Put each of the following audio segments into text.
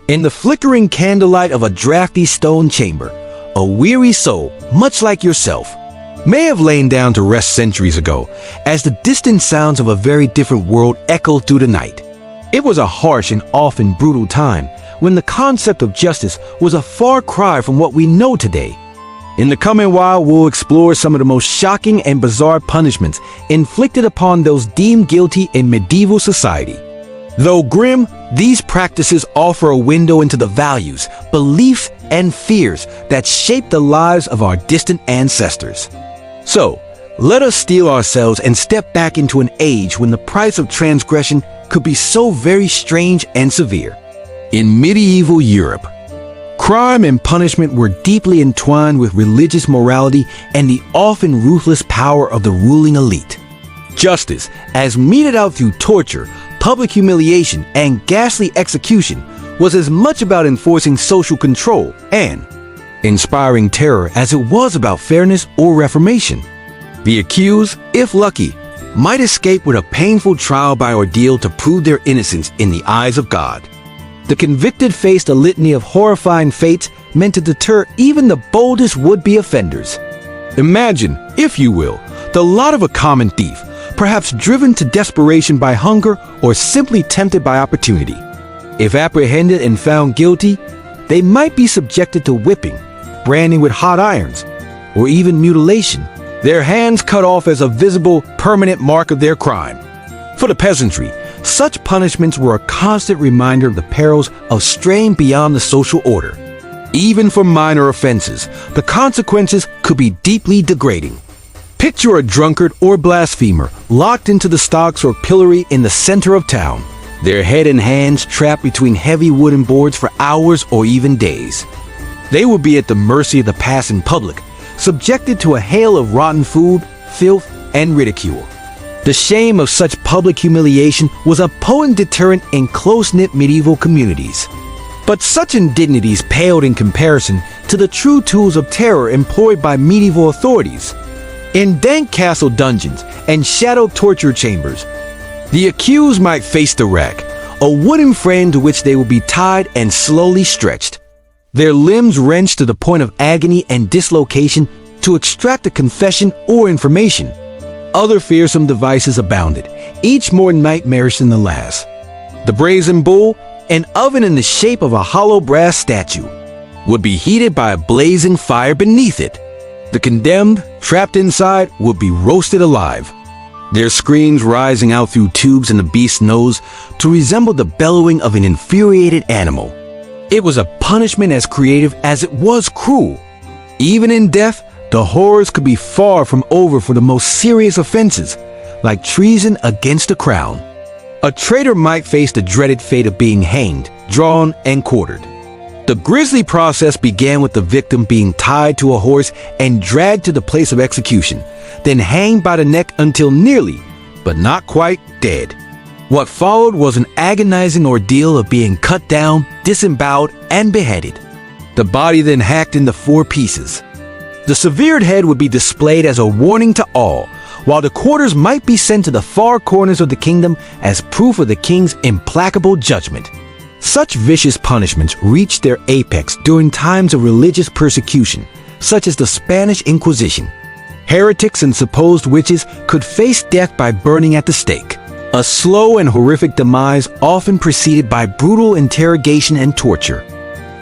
In the flickering candlelight of a drafty stone chamber, a weary soul, much like yourself, may have lain down to rest centuries ago, as the distant sounds of a very different world echoed through the night. It was a harsh and often brutal time, when the concept of justice was a far cry from what we know today. In the coming while, we'll explore some of the most shocking and bizarre punishments inflicted upon those deemed guilty in medieval society. Though grim, these practices offer a window into the values, beliefs, and fears that shaped the lives of our distant ancestors. So, let us steel ourselves and step back into an age when the price of transgression could be so very strange and severe. In medieval Europe, crime and punishment were deeply entwined with religious morality and the often ruthless power of the ruling elite. Justice, as meted out through torture, public humiliation, and ghastly execution, was as much about enforcing social control and inspiring terror as it was about fairness or reformation. The accused, if lucky, might escape with a painful trial by ordeal to prove their innocence in the eyes of God. The convicted faced a litany of horrifying fates meant to deter even the boldest would-be offenders. Imagine, if you will, the lot of a common thief, perhaps driven to desperation by hunger or simply tempted by opportunity. If apprehended and found guilty, they might be subjected to whipping, branding with hot irons, or even mutilation, their hands cut off as a visible, permanent mark of their crime. For the peasantry, such punishments were a constant reminder of the perils of straying beyond the social order. Even for minor offenses, the consequences could be deeply degrading. Picture a drunkard or blasphemer locked into the stocks or pillory in the center of town, their head and hands trapped between heavy wooden boards for hours or even days. They would be at the mercy of the passing public, subjected to a hail of rotten food, filth, and ridicule. The shame of such public humiliation was a potent deterrent in close-knit medieval communities. But such indignities paled in comparison to the true tools of terror employed by medieval authorities. In dank castle dungeons and shadow torture chambers, the accused might face the rack, a wooden frame to which they would be tied and slowly stretched, their limbs wrenched to the point of agony and dislocation to extract a confession or information. Other fearsome devices abounded, each more nightmarish than the last. The brazen bull, an oven in the shape of a hollow brass statue, would be heated by a blazing fire beneath it. The condemned, trapped inside, would be roasted alive, their screams rising out through tubes in the beast's nose to resemble the bellowing of an infuriated animal. It was a punishment as creative as it was cruel. Even in death, the horrors could be far from over for the most serious offenses, like treason against the crown. A traitor might face the dreaded fate of being hanged, drawn, and quartered. The grisly process began with the victim being tied to a horse and dragged to the place of execution, then hanged by the neck until nearly, but not quite, dead. What followed was an agonizing ordeal of being cut down, disemboweled, and beheaded. The body then hacked into 4 pieces. The severed head would be displayed as a warning to all, while the quarters might be sent to the far corners of the kingdom as proof of the king's implacable judgment. Such vicious punishments reached their apex during times of religious persecution, such as the Spanish Inquisition. Heretics and supposed witches could face death by burning at the stake, a slow and horrific demise often preceded by brutal interrogation and torture.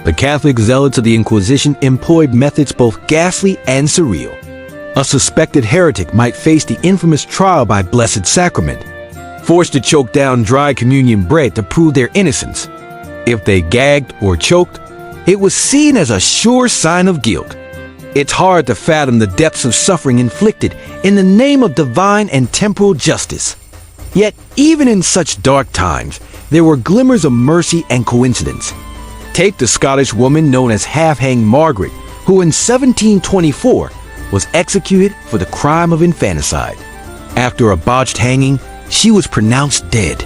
The Catholic zealots of the Inquisition employed methods both ghastly and surreal. A suspected heretic might face the infamous trial by Blessed Sacrament, forced to choke down dry communion bread to prove their innocence. If they gagged or choked, it was seen as a sure sign of guilt. It's hard to fathom the depths of suffering inflicted in the name of divine and temporal justice. Yet, even in such dark times, there were glimmers of mercy and coincidence. Take the Scottish woman known as Half-Hanged Margaret, who in 1724 was executed for the crime of infanticide. After a botched hanging, she was pronounced dead,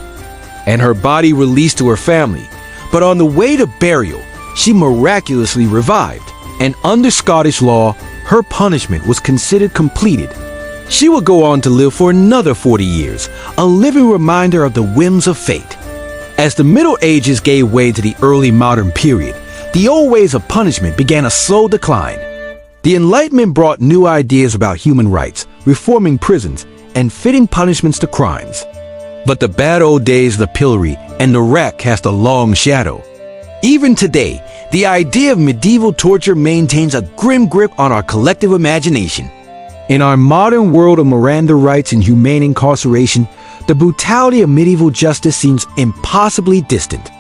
and her body released to her family. But on the way to burial, she miraculously revived, and under Scottish law, her punishment was considered completed. She would go on to live for another 40 years, a living reminder of the whims of fate. As the Middle Ages gave way to the early modern period, the old ways of punishment began a slow decline. The Enlightenment brought new ideas about human rights, reforming prisons, and fitting punishments to crimes. But the bad old days of the pillory and the rack cast a long shadow. Even today, the idea of medieval torture maintains a grim grip on our collective imagination. In our modern world of Miranda rights and humane incarceration, the brutality of medieval justice seems impossibly distant.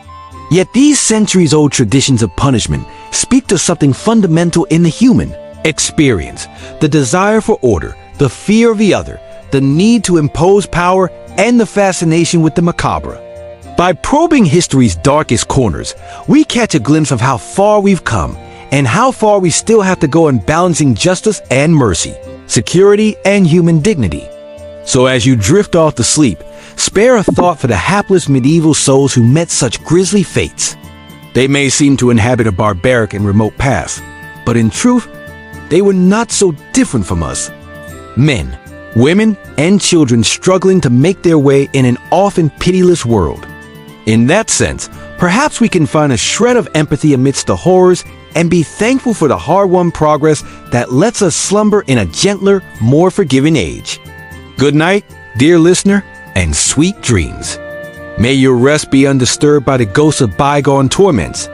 Yet these centuries-old traditions of punishment speak to something fundamental in the human experience: the desire for order, the fear of the other, the need to impose power, and the fascination with the macabre. By probing history's darkest corners, we catch a glimpse of how far we've come and how far we still have to go in balancing justice and mercy, security and human dignity. So as you drift off to sleep, spare a thought for the hapless medieval souls who met such grisly fates. They may seem to inhabit a barbaric and remote past, but in truth, they were not so different from us. Men, women, and children struggling to make their way in an often pitiless world. In that sense, perhaps we can find a shred of empathy amidst the horrors and be thankful for the hard-won progress that lets us slumber in a gentler, more forgiving age. Good night, dear listener, and sweet dreams. May your rest be undisturbed by the ghosts of bygone torments.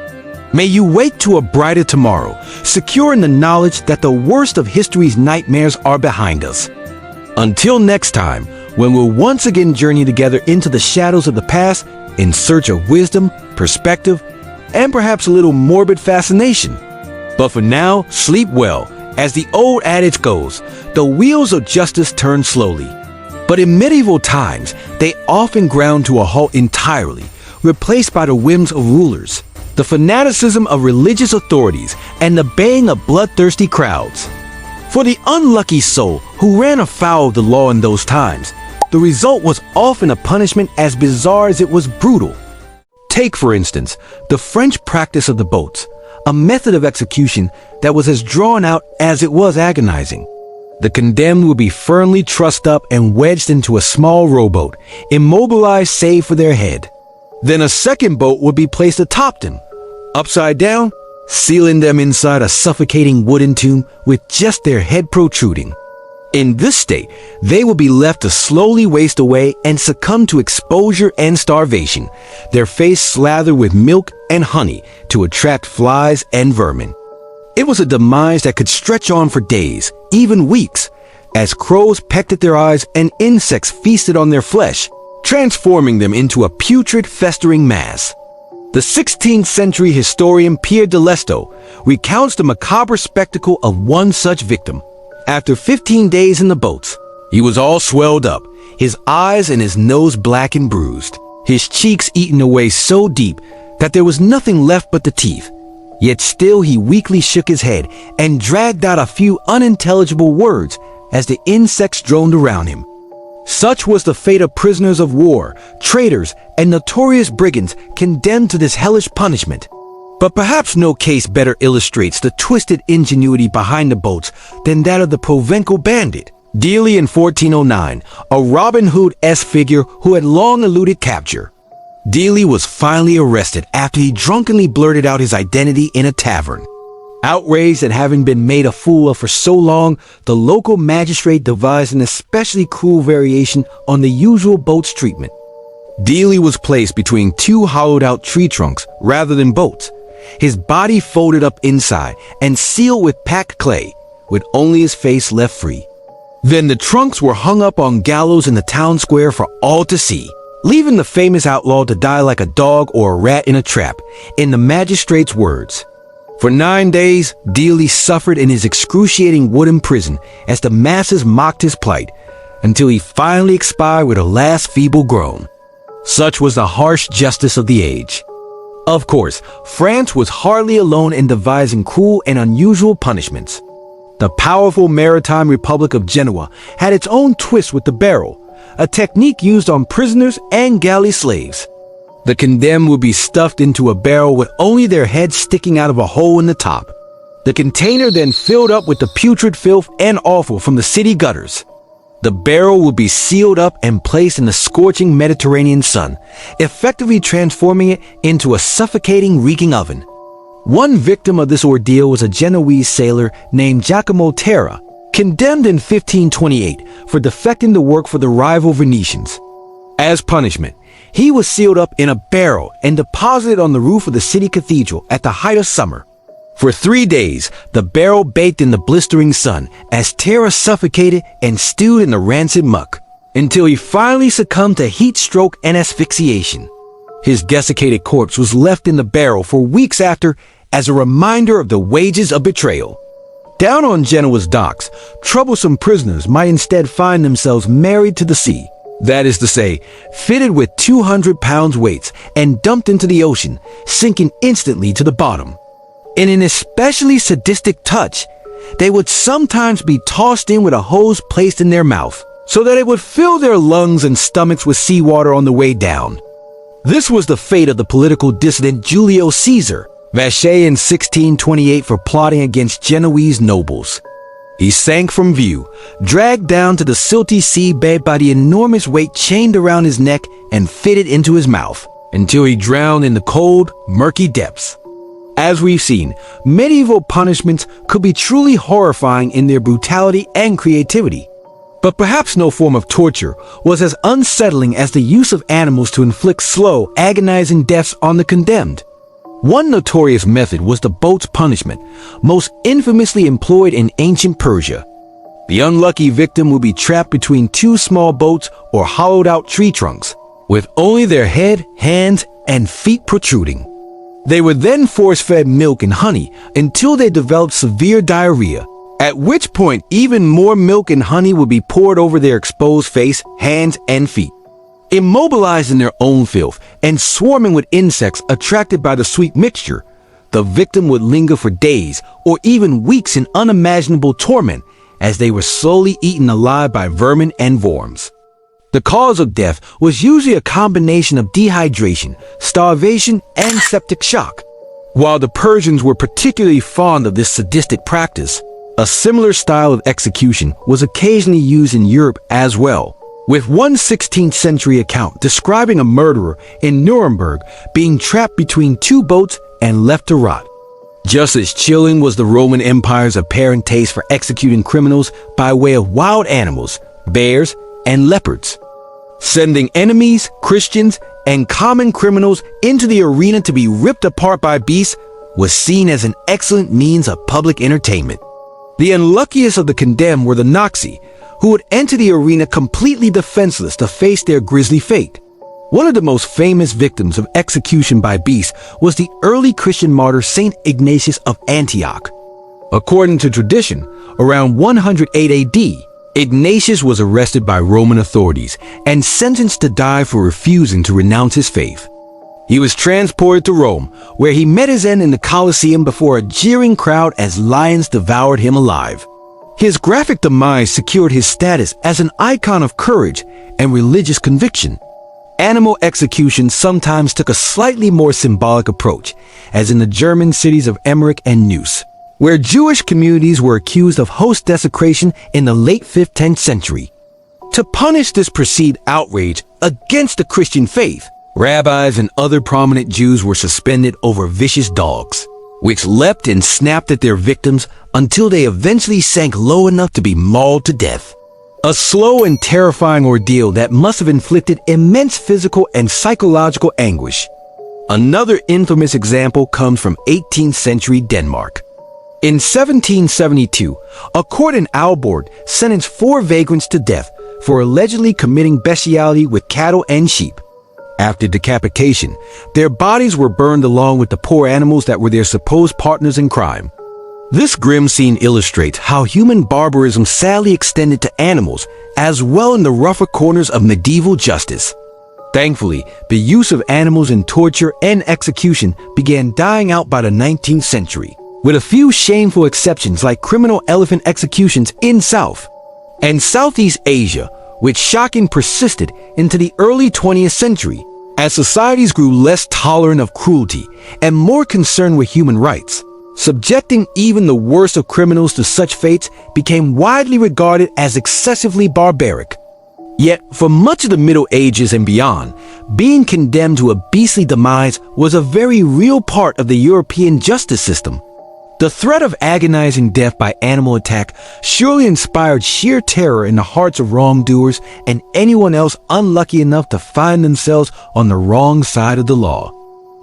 May you wake to a brighter tomorrow, secure in the knowledge that the worst of history's nightmares are behind us. Until next time, when we'll once again journey together into the shadows of the past in search of wisdom, perspective, and perhaps a little morbid fascination. But for now, sleep well. As the old adage goes, the wheels of justice turn slowly. But in medieval times, they often ground to a halt entirely, replaced by the whims of rulers, the fanaticism of religious authorities, and the baying of bloodthirsty crowds. For the unlucky soul who ran afoul of the law in those times, the result was often a punishment as bizarre as it was brutal. Take, for instance, the French practice of the boats, a method of execution that was as drawn out as it was agonizing. The condemned would be firmly trussed up and wedged into a small rowboat, immobilized save for their head. Then a second boat would be placed atop them, upside down, sealing them inside a suffocating wooden tomb with just their head protruding. In this state, they will be left to slowly waste away and succumb to exposure and starvation, their face slathered with milk and honey to attract flies and vermin. It was a demise that could stretch on for days, even weeks, as crows pecked at their eyes and insects feasted on their flesh, transforming them into a putrid, festering mass. The 16th century historian Pierre de Lesto recounts the macabre spectacle of one such victim. After 15 days in the boats, he was all swelled up, his eyes and his nose black and bruised, his cheeks eaten away so deep that there was nothing left but the teeth. Yet still he weakly shook his head and dragged out a few unintelligible words as the insects droned around him. Such was the fate of prisoners of war, traitors, and notorious brigands condemned to this hellish punishment. But perhaps no case better illustrates the twisted ingenuity behind the boats than that of the Provencal bandit, Dealey in 1409, a Robin Hood-esque figure who had long eluded capture. Dealey was finally arrested after he drunkenly blurted out his identity in a tavern. Outraged at having been made a fool of for so long, the local magistrate devised an especially cruel variation on the usual boat's treatment. Dealey was placed between two hollowed-out tree trunks rather than boats, his body folded up inside and sealed with packed clay, with only his face left free. Then the trunks were hung up on gallows in the town square for all to see, leaving the famous outlaw to die like a dog or a rat in a trap, in the magistrate's words. For 9 days, Dealey suffered in his excruciating wooden prison as the masses mocked his plight, until he finally expired with a last feeble groan. Such was the harsh justice of the age. Of course, France was hardly alone in devising cruel and unusual punishments. The powerful maritime Republic of Genoa had its own twist with the barrel, a technique used on prisoners and galley slaves. The condemned would be stuffed into a barrel with only their heads sticking out of a hole in the top. The container then filled up with the putrid filth and offal from the city gutters. The barrel would be sealed up and placed in the scorching Mediterranean sun, effectively transforming it into a suffocating, reeking oven. One victim of this ordeal was a Genoese sailor named Giacomo Terra, condemned in 1528 for defecting to work for the rival Venetians. As punishment, he was sealed up in a barrel and deposited on the roof of the city cathedral at the height of summer. For 3 days, the barrel baked in the blistering sun as Terra suffocated and stewed in the rancid muck, until he finally succumbed to heat stroke and asphyxiation. His desiccated corpse was left in the barrel for weeks after as a reminder of the wages of betrayal. Down on Genoa's docks, troublesome prisoners might instead find themselves married to the sea. That is to say, fitted with 200 pounds weights and dumped into the ocean, sinking instantly to the bottom. In an especially sadistic touch, they would sometimes be tossed in with a hose placed in their mouth, so that it would fill their lungs and stomachs with seawater on the way down. This was the fate of the political dissident Julio Caesar, vaché in 1628 for plotting against Genoese nobles. He sank from view, dragged down to the silty seabed by the enormous weight chained around his neck and fitted into his mouth, until he drowned in the cold, murky depths. As we've seen, medieval punishments could be truly horrifying in their brutality and creativity. But perhaps no form of torture was as unsettling as the use of animals to inflict slow, agonizing deaths on the condemned. One notorious method was the boat's punishment, most infamously employed in ancient Persia. The unlucky victim would be trapped between two small boats or hollowed-out tree trunks, with only their head, hands, and feet protruding. They were then force-fed milk and honey until they developed severe diarrhea, at which point even more milk and honey would be poured over their exposed face, hands, and feet. Immobilized in their own filth and swarming with insects attracted by the sweet mixture, the victim would linger for days or even weeks in unimaginable torment as they were slowly eaten alive by vermin and worms. The cause of death was usually a combination of dehydration, starvation, and septic shock. While the Persians were particularly fond of this sadistic practice, a similar style of execution was occasionally used in Europe as well, with one 16th century account describing a murderer in Nuremberg being trapped between two boats and left to rot. Just as chilling was the Roman Empire's apparent taste for executing criminals by way of wild animals, bears, and leopards. Sending enemies, Christians, and common criminals into the arena to be ripped apart by beasts was seen as an excellent means of public entertainment. The unluckiest of the condemned were the Naxi, who would enter the arena completely defenseless to face their grisly fate. One of the most famous victims of execution by beasts was the early Christian martyr Saint Ignatius of Antioch. According to tradition, around 108 AD, Ignatius was arrested by Roman authorities and sentenced to die for refusing to renounce his faith. He was transported to Rome, where he met his end in the Colosseum before a jeering crowd as lions devoured him alive. His graphic demise secured his status as an icon of courage and religious conviction. Animal execution sometimes took a slightly more symbolic approach, as in the German cities of Emmerich and Neuss, where Jewish communities were accused of host desecration in the late 5th-10th century. To punish this perceived outrage against the Christian faith, rabbis and other prominent Jews were suspended over vicious dogs, which leapt and snapped at their victims until they eventually sank low enough to be mauled to death. A slow and terrifying ordeal that must have inflicted immense physical and psychological anguish. Another infamous example comes from 18th century Denmark. In 1772, a court in Aalborg sentenced 4 vagrants to death for allegedly committing bestiality with cattle and sheep. After decapitation, their bodies were burned along with the poor animals that were their supposed partners in crime. This grim scene illustrates how human barbarism sadly extended to animals as well in the rougher corners of medieval justice. Thankfully, the use of animals in torture and execution began dying out by the 19th century, with a few shameful exceptions like criminal elephant executions in South and Southeast Asia, which shocking persisted into the early 20th century as societies grew less tolerant of cruelty and more concerned with human rights. Subjecting even the worst of criminals to such fates became widely regarded as excessively barbaric. Yet, for much of the Middle Ages and beyond, being condemned to a beastly demise was a very real part of the European justice system. The threat of agonizing death by animal attack surely inspired sheer terror in the hearts of wrongdoers and anyone else unlucky enough to find themselves on the wrong side of the law.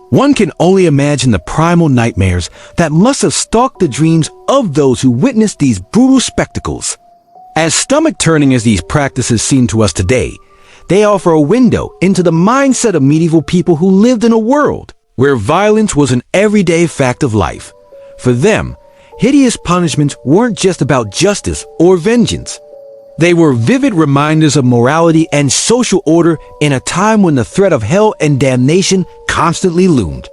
One can only imagine the primal nightmares that must have stalked the dreams of those who witnessed these brutal spectacles. As stomach-turning as these practices seem to us today, they offer a window into the mindset of medieval people who lived in a world where violence was an everyday fact of life. For them, hideous punishments weren't just about justice or vengeance. They were vivid reminders of morality and social order in a time when the threat of hell and damnation constantly loomed.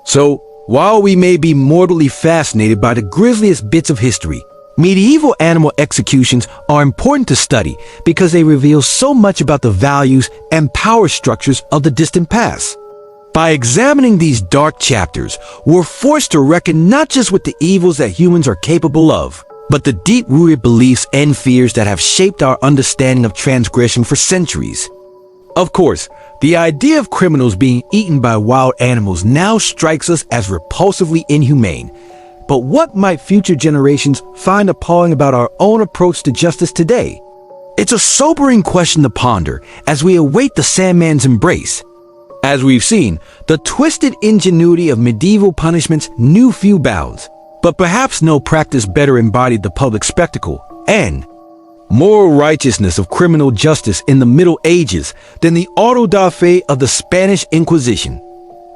So, while we may be mortally fascinated by the grisliest bits of history, medieval animal executions are important to study because they reveal so much about the values and power structures of the distant past. By examining these dark chapters, we're forced to reckon not just with the evils that humans are capable of, but the deep-rooted beliefs and fears that have shaped our understanding of transgression for centuries. Of course, the idea of criminals being eaten by wild animals now strikes us as repulsively inhumane. But what might future generations find appalling about our own approach to justice today? It's a sobering question to ponder as we await the Sandman's embrace. As we've seen, the twisted ingenuity of medieval punishments knew few bounds, but perhaps no practice better embodied the public spectacle and moral righteousness of criminal justice in the Middle Ages than the auto da fe of the Spanish Inquisition.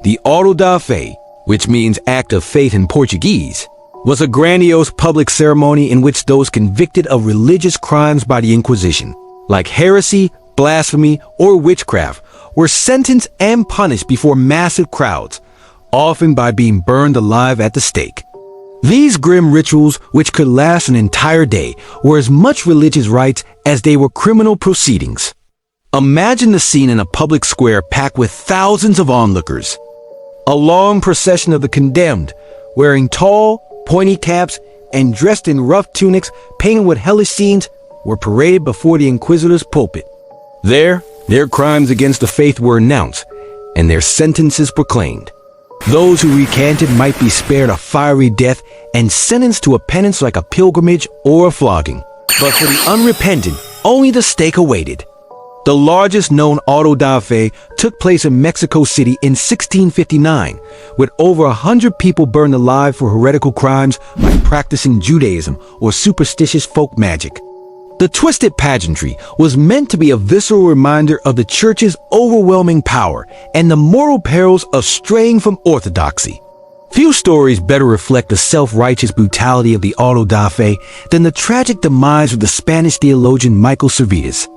The auto da fe, which means act of faith in Portuguese, was a grandiose public ceremony in which those convicted of religious crimes by the Inquisition, like heresy, blasphemy, or witchcraft, were sentenced and punished before massive crowds, often by being burned alive at the stake. These grim rituals, which could last an entire day, were as much religious rites as they were criminal proceedings. Imagine the scene in a public square packed with thousands of onlookers. A long procession of the condemned, wearing tall, pointy caps and dressed in rough tunics painted with hellish scenes, were paraded before the Inquisitor's pulpit. There, their crimes against the faith were announced, and their sentences proclaimed. Those who recanted might be spared a fiery death and sentenced to a penance like a pilgrimage or a flogging. But for the unrepentant, only the stake awaited. The largest known auto da fe took place in Mexico City in 1659, with over 100 people burned alive for heretical crimes like practicing Judaism or superstitious folk magic. The twisted pageantry was meant to be a visceral reminder of the church's overwhelming power and the moral perils of straying from orthodoxy. Few stories better reflect the self-righteous brutality of the auto da fe than the tragic demise of the Spanish theologian Michael Servetus.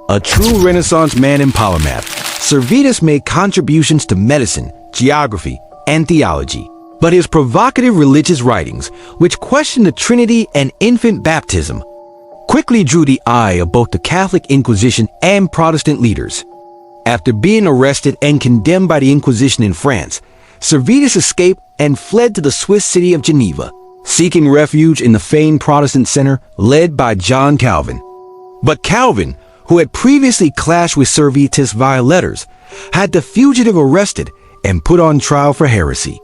A true Renaissance man in polymath, Servetus made contributions to medicine, geography, and theology. But his provocative religious writings, which questioned the Trinity and infant baptism, quickly drew the eye of both the Catholic Inquisition and Protestant leaders. After being arrested and condemned by the Inquisition in France, Servetus escaped and fled to the Swiss city of Geneva, seeking refuge in the famed Protestant center led by John Calvin. But Calvin, who had previously clashed with Servetus via letters, had the fugitive arrested and put on trial for heresy.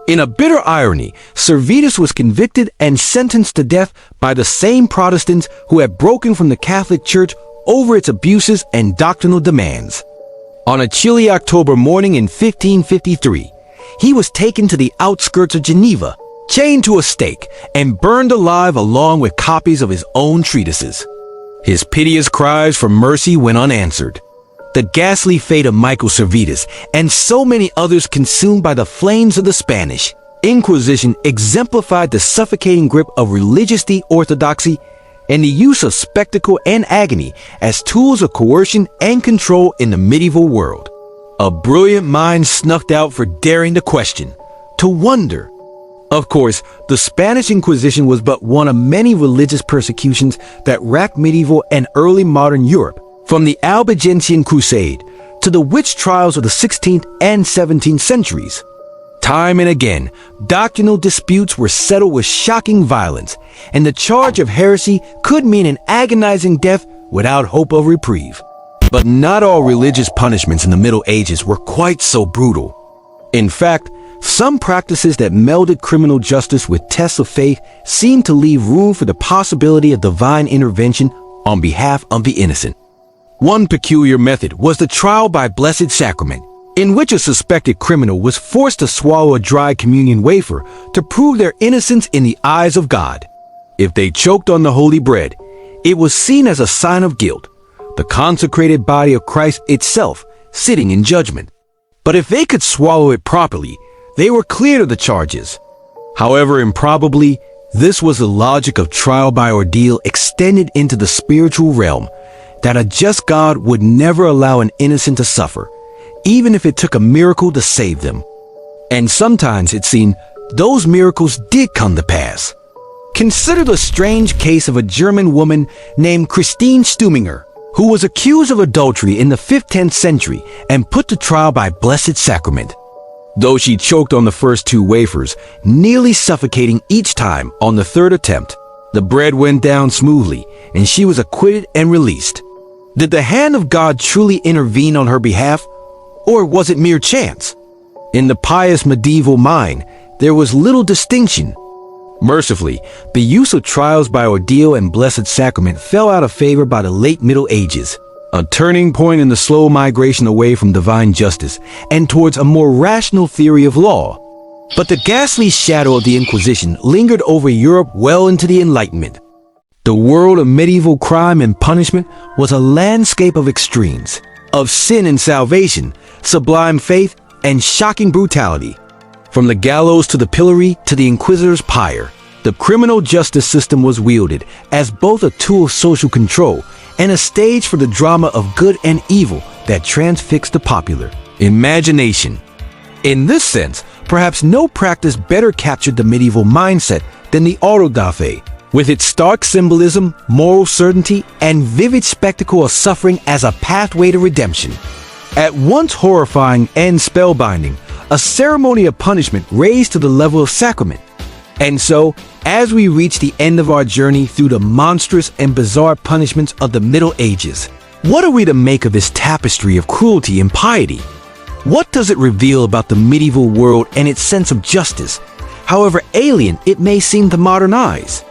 In a bitter irony, Servetus was convicted and sentenced to death by the same Protestants who had broken from the Catholic Church over its abuses and doctrinal demands. On a chilly October morning in 1553, he was taken to the outskirts of Geneva, chained to a stake, and burned alive along with copies of his own treatises. His piteous cries for mercy went unanswered. The ghastly fate of Michael Servetus and so many others consumed by the flames of the Spanish Inquisition exemplified the suffocating grip of religious orthodoxy and the use of spectacle and agony as tools of coercion and control in the medieval world. A brilliant mind snuffed out for daring to question, to wonder. Of course, the Spanish Inquisition was but one of many religious persecutions that racked medieval and early modern Europe, from the Albigensian Crusade to the witch trials of the 16th and 17th centuries. Time and again, doctrinal disputes were settled with shocking violence, and the charge of heresy could mean an agonizing death without hope of reprieve. But not all religious punishments in the Middle Ages were quite so brutal. In fact, some practices that melded criminal justice with tests of faith seemed to leave room for the possibility of divine intervention on behalf of the innocent. One peculiar method was the trial by blessed sacrament, in which a suspected criminal was forced to swallow a dry communion wafer to prove their innocence in the eyes of God. If they choked on the holy bread, it was seen as a sign of guilt, the consecrated body of Christ itself sitting in judgment. But if they could swallow it properly, they were cleared of the charges. However improbably, this was the logic of trial by ordeal extended into the spiritual realm, that a just God would never allow an innocent to suffer, even if it took a miracle to save them. And sometimes, it seemed, those miracles did come to pass. Consider the strange case of a German woman named Christine Stuminger, who was accused of adultery in the 5th-10th century and put to trial by blessed sacrament. Though she choked on the first 2 wafers, nearly suffocating each time on the 3rd attempt, the bread went down smoothly and she was acquitted and released. Did the hand of God truly intervene on her behalf, or was it mere chance? In the pious medieval mind, there was little distinction. Mercifully, the use of trials by ordeal and blessed sacrament fell out of favor by the late Middle Ages, a turning point in the slow migration away from divine justice and towards a more rational theory of law. But the ghastly shadow of the Inquisition lingered over Europe well into the Enlightenment. The world of medieval crime and punishment was a landscape of extremes, of sin and salvation, sublime faith and shocking brutality. From the gallows to the pillory to the inquisitor's pyre, the criminal justice system was wielded as both a tool of social control and a stage for the drama of good and evil that transfixed the popular imagination. In this sense, perhaps no practice better captured the medieval mindset than the ordeal, with its stark symbolism, moral certainty, and vivid spectacle of suffering as a pathway to redemption. At once horrifying and spellbinding, a ceremony of punishment raised to the level of sacrament. And so, as we reach the end of our journey through the monstrous and bizarre punishments of the Middle Ages, what are we to make of this tapestry of cruelty and piety? What does it reveal about the medieval world and its sense of justice, however alien it may seem to modern eyes?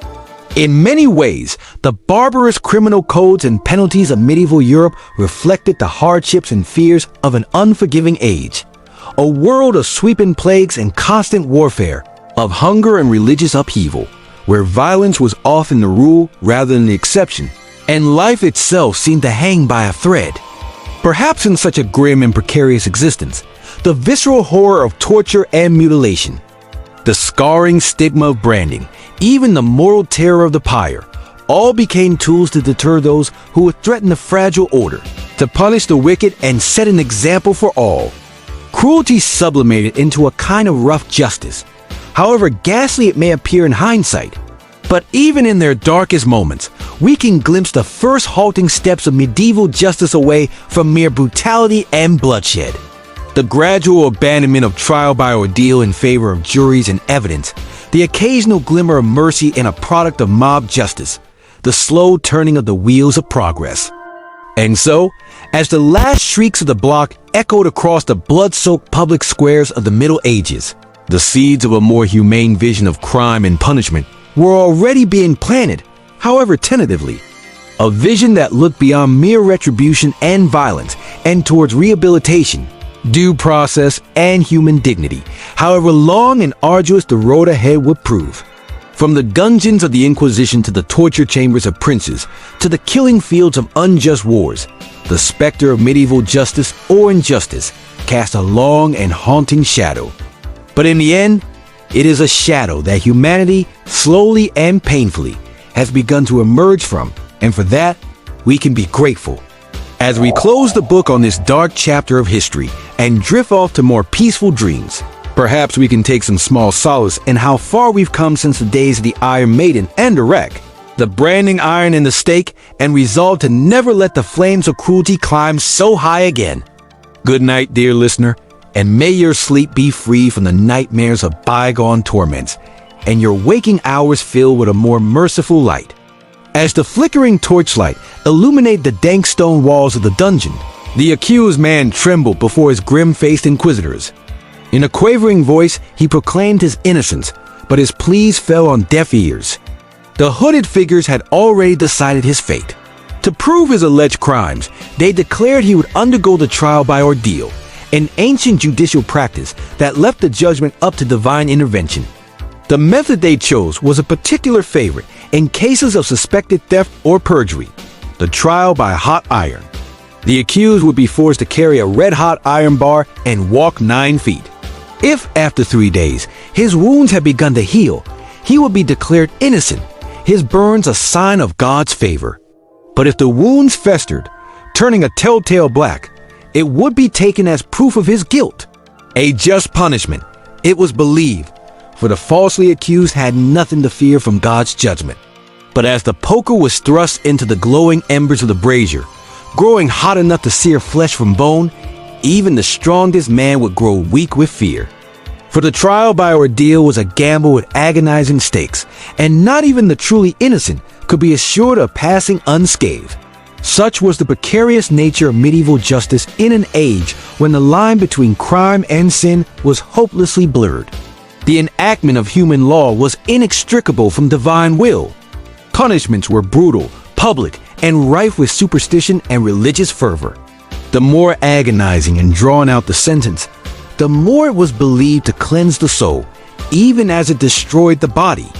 In many ways, the barbarous criminal codes and penalties of medieval Europe reflected the hardships and fears of an unforgiving age. A world of sweeping plagues and constant warfare, of hunger and religious upheaval, where violence was often the rule rather than the exception, and life itself seemed to hang by a thread. Perhaps in such a grim and precarious existence, the visceral horror of torture and mutilation, the scarring stigma of branding, even the moral terror of the pyre, all became tools to deter those who would threaten the fragile order, to punish the wicked and set an example for all. Cruelty sublimated into a kind of rough justice, however ghastly it may appear in hindsight. But even in their darkest moments, we can glimpse the first halting steps of medieval justice away from mere brutality and bloodshed. The gradual abandonment of trial by ordeal in favor of juries and evidence, the occasional glimmer of mercy in a product of mob justice, the slow turning of the wheels of progress. And so, as the last shrieks of the block echoed across the blood-soaked public squares of the Middle Ages, the seeds of a more humane vision of crime and punishment were already being planted, however tentatively. A vision that looked beyond mere retribution and violence and towards rehabilitation, due process, and human dignity, however long and arduous the road ahead would prove. From the dungeons of the Inquisition to the torture chambers of princes, to the killing fields of unjust wars, the specter of medieval justice or injustice cast a long and haunting shadow. But in the end, it is a shadow that humanity, slowly and painfully, has begun to emerge from, and for that, we can be grateful. As we close the book on this dark chapter of history and drift off to more peaceful dreams, perhaps we can take some small solace in how far we've come since the days of the Iron Maiden and the wreck, the branding iron and the stake, and resolve to never let the flames of cruelty climb so high again. Good night, dear listener, and may your sleep be free from the nightmares of bygone torments, and your waking hours filled with a more merciful light. As the flickering torchlight illuminated the dank stone walls of the dungeon, the accused man trembled before his grim-faced inquisitors. In a quavering voice, he proclaimed his innocence, but his pleas fell on deaf ears. The hooded figures had already decided his fate. To prove his alleged crimes, they declared he would undergo the trial by ordeal, an ancient judicial practice that left the judgment up to divine intervention. The method they chose was a particular favorite in cases of suspected theft or perjury: the trial by hot iron. The accused would be forced to carry a red-hot iron bar and walk 9 feet. If, after 3 days, his wounds had begun to heal, he would be declared innocent, his burns a sign of God's favor. But if the wounds festered, turning a telltale black, it would be taken as proof of his guilt. A just punishment, it was believed, for the falsely accused had nothing to fear from God's judgment. But as the poker was thrust into the glowing embers of the brazier, growing hot enough to sear flesh from bone, even the strongest man would grow weak with fear. For the trial by ordeal was a gamble with agonizing stakes, and not even the truly innocent could be assured of passing unscathed. Such was the precarious nature of medieval justice in an age when the line between crime and sin was hopelessly blurred. The enactment of human law was inextricable from divine will. Punishments were brutal, public, and rife with superstition and religious fervor. The more agonizing and drawn out the sentence, the more it was believed to cleanse the soul, even as it destroyed the body.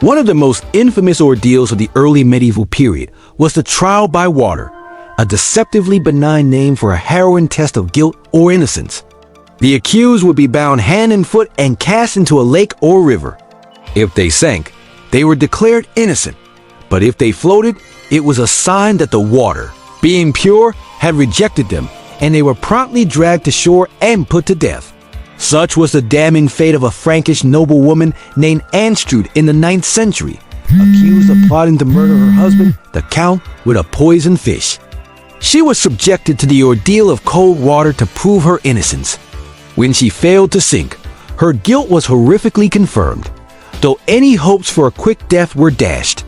One of the most infamous ordeals of the early medieval period was the trial by water, a deceptively benign name for a harrowing test of guilt or innocence. The accused would be bound hand and foot and cast into a lake or river. If they sank, they were declared innocent, but if they floated, it was a sign that the water, being pure, had rejected them, and they were promptly dragged to shore and put to death. Such was the damning fate of a Frankish noblewoman named Anstrude in the 9th century, accused of plotting to murder her husband, the Count, with a poisoned fish. She was subjected to the ordeal of cold water to prove her innocence. When she failed to sink, her guilt was horrifically confirmed, though any hopes for a quick death were dashed.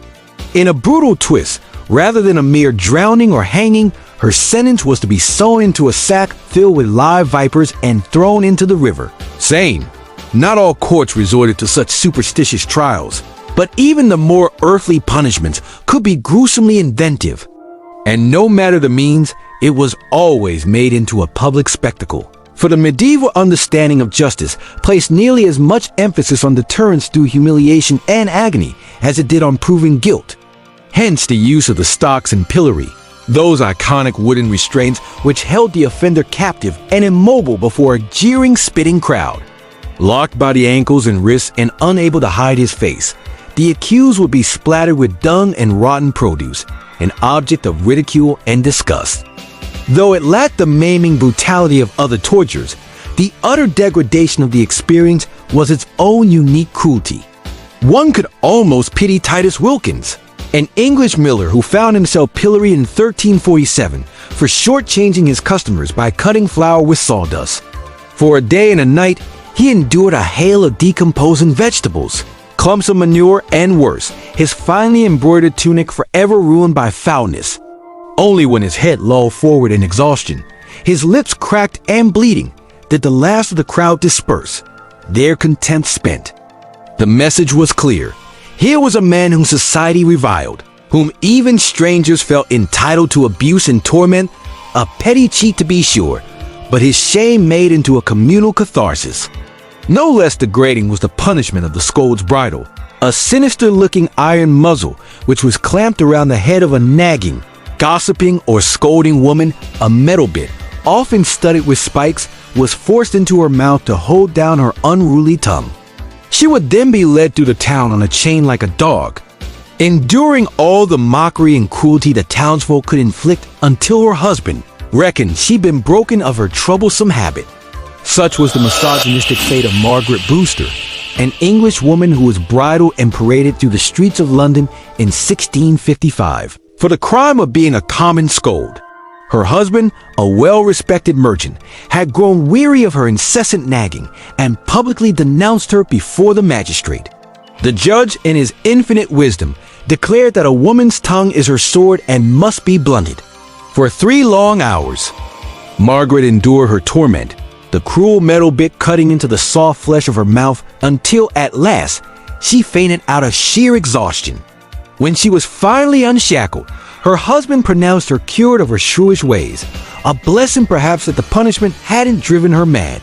In a brutal twist, rather than a mere drowning or hanging, her sentence was to be sewn into a sack filled with live vipers and thrown into the river. Sane. Not all courts resorted to such superstitious trials, but even the more earthly punishments could be gruesomely inventive. And no matter the means, it was always made into a public spectacle. For the medieval understanding of justice placed nearly as much emphasis on deterrence through humiliation and agony as it did on proving guilt. Hence the use of the stocks and pillory, those iconic wooden restraints which held the offender captive and immobile before a jeering, spitting crowd. Locked by the ankles and wrists and unable to hide his face, the accused would be splattered with dung and rotten produce, an object of ridicule and disgust. Though it lacked the maiming brutality of other tortures, the utter degradation of the experience was its own unique cruelty. One could almost pity Titus Wilkins, an English miller who found himself pilloried in 1347 for shortchanging his customers by cutting flour with sawdust. For a day and a night, he endured a hail of decomposing vegetables, clumps of manure, and worse, his finely embroidered tunic forever ruined by foulness. Only when his head lolled forward in exhaustion, his lips cracked and bleeding, did the last of the crowd disperse, their contempt spent. The message was clear. Here was a man whom society reviled, whom even strangers felt entitled to abuse and torment, a petty cheat to be sure, but his shame made into a communal catharsis. No less degrading was the punishment of the scold's bridle, a sinister-looking iron muzzle which was clamped around the head of a nagging, gossiping, or scolding woman. A metal bit, often studded with spikes, was forced into her mouth to hold down her unruly tongue. She would then be led through the town on a chain like a dog, enduring all the mockery and cruelty the townsfolk could inflict until her husband reckoned she'd been broken of her troublesome habit. Such was the misogynistic fate of Margaret Brewster, an English woman who was bridled and paraded through the streets of London in 1655 for the crime of being a common scold. Her husband, a well-respected merchant, had grown weary of her incessant nagging and publicly denounced her before the magistrate. The judge, in his infinite wisdom, declared that a woman's tongue is her sword and must be blunted. For 3 long hours, Margaret endured her torment, the cruel metal bit cutting into the soft flesh of her mouth until at last she fainted out of sheer exhaustion. When she was finally unshackled, her husband pronounced her cured of her shrewish ways, a blessing perhaps that the punishment hadn't driven her mad.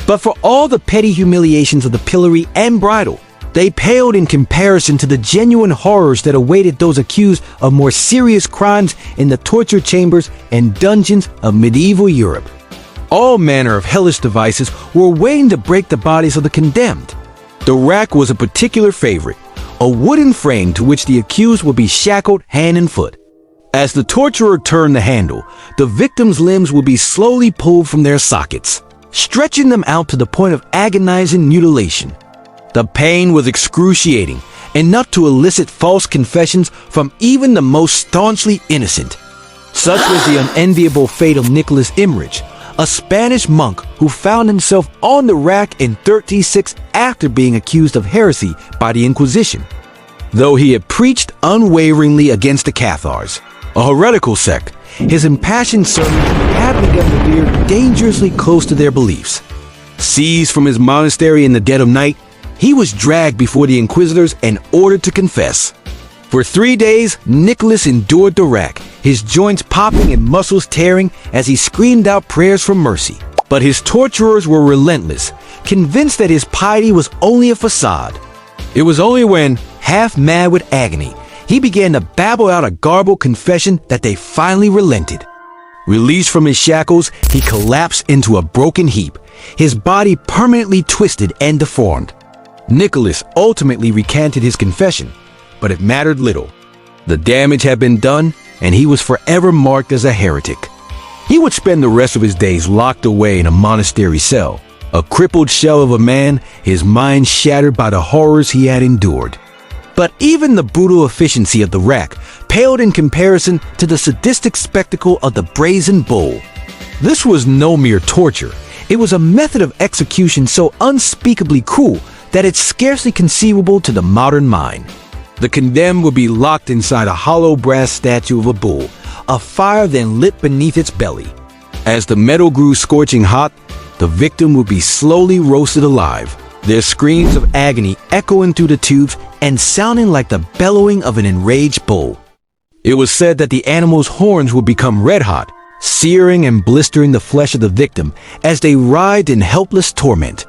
But for all the petty humiliations of the pillory and bridle, they paled in comparison to the genuine horrors that awaited those accused of more serious crimes in the torture chambers and dungeons of medieval Europe. All manner of hellish devices were waiting to break the bodies of the condemned. The rack was a particular favorite, a wooden frame to which the accused would be shackled hand and foot. As the torturer turned the handle, the victim's limbs would be slowly pulled from their sockets, stretching them out to the point of agonizing mutilation. The pain was excruciating, enough to elicit false confessions from even the most staunchly innocent. Such was the unenviable fate of Nicholas Imrich, a Spanish monk who found himself on the rack in 1336 after being accused of heresy by the Inquisition. Though he had preached unwaveringly against the Cathars, a heretical sect, his impassioned sermons had begun to veer dangerously close to their beliefs. Seized from his monastery in the dead of night, he was dragged before the inquisitors and ordered to confess. For 3 days, Nicholas endured the rack, his joints popping and muscles tearing as he screamed out prayers for mercy. But his torturers were relentless, convinced that his piety was only a facade. It was only when, half mad with agony, he began to babble out a garbled confession that they finally relented. Released from his shackles, he collapsed into a broken heap, his body permanently twisted and deformed. Nicholas ultimately recanted his confession, but it mattered little. The damage had been done, and he was forever marked as a heretic. He would spend the rest of his days locked away in a monastery cell, a crippled shell of a man, his mind shattered by the horrors he had endured. But even the brutal efficiency of the rack paled in comparison to the sadistic spectacle of the brazen bull. This was no mere torture. It was a method of execution so unspeakably cruel that it's scarcely conceivable to the modern mind. The condemned would be locked inside a hollow brass statue of a bull, a fire then lit beneath its belly. As the metal grew scorching hot, the victim would be slowly roasted alive, their screams of agony echoing through the tubes and sounding like the bellowing of an enraged bull. It was said that the animal's horns would become red hot, searing and blistering the flesh of the victim as they writhed in helpless torment.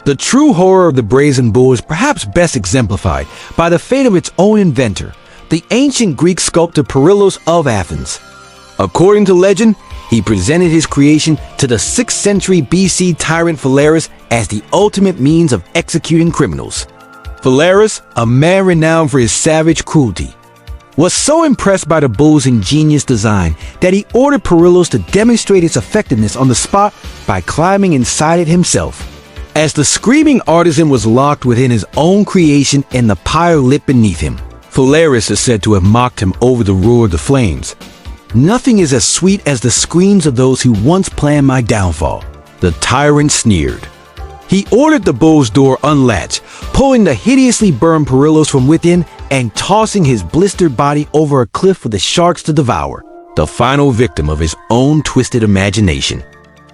The true horror of the brazen bull is perhaps best exemplified by the fate of its own inventor, the ancient Greek sculptor Perillos of Athens. According to legend, he presented his creation to the 6th century BC tyrant Phalaris as the ultimate means of executing criminals. Phalaris, a man renowned for his savage cruelty, was so impressed by the bull's ingenious design that he ordered Perillos to demonstrate its effectiveness on the spot by climbing inside it himself. As the screaming artisan was locked within his own creation and the pyre lit beneath him, Phalaris is said to have mocked him over the roar of the flames. "Nothing is as sweet as the screams of those who once planned my downfall," the tyrant sneered. He ordered the bull's door unlatched, pulling the hideously burned Perillos from within and tossing his blistered body over a cliff for the sharks to devour, the final victim of his own twisted imagination.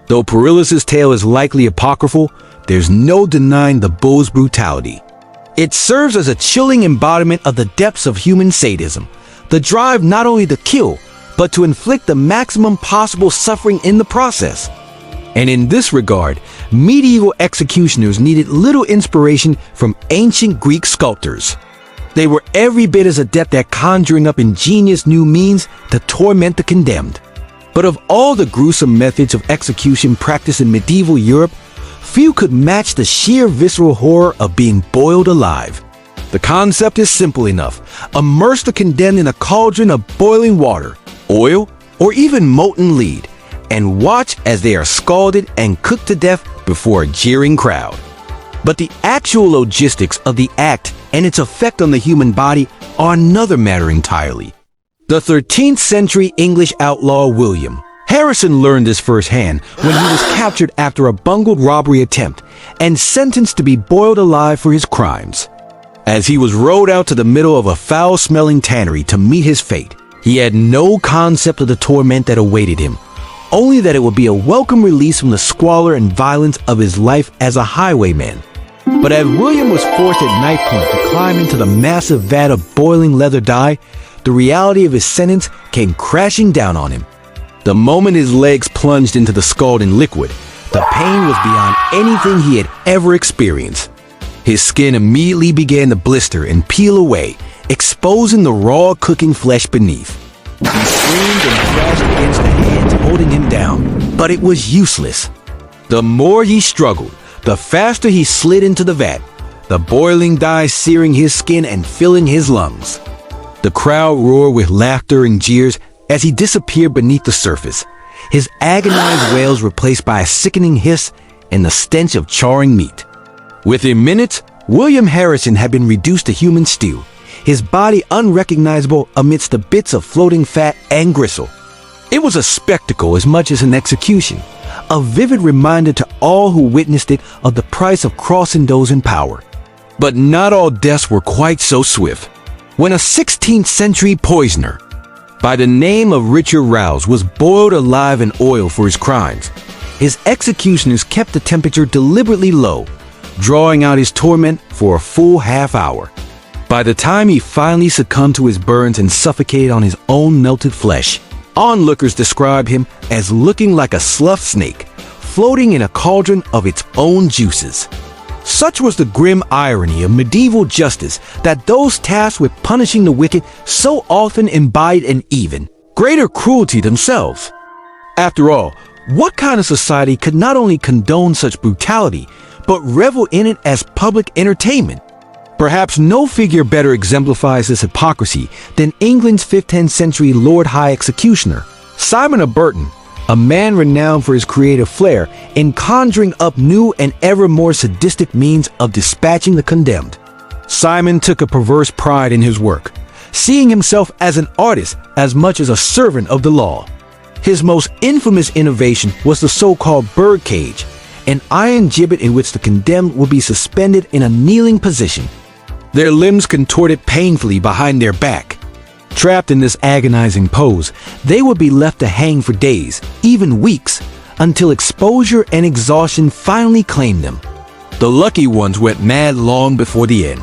Though Perillos' tale is likely apocryphal, there's no denying the bull's brutality. It serves as a chilling embodiment of the depths of human sadism, the drive not only to kill, but to inflict the maximum possible suffering in the process. And in this regard, medieval executioners needed little inspiration from ancient Greek sculptors. They were every bit as adept at conjuring up ingenious new means to torment the condemned. But of all the gruesome methods of execution practiced in medieval Europe, few could match the sheer visceral horror of being boiled alive. The concept is simple enough. Immerse the condemned in a cauldron of boiling water, oil, or even molten lead, and watch as they are scalded and cooked to death before a jeering crowd. But the actual logistics of the act and its effect on the human body are another matter entirely. The 13th century English outlaw William, Harrison learned this firsthand when he was captured after a bungled robbery attempt and sentenced to be boiled alive for his crimes. As he was rowed out to the middle of a foul-smelling tannery to meet his fate, he had no concept of the torment that awaited him, only that it would be a welcome release from the squalor and violence of his life as a highwayman. But as William was forced at knife point to climb into the massive vat of boiling leather dye, the reality of his sentence came crashing down on him. The moment his legs plunged into the scalding liquid, the pain was beyond anything he had ever experienced. His skin immediately began to blister and peel away, exposing the raw cooking flesh beneath. He screamed and thrashed against the hands holding him down, but it was useless. The more he struggled, the faster he slid into the vat, the boiling dye searing his skin and filling his lungs. The crowd roared with laughter and jeers as he disappeared beneath the surface, his agonized wails replaced by a sickening hiss and the stench of charring meat. Within minutes, William Harrison had been reduced to human stew, his body unrecognizable amidst the bits of floating fat and gristle. It was a spectacle as much as an execution, a vivid reminder to all who witnessed it of the price of crossing those in power. But not all deaths were quite so swift. When a 16th century poisoner by the name of Richard Rouse was boiled alive in oil for his crimes, his executioners kept the temperature deliberately low, drawing out his torment for a full half hour. By the time he finally succumbed to his burns and suffocated on his own melted flesh, onlookers described him as looking like a sloughed snake, floating in a cauldron of its own juices. Such was the grim irony of medieval justice that those tasked with punishing the wicked so often embodied an even greater cruelty themselves. After all, what kind of society could not only condone such brutality, but revel in it as public entertainment? Perhaps no figure better exemplifies this hypocrisy than England's 15th century Lord High Executioner, Simon of Burton, a man renowned for his creative flair in conjuring up new and ever more sadistic means of dispatching the condemned. Simon took a perverse pride in his work, seeing himself as an artist as much as a servant of the law. His most infamous innovation was the so-called birdcage, an iron gibbet in which the condemned would be suspended in a kneeling position, their limbs contorted painfully behind their back. Trapped in this agonizing pose, they would be left to hang for days, even weeks, until exposure and exhaustion finally claimed them. The lucky ones went mad long before the end.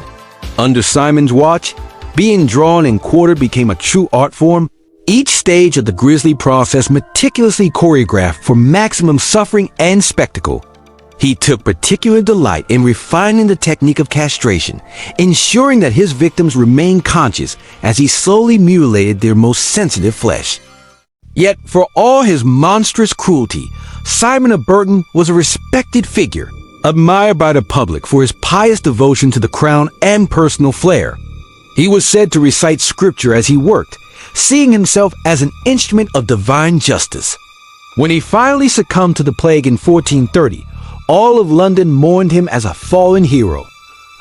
Under Simon's watch, being drawn and quartered became a true art form, each stage of the grisly process meticulously choreographed for maximum suffering and spectacle. He took particular delight in refining the technique of castration, ensuring that his victims remained conscious as he slowly mutilated their most sensitive flesh. Yet, for all his monstrous cruelty, Simon of Burton was a respected figure, admired by the public for his pious devotion to the crown and personal flair. He was said to recite scripture as he worked, seeing himself as an instrument of divine justice. When he finally succumbed to the plague in 1430, all of London mourned him as a fallen hero.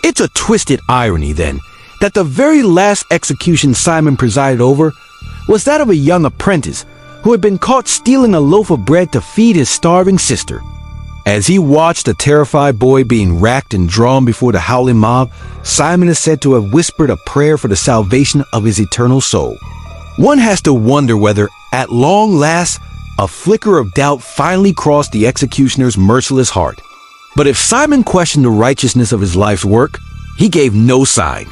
It's a twisted irony, then, that the very last execution Simon presided over was that of a young apprentice who had been caught stealing a loaf of bread to feed his starving sister. As he watched the terrified boy being racked and drawn before the howling mob, Simon is said to have whispered a prayer for the salvation of his eternal soul. One has to wonder whether, at long last, a flicker of doubt finally crossed the executioner's merciless heart. But if Simon questioned the righteousness of his life's work, he gave no sign.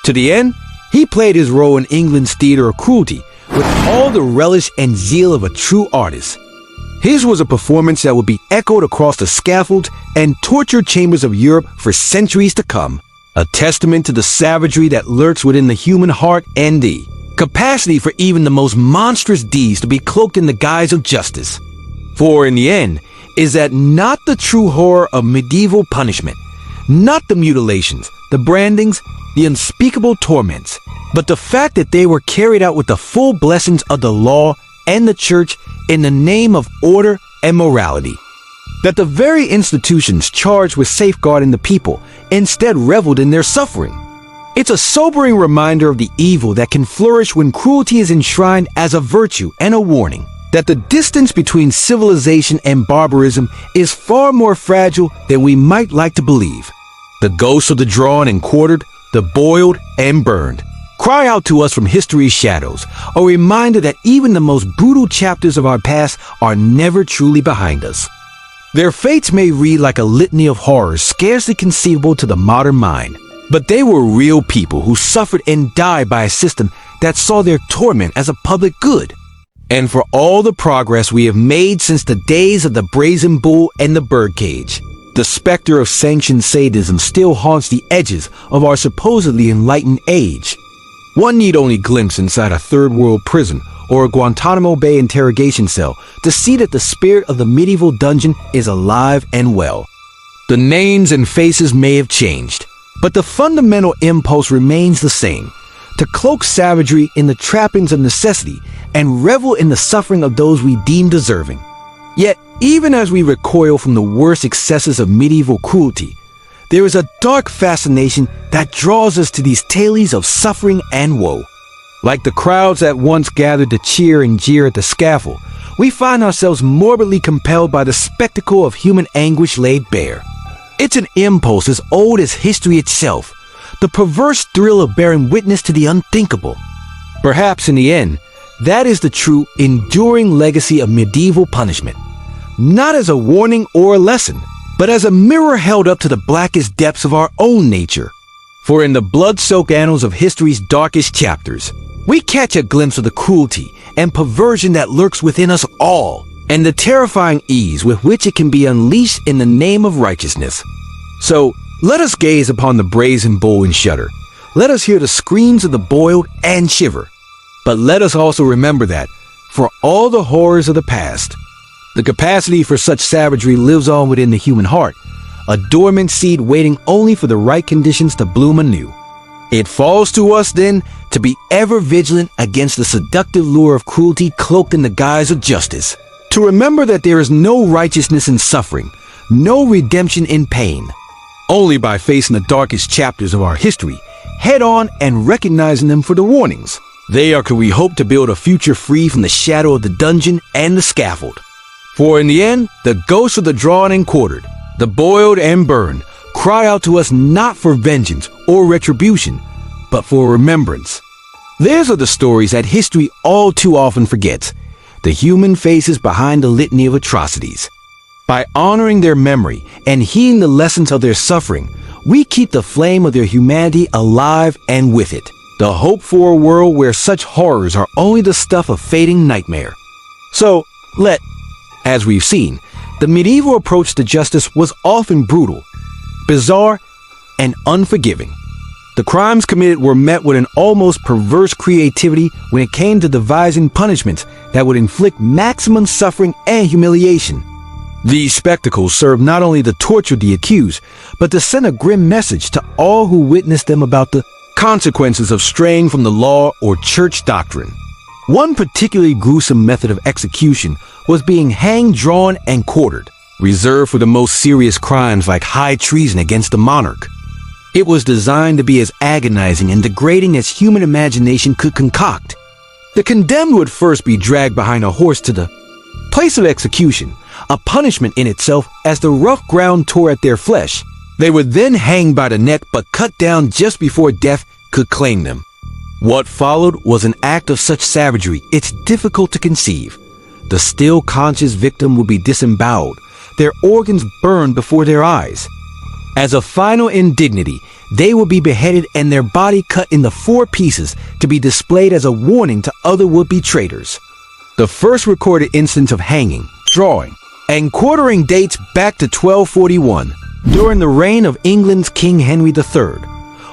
To the end, he played his role in England's theater of cruelty with all the relish and zeal of a true artist. His was a performance that would be echoed across the scaffolds and torture chambers of Europe for centuries to come, a testament to the savagery that lurks within the human heart and the capacity for even the most monstrous deeds to be cloaked in the guise of justice. For in the end, is that not the true horror of medieval punishment, not the mutilations, the brandings, the unspeakable torments, but the fact that they were carried out with the full blessings of the law and the church in the name of order and morality. That the very institutions charged with safeguarding the people instead reveled in their suffering. It's a sobering reminder of the evil that can flourish when cruelty is enshrined as a virtue and a warning. that the distance between civilization and barbarism is far more fragile than we might like to believe. The ghosts of the drawn and quartered, the boiled and burned, cry out to us from history's shadows, a reminder that even the most brutal chapters of our past are never truly behind us. Their fates may read like a litany of horrors scarcely conceivable to the modern mind, but they were real people who suffered and died by a system that saw their torment as a public good. And for all the progress we have made since the days of the brazen bull and the birdcage, the specter of sanctioned sadism still haunts the edges of our supposedly enlightened age. One need only glimpse inside a third world prison or a Guantanamo Bay interrogation cell to see that the spirit of the medieval dungeon is alive and well. The names and faces may have changed, but the fundamental impulse remains the same: to cloak savagery in the trappings of necessity and revel in the suffering of those we deem deserving. Yet, even as we recoil from the worst excesses of medieval cruelty, there is a dark fascination that draws us to these tales of suffering and woe. Like the crowds that once gathered to cheer and jeer at the scaffold, we find ourselves morbidly compelled by the spectacle of human anguish laid bare. It's an impulse as old as history itself, the perverse thrill of bearing witness to the unthinkable. Perhaps in the end, that is the true, enduring legacy of medieval punishment, not as a warning or a lesson, but as a mirror held up to the blackest depths of our own nature. For in the blood-soaked annals of history's darkest chapters, we catch a glimpse of the cruelty and perversion that lurks within us all, and the terrifying ease with which it can be unleashed in the name of righteousness. So, let us gaze upon the brazen bull and shudder. Let us hear the screams of the boiled and shiver. But let us also remember that, for all the horrors of the past, the capacity for such savagery lives on within the human heart, a dormant seed waiting only for the right conditions to bloom anew. It falls to us, then, to be ever vigilant against the seductive lure of cruelty cloaked in the guise of justice, to remember that there is no righteousness in suffering, no redemption in pain. Only by facing the darkest chapters of our history, head on and recognizing them for the warnings, there can we hope to build a future free from the shadow of the dungeon and the scaffold. For in the end, the ghosts of the drawn and quartered, the boiled and burned, cry out to us not for vengeance or retribution, but for remembrance. Theirs are the stories that history all too often forgets, the human faces behind the litany of atrocities. By honoring their memory and heeding the lessons of their suffering, we keep the flame of their humanity alive, and with it, the hope for a world where such horrors are only the stuff of fading nightmare. So, as we've seen, the medieval approach to justice was often brutal, bizarre, and unforgiving. The crimes committed were met with an almost perverse creativity when it came to devising punishments that would inflict maximum suffering and humiliation. These spectacles served not only to torture the accused, but to send a grim message to all who witnessed them about the consequences of straying from the law or church doctrine. One particularly gruesome method of execution was being hanged, drawn, and quartered, reserved for the most serious crimes like high treason against the monarch. It was designed to be as agonizing and degrading as human imagination could concoct. The condemned would first be dragged behind a horse to the place of execution, a punishment in itself as the rough ground tore at their flesh. They would then hang by the neck but cut down just before death could claim them. What followed was an act of such savagery it's difficult to conceive. The still conscious victim would be disemboweled, their organs burned before their eyes. As a final indignity, they would be beheaded and their body cut into 4 pieces to be displayed as a warning to other would-be traitors. The first recorded instance of hanging, drawing, and quartering dates back to 1241, during the reign of England's King Henry III.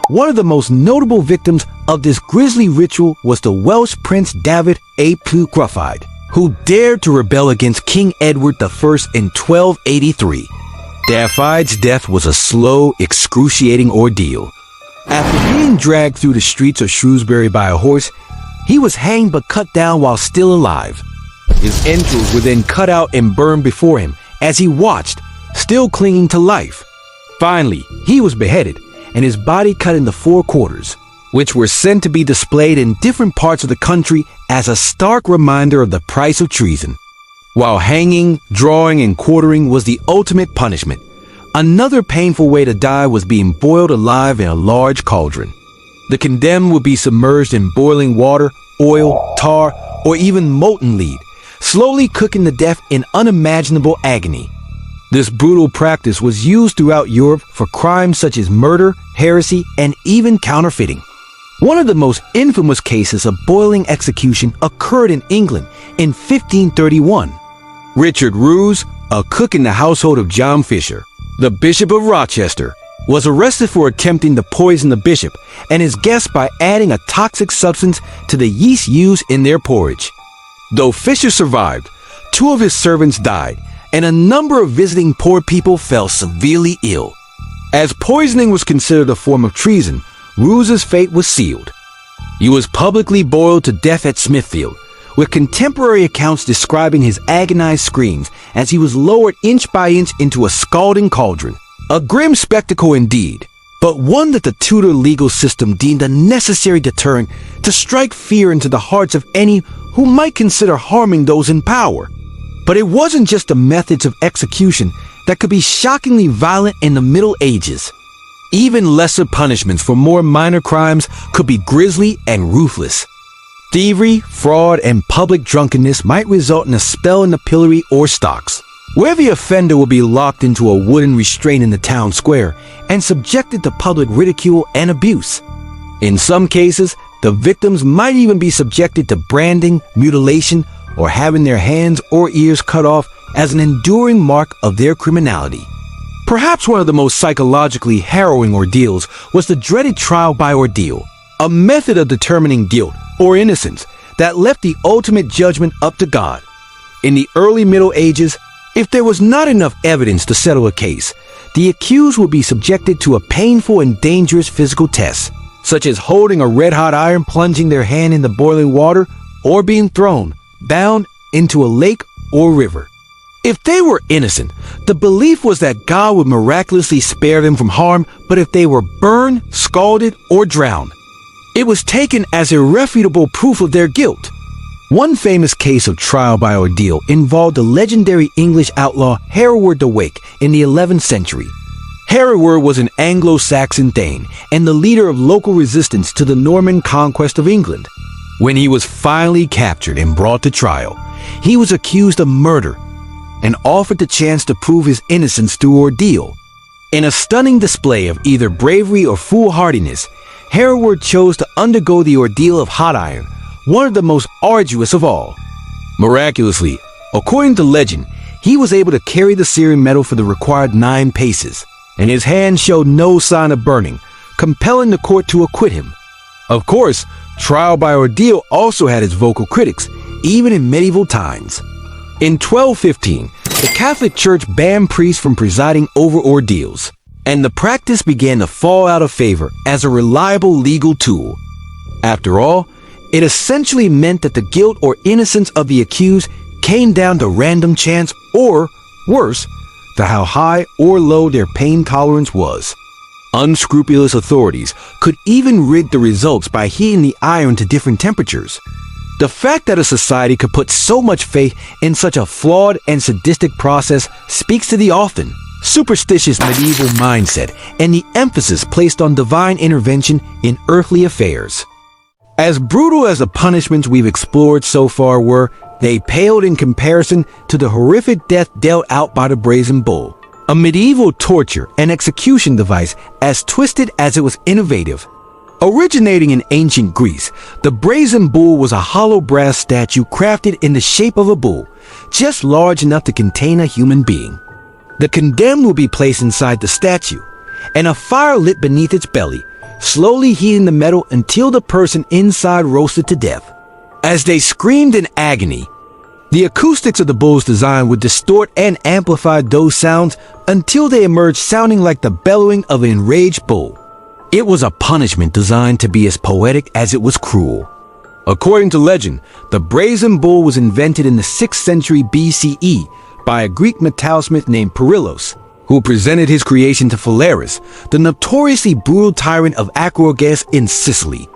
One of the most notable victims of this grisly ritual was the Welsh Prince David ap Gruffydd, who dared to rebel against King Edward I in 1283. Gruffydd's death was a slow, excruciating ordeal. After being dragged through the streets of Shrewsbury by a horse, he was hanged but cut down while still alive. His entrails were then cut out and burned before him as he watched, still clinging to life. Finally, he was beheaded and his body cut into 4 quarters. which were sent to be displayed in different parts of the country as a stark reminder of the price of treason. While hanging, drawing, and quartering was the ultimate punishment, another painful way to die was being boiled alive in a large cauldron. The condemned would be submerged in boiling water, oil, tar, or even molten lead, slowly cooking to death in unimaginable agony. This brutal practice was used throughout Europe for crimes such as murder, heresy, and even counterfeiting. One of the most infamous cases of boiling execution occurred in England in 1531. Richard Roos, a cook in the household of John Fisher, the Bishop of Rochester, was arrested for attempting to poison the bishop and his guests by adding a toxic substance to the yeast used in their porridge. Though Fisher survived, 2 of his servants died, and a number of visiting poor people fell severely ill. As poisoning was considered a form of treason, Roos's fate was sealed. He was publicly boiled to death at Smithfield, with contemporary accounts describing his agonized screams as he was lowered inch by inch into a scalding cauldron. A grim spectacle indeed, but one that the Tudor legal system deemed a necessary deterrent to strike fear into the hearts of any who might consider harming those in power. But it wasn't just the methods of execution that could be shockingly violent in the Middle Ages. Even lesser punishments for more minor crimes could be grisly and ruthless. Thievery, fraud, and public drunkenness might result in a spell in the pillory or stocks, where the offender would be locked into a wooden restraint in the town square and subjected to public ridicule and abuse. In some cases, the victims might even be subjected to branding, mutilation, or having their hands or ears cut off as an enduring mark of their criminality. Perhaps one of the most psychologically harrowing ordeals was the dreaded trial by ordeal, a method of determining guilt or innocence that left the ultimate judgment up to God. In the early Middle Ages, if there was not enough evidence to settle a case, the accused would be subjected to a painful and dangerous physical test, such as holding a red-hot iron, plunging their hand in the boiling water, or being thrown, bound, into a lake or river. If they were innocent, the belief was that God would miraculously spare them from harm, but if they were burned, scalded, or drowned, it was taken as irrefutable proof of their guilt. One famous case of trial by ordeal involved the legendary English outlaw Hereward the Wake in the 11th century. Hereward was an Anglo-Saxon Thane and the leader of local resistance to the Norman conquest of England. When he was finally captured and brought to trial, he was accused of murder and offered the chance to prove his innocence through ordeal. In a stunning display of either bravery or foolhardiness, Hereward chose to undergo the ordeal of hot iron, one of the most arduous of all. Miraculously, according to legend, he was able to carry the searing metal for the required 9 paces, and his hand showed no sign of burning, compelling the court to acquit him. Of course, trial by ordeal also had its vocal critics, even in medieval times. In 1215, the Catholic Church banned priests from presiding over ordeals, and the practice began to fall out of favor as a reliable legal tool. After all, it essentially meant that the guilt or innocence of the accused came down to random chance or, worse, to how high or low their pain tolerance was. Unscrupulous authorities could even rig the results by heating the iron to different temperatures. The fact that a society could put so much faith in such a flawed and sadistic process speaks to the often superstitious medieval mindset and the emphasis placed on divine intervention in earthly affairs. As brutal as the punishments we've explored so far were, they paled in comparison to the horrific death dealt out by the brazen bull, a medieval torture and execution device as twisted as it was innovative. Originating in ancient Greece, the brazen bull was a hollow brass statue crafted in the shape of a bull, just large enough to contain a human being. The condemned would be placed inside the statue, and a fire lit beneath its belly, slowly heating the metal until the person inside roasted to death. As they screamed in agony, the acoustics of the bull's design would distort and amplify those sounds until they emerged sounding like the bellowing of an enraged bull. It was a punishment designed to be as poetic as it was cruel. According to legend, the brazen bull was invented in the 6th century BCE by a Greek metallsmith named Perillos, who presented his creation to Phalaris, the notoriously brutal tyrant of Acrogas in Sicily.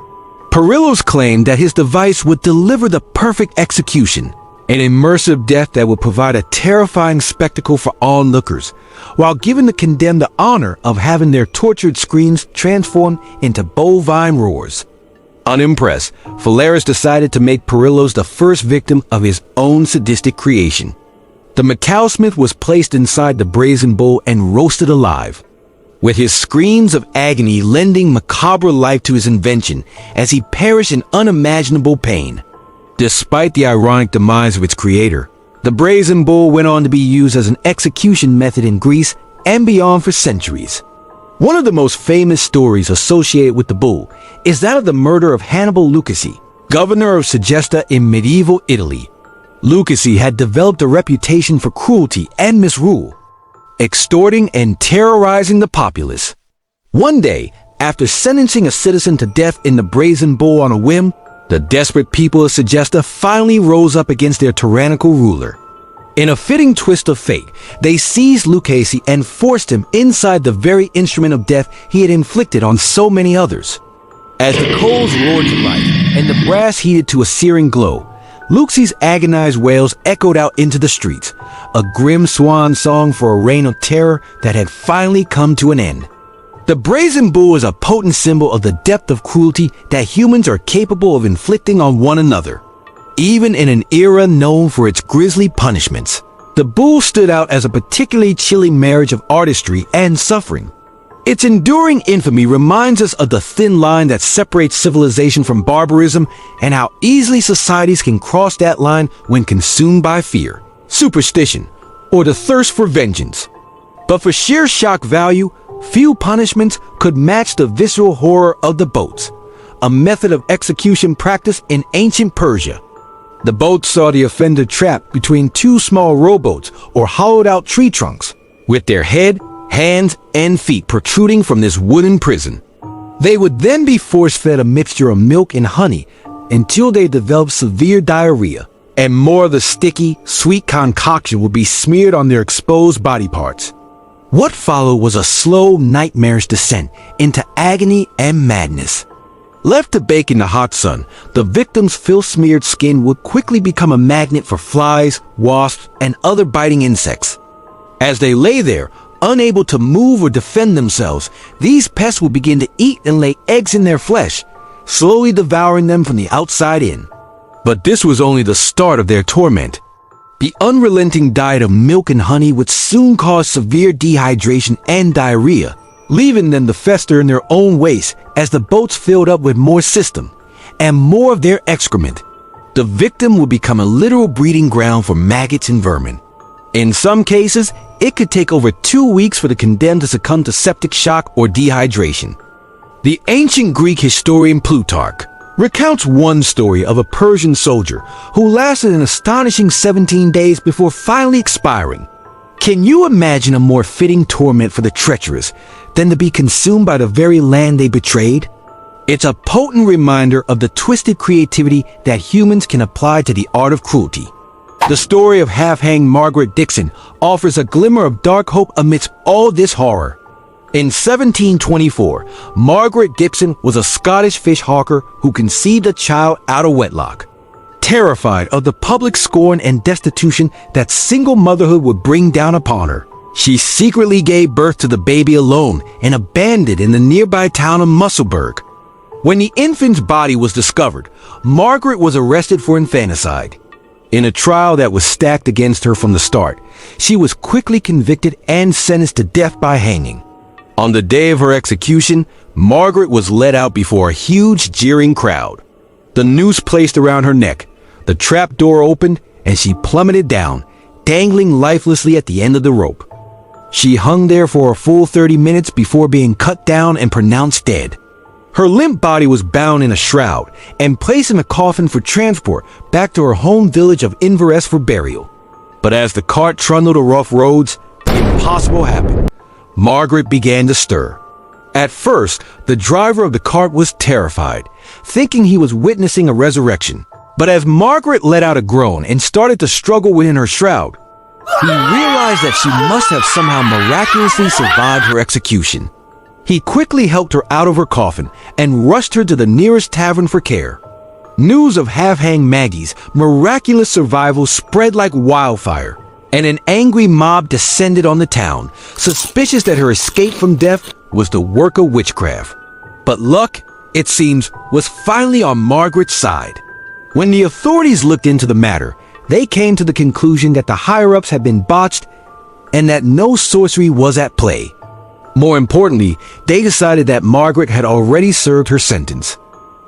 Perillos claimed that his device would deliver the perfect execution, an immersive death that would provide a terrifying spectacle for onlookers, while giving the condemned the honor of having their tortured screams transformed into bovine roars. Unimpressed, Phalaris decided to make Perillos the first victim of his own sadistic creation. The Macalsmith was placed inside the brazen bull and roasted alive, with his screams of agony lending macabre life to his invention as he perished in unimaginable pain. Despite the ironic demise of its creator, the brazen bull went on to be used as an execution method in Greece and beyond for centuries. One of the most famous stories associated with the bull is that of the murder of Hannibal Lucrezi, governor of Segesta in medieval Italy. Lucrezi had developed a reputation for cruelty and misrule, extorting and terrorizing the populace. One day, after sentencing a citizen to death in the brazen bull on a whim, the desperate people of Segesta finally rose up against their tyrannical ruler. In a fitting twist of fate, they seized Lucrezi and forced him inside the very instrument of death he had inflicted on so many others. As the coals roared to life and the brass heated to a searing glow, Lucrezi's agonized wails echoed out into the streets, a grim swan song for a reign of terror that had finally come to an end. The brazen bull is a potent symbol of the depth of cruelty that humans are capable of inflicting on one another. Even in an era known for its grisly punishments, the bull stood out as a particularly chilling marriage of artistry and suffering. Its enduring infamy reminds us of the thin line that separates civilization from barbarism and how easily societies can cross that line when consumed by fear, superstition, or the thirst for vengeance. But for sheer shock value, few punishments could match the visceral horror of the boats, a method of execution practiced in ancient Persia. The boat saw the offender trapped between two small rowboats or hollowed-out tree trunks, with their head, hands, and feet protruding from this wooden prison. They would then be force-fed a mixture of milk and honey until they developed severe diarrhea, and more of the sticky, sweet concoction would be smeared on their exposed body parts. What followed was a slow, nightmarish descent into agony and madness. Left to bake in the hot sun, the victim's filth-smeared skin would quickly become a magnet for flies, wasps, and other biting insects. As they lay there, unable to move or defend themselves, these pests would begin to eat and lay eggs in their flesh, slowly devouring them from the outside in. But this was only the start of their torment. The unrelenting diet of milk and honey would soon cause severe dehydration and diarrhea, leaving them to fester in their own waste as the boats filled up with more system and more of their excrement. The victim would become a literal breeding ground for maggots and vermin. In some cases, it could take over 2 weeks for the condemned to succumb to septic shock or dehydration. The ancient Greek historian Plutarch recounts one story of a Persian soldier who lasted an astonishing 17 days before finally expiring. Can you imagine a more fitting torment for the treacherous than to be consumed by the very land they betrayed? It's a potent reminder of the twisted creativity that humans can apply to the art of cruelty. The story of half-hanged Margaret Dixon offers a glimmer of dark hope amidst all this horror. In 1724, Margaret Gibson was a Scottish fish hawker who conceived a child out of wedlock. Terrified of the public scorn and destitution that single motherhood would bring down upon her, she secretly gave birth to the baby alone and abandoned in the nearby town of Musselburgh. When the infant's body was discovered, Margaret was arrested for infanticide. In a trial that was stacked against her from the start, she was quickly convicted and sentenced to death by hanging. On the day of her execution, Margaret was led out before a huge jeering crowd. The noose placed around her neck, the trap door opened, and she plummeted down, dangling lifelessly at the end of the rope. She hung there for a full 30 minutes before being cut down and pronounced dead. Her limp body was bound in a shroud and placed in a coffin for transport back to her home village of Inverness for burial. But as the cart trundled the rough roads, the impossible happened. Margaret began to stir. At first, the driver of the cart was terrified, thinking he was witnessing a resurrection. But as Margaret let out a groan and started to struggle within her shroud, he realized that she must have somehow miraculously survived her execution. He quickly helped her out of her coffin and rushed her to the nearest tavern for care. News of half-hanged Maggie's miraculous survival spread like wildfire, and an angry mob descended on the town, suspicious that her escape from death was the work of witchcraft. But luck, it seems, was finally on Margaret's side. When the authorities looked into the matter, they came to the conclusion that the higher-ups had been botched and that no sorcery was at play. More importantly, they decided that Margaret had already served her sentence.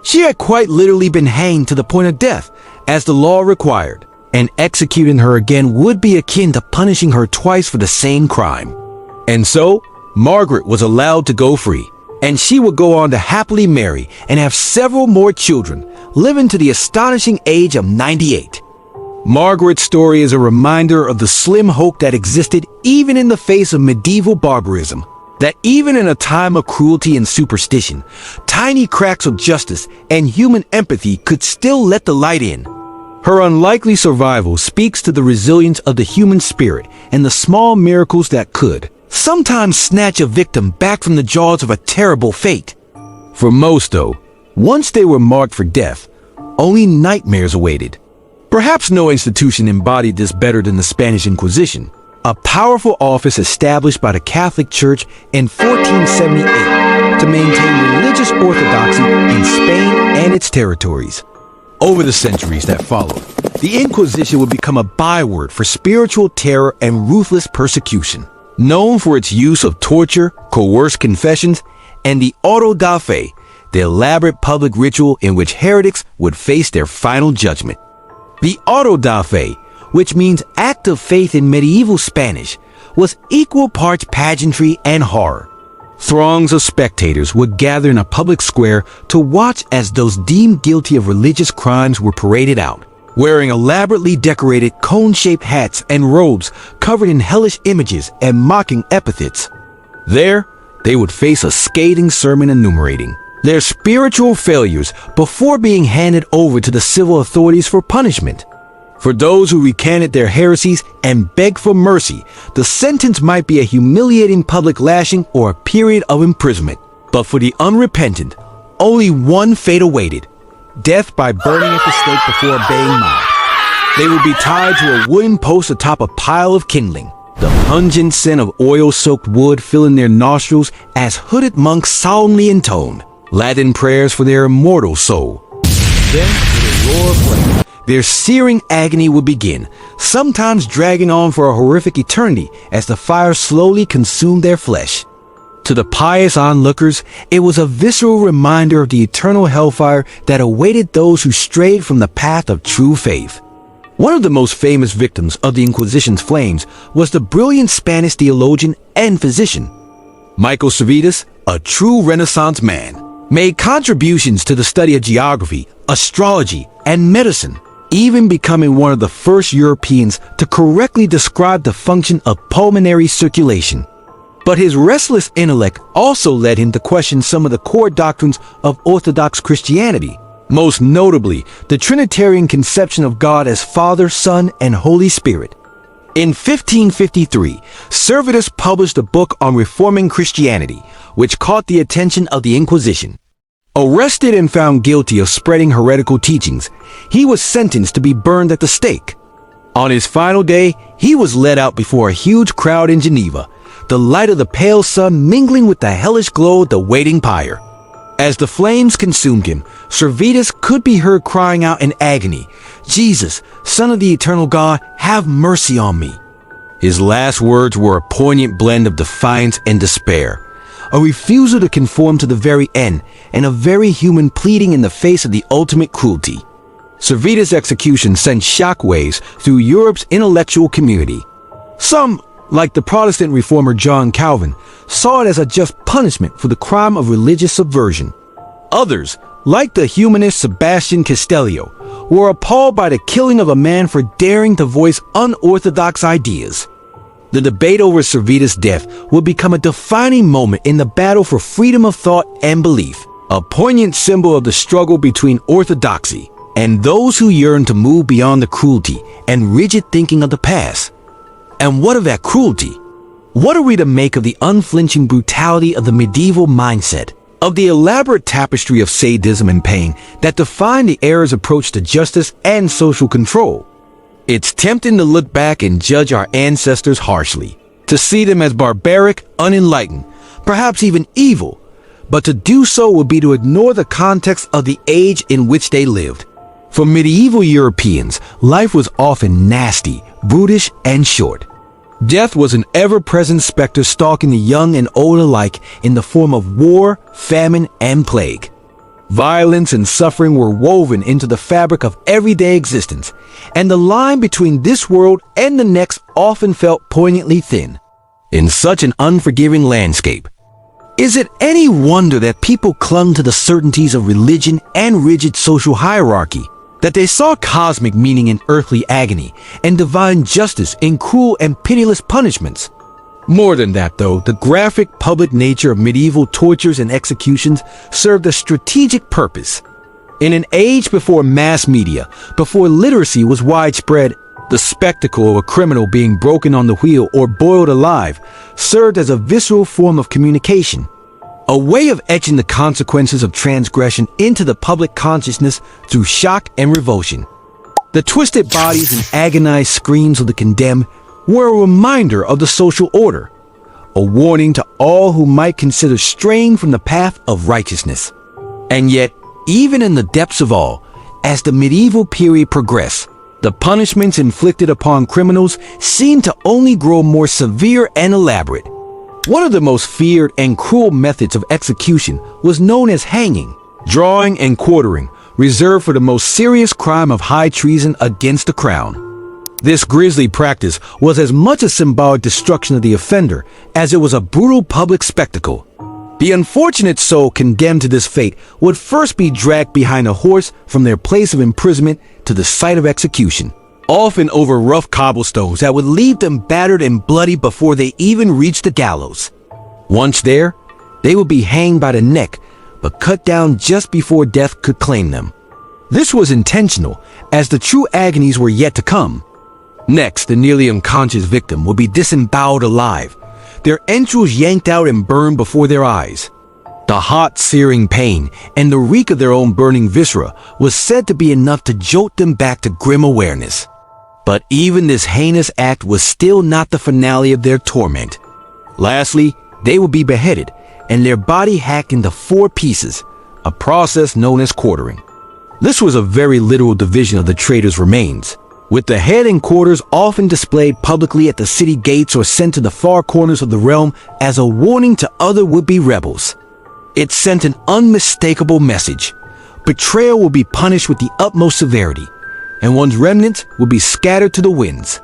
She had quite literally been hanged to the point of death, as the law required, and executing her again would be akin to punishing her twice for the same crime. And so, Margaret was allowed to go free, and she would go on to happily marry and have several more children, living to the astonishing age of 98. Margaret's story is a reminder of the slim hope that existed even in the face of medieval barbarism, that even in a time of cruelty and superstition, tiny cracks of justice and human empathy could still let the light in. Her unlikely survival speaks to the resilience of the human spirit and the small miracles that could sometimes snatch a victim back from the jaws of a terrible fate. For most, though, once they were marked for death, only nightmares awaited. Perhaps no institution embodied this better than the Spanish Inquisition, a powerful office established by the Catholic Church in 1478 to maintain religious orthodoxy in Spain and its territories. Over the centuries that followed, the Inquisition would become a byword for spiritual terror and ruthless persecution, known for its use of torture, coerced confessions, and the auto da fe, the elaborate public ritual in which heretics would face their final judgment. The auto da fe, which means act of faith in medieval Spanish, was equal parts pageantry and horror. Throngs of spectators would gather in a public square to watch as those deemed guilty of religious crimes were paraded out, wearing elaborately decorated cone-shaped hats and robes covered in hellish images and mocking epithets. There, they would face a scathing sermon enumerating their spiritual failures before being handed over to the civil authorities for punishment. For those who recanted their heresies and begged for mercy, the sentence might be a humiliating public lashing or a period of imprisonment. But for the unrepentant, only one fate awaited: death by burning at the stake before a baying mob. They would be tied to a wooden post atop a pile of kindling, the pungent scent of oil-soaked wood filling their nostrils as hooded monks solemnly intoned Latin prayers for their immortal soul. Then, with a roar of flame, their searing agony would begin, sometimes dragging on for a horrific eternity as the fire slowly consumed their flesh. To the pious onlookers, it was a visceral reminder of the eternal hellfire that awaited those who strayed from the path of true faith. One of the most famous victims of the Inquisition's flames was the brilliant Spanish theologian and physician. Michael Servetus, a true Renaissance man, made contributions to the study of geography, astrology, and medicine, even becoming one of the first Europeans to correctly describe the function of pulmonary circulation. But his restless intellect also led him to question some of the core doctrines of Orthodox Christianity, most notably the Trinitarian conception of God as Father, Son, and Holy Spirit. In 1553, Servetus published a book on reforming Christianity, which caught the attention of the Inquisition. Arrested and found guilty of spreading heretical teachings, he was sentenced to be burned at the stake. On his final day, he was led out before a huge crowd in Geneva, the light of the pale sun mingling with the hellish glow of the waiting pyre. As the flames consumed him, Servetus could be heard crying out in agony, "Jesus, Son of the eternal God, have mercy on me." His last words were a poignant blend of defiance and despair, a refusal to conform to the very end, and a very human pleading in the face of the ultimate cruelty. Servetus' execution sent shockwaves through Europe's intellectual community. Some, like the Protestant reformer John Calvin, saw it as a just punishment for the crime of religious subversion. Others, like the humanist Sebastian Castellio, were appalled by the killing of a man for daring to voice unorthodox ideas. The debate over Servetus' death would become a defining moment in the battle for freedom of thought and belief, a poignant symbol of the struggle between orthodoxy and those who yearn to move beyond the cruelty and rigid thinking of the past. And what of that cruelty? What are we to make of the unflinching brutality of the medieval mindset, of the elaborate tapestry of sadism and pain that defined the era's approach to justice and social control? It's tempting to look back and judge our ancestors harshly, to see them as barbaric, unenlightened, perhaps even evil, but to do so would be to ignore the context of the age in which they lived. For medieval Europeans, life was often nasty, brutish, and short. Death was an ever-present specter stalking the young and old alike in the form of war, famine, and plague. Violence and suffering were woven into the fabric of everyday existence, and the line between this world and the next often felt poignantly thin. In such an unforgiving landscape, is it any wonder that people clung to the certainties of religion and rigid social hierarchy, that they saw cosmic meaning in earthly agony and divine justice in cruel and pitiless punishments? More than that, though, the graphic public nature of medieval tortures and executions served a strategic purpose. In an age before mass media, before literacy was widespread, the spectacle of a criminal being broken on the wheel or boiled alive served as a visceral form of communication, a way of etching the consequences of transgression into the public consciousness through shock and revulsion. The twisted bodies and agonized screams of the condemned were a reminder of the social order, a warning to all who might consider straying from the path of righteousness. And yet, even in the depths of all, as the medieval period progressed, the punishments inflicted upon criminals seemed to only grow more severe and elaborate. One of the most feared and cruel methods of execution was known as hanging, drawing, and quartering, reserved for the most serious crime of high treason against the crown. This grisly practice was as much a symbolic destruction of the offender as it was a brutal public spectacle. The unfortunate soul condemned to this fate would first be dragged behind a horse from their place of imprisonment to the site of execution, often over rough cobblestones that would leave them battered and bloody before they even reached the gallows. Once there, they would be hanged by the neck, but cut down just before death could claim them. This was intentional, as the true agonies were yet to come. Next, the nearly unconscious victim would be disemboweled alive, their entrails yanked out and burned before their eyes. The hot, searing pain and the reek of their own burning viscera was said to be enough to jolt them back to grim awareness. But even this heinous act was still not the finale of their torment. Lastly, they would be beheaded and their body hacked into 4 pieces, a process known as quartering. This was a very literal division of the traitor's remains, with the head and quarters often displayed publicly at the city gates or sent to the far corners of the realm as a warning to other would-be rebels. It sent an unmistakable message. Betrayal will be punished with the utmost severity, and one's remnants will be scattered to the winds.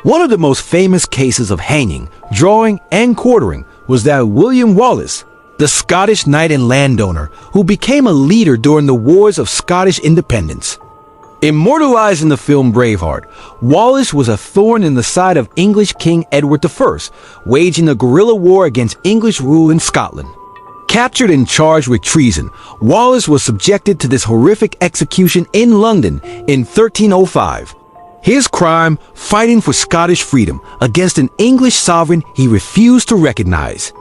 One of the most famous cases of hanging, drawing, and quartering was that of William Wallace, the Scottish knight and landowner who became a leader during the Wars of Scottish Independence. Immortalized in the film Braveheart, Wallace was a thorn in the side of English King Edward I, waging a guerrilla war against English rule in Scotland. Captured and charged with treason, Wallace was subjected to this horrific execution in London in 1305. His crime, fighting for Scottish freedom against an English sovereign he refused to recognize.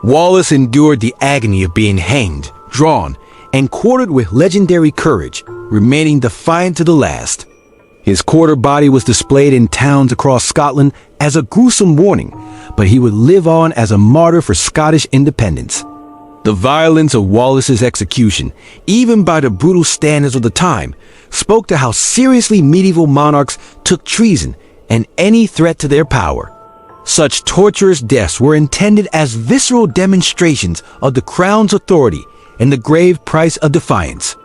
Wallace endured the agony of being hanged, drawn, and quartered with legendary courage, remaining defiant to the last. His quarter body was displayed in towns across Scotland as a gruesome warning, but he would live on as a martyr for Scottish independence. The violence of Wallace's execution, even by the brutal standards of the time, spoke to how seriously medieval monarchs took treason and any threat to their power. Such torturous deaths were intended as visceral demonstrations of the crown's authority and the grave price of defiance.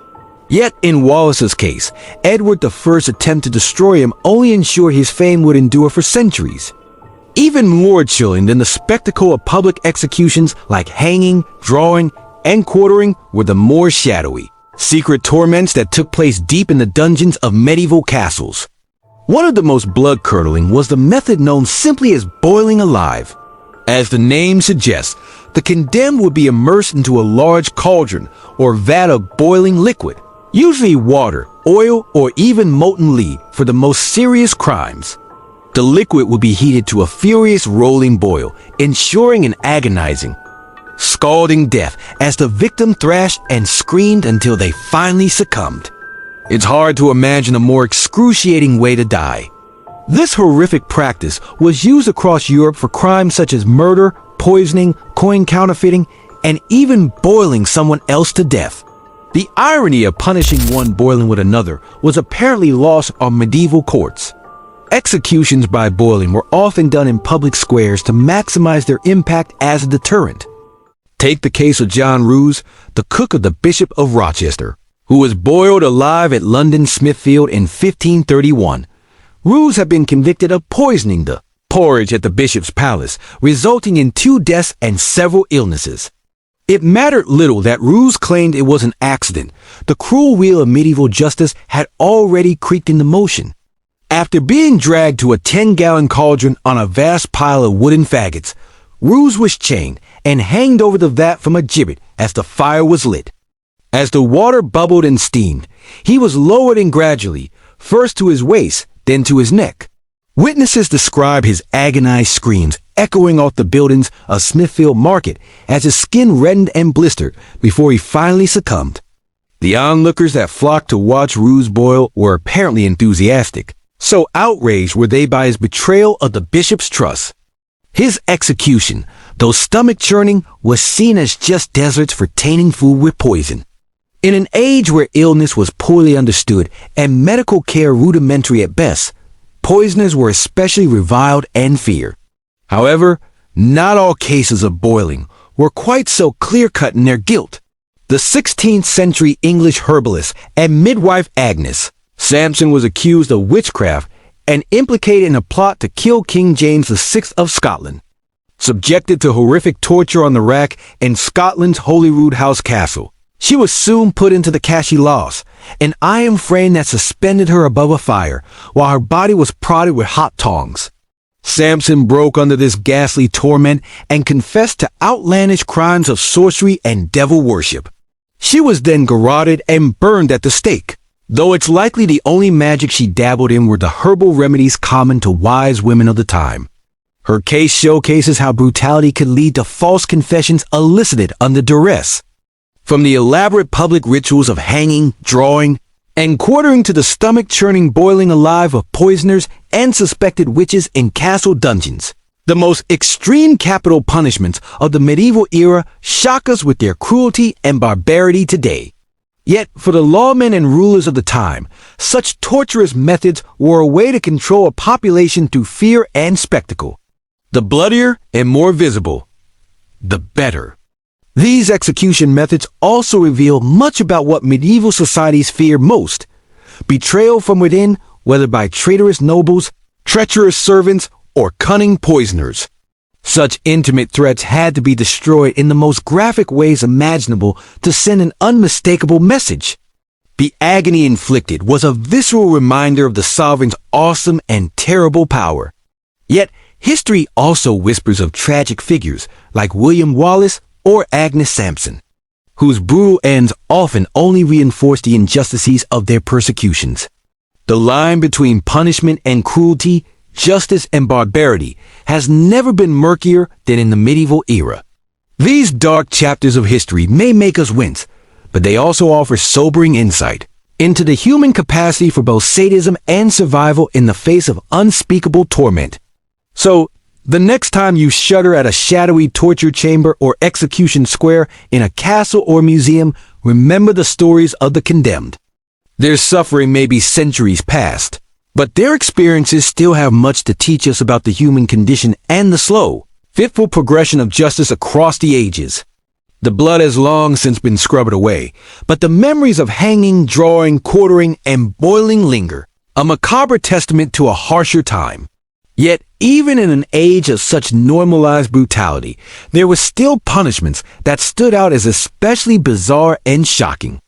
Yet in Wallace's case, Edward I's attempt to destroy him only ensured his fame would endure for centuries. Even more chilling than the spectacle of public executions like hanging, drawing, and quartering were the more shadowy, secret torments that took place deep in the dungeons of medieval castles. One of the most blood-curdling was the method known simply as boiling alive. As the name suggests, the condemned would be immersed into a large cauldron or vat of boiling liquid, usually water, oil, or even molten lead for the most serious crimes. The liquid would be heated to a furious rolling boil, ensuring an agonizing, scalding death as the victim thrashed and screamed until they finally succumbed. It's hard to imagine a more excruciating way to die. This horrific practice was used across Europe for crimes such as murder, poisoning, coin counterfeiting, and even boiling someone else to death. The irony of punishing one boiling with another was apparently lost on medieval courts. Executions by boiling were often done in public squares to maximize their impact as a deterrent. Take the case of John Roos, the cook of the Bishop of Rochester, who was boiled alive at London Smithfield in 1531. Roos had been convicted of poisoning the porridge at the bishop's palace, resulting in 2 deaths and several illnesses. It mattered little that Roos claimed it was an accident. The cruel wheel of medieval justice had already creaked into motion. After being dragged to a 10-gallon cauldron on a vast pile of wooden faggots, Roos was chained and hanged over the vat from a gibbet as the fire was lit. As the water bubbled and steamed, he was lowered in gradually, first to his waist, then to his neck. Witnesses describe his agonized screams echoing off the buildings of Smithfield Market as his skin reddened and blistered before he finally succumbed. The onlookers that flocked to watch Roos boil were apparently enthusiastic. So outraged were they by his betrayal of the bishop's trust. His execution, though stomach-churning, was seen as just deserts for tainting food with poison. In an age where illness was poorly understood and medical care rudimentary at best, poisoners were especially reviled and feared. However, not all cases of boiling were quite so clear-cut in their guilt. The 16th century English herbalist and midwife Agnes Sampson was accused of witchcraft and implicated in a plot to kill King James VI of Scotland. Subjected to horrific torture on the rack in Scotland's Holyrood House Castle, she was soon put into the Cachelas, an iron frame that suspended her above a fire, while her body was prodded with hot tongs. Sampson broke under this ghastly torment and confessed to outlandish crimes of sorcery and devil worship. She was then garroted and burned at the stake. Though it's likely the only magic she dabbled in were the herbal remedies common to wise women of the time. Her case showcases how brutality could lead to false confessions elicited under duress. From the elaborate public rituals of hanging, drawing, and quartering to the stomach-churning boiling alive of poisoners and suspected witches in castle dungeons, the most extreme capital punishments of the medieval era shock us with their cruelty and barbarity today. Yet, for the lawmen and rulers of the time, such torturous methods were a way to control a population through fear and spectacle. The bloodier and more visible, the better. These execution methods also reveal much about what medieval societies feared most: betrayal from within, whether by traitorous nobles, treacherous servants, or cunning poisoners. Such intimate threats had to be destroyed in the most graphic ways imaginable to send an unmistakable message. The agony inflicted was a visceral reminder of the sovereign's awesome and terrible power. Yet, history also whispers of tragic figures like William Wallace or Agnes Sampson, whose brutal ends often only reinforce the injustices of their persecutions. The line between punishment and cruelty, justice and barbarity has never been murkier than in the medieval era. These dark chapters of history may make us wince, but they also offer sobering insight into the human capacity for both sadism and survival in the face of unspeakable torment. So, the next time you shudder at a shadowy torture chamber or execution square in a castle or museum, remember the stories of the condemned. Their suffering may be centuries past, but their experiences still have much to teach us about the human condition and the slow, fitful progression of justice across the ages. The blood has long since been scrubbed away, but the memories of hanging, drawing, quartering, and boiling linger, a macabre testament to a harsher time. Yet, even in an age of such normalized brutality, there were still punishments that stood out as especially bizarre and shocking.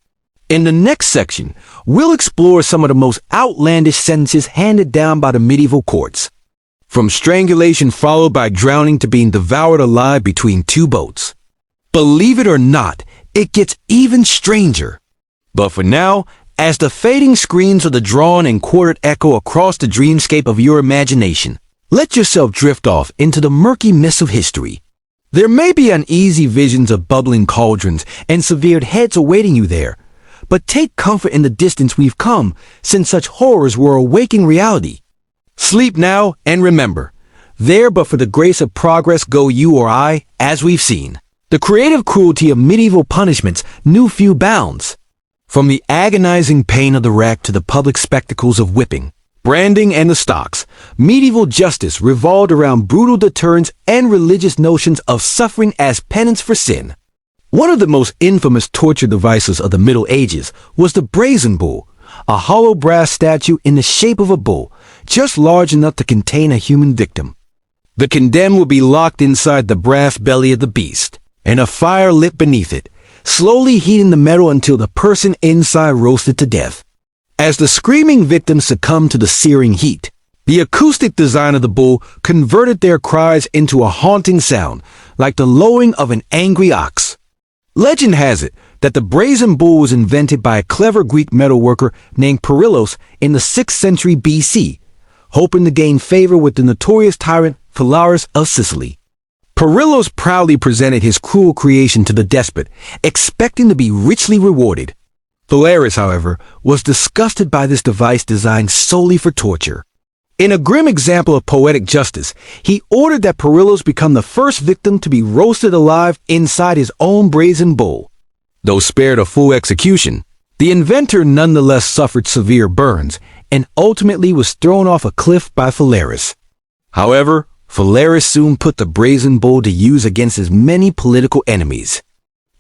In the next section, we'll explore some of the most outlandish sentences handed down by the medieval courts. From strangulation followed by drowning to being devoured alive between 2 boats. Believe it or not, it gets even stranger. But for now, as the fading screens of the drawn and quartered echo across the dreamscape of your imagination. Let yourself drift off into the murky mists of history. There may be uneasy visions of bubbling cauldrons and severed heads awaiting you there, but take comfort in the distance we've come, since such horrors were a waking reality. Sleep now, and remember, there but for the grace of progress go you or I, as we've seen. The creative cruelty of medieval punishments knew few bounds. From the agonizing pain of the rack to the public spectacles of whipping, branding, and the stocks, medieval justice revolved around brutal deterrence and religious notions of suffering as penance for sin. One of the most infamous torture devices of the Middle Ages was the brazen bull, a hollow brass statue in the shape of a bull, just large enough to contain a human victim. The condemned would be locked inside the brass belly of the beast, and a fire lit beneath it, slowly heating the metal until the person inside roasted to death. As the screaming victims succumbed to the searing heat, the acoustic design of the bull converted their cries into a haunting sound, like the lowing of an angry ox. Legend has it that the brazen bull was invented by a clever Greek metalworker named Perillos in the 6th century BC, hoping to gain favor with the notorious tyrant Phalaris of Sicily. Perillos proudly presented his cruel creation to the despot, expecting to be richly rewarded. Phalaris, however, was disgusted by this device designed solely for torture. In a grim example of poetic justice, he ordered that Perillos become the first victim to be roasted alive inside his own brazen bull. Though spared a full execution, the inventor nonetheless suffered severe burns and ultimately was thrown off a cliff by Phalaris. However, Phalaris soon put the brazen bull to use against his many political enemies.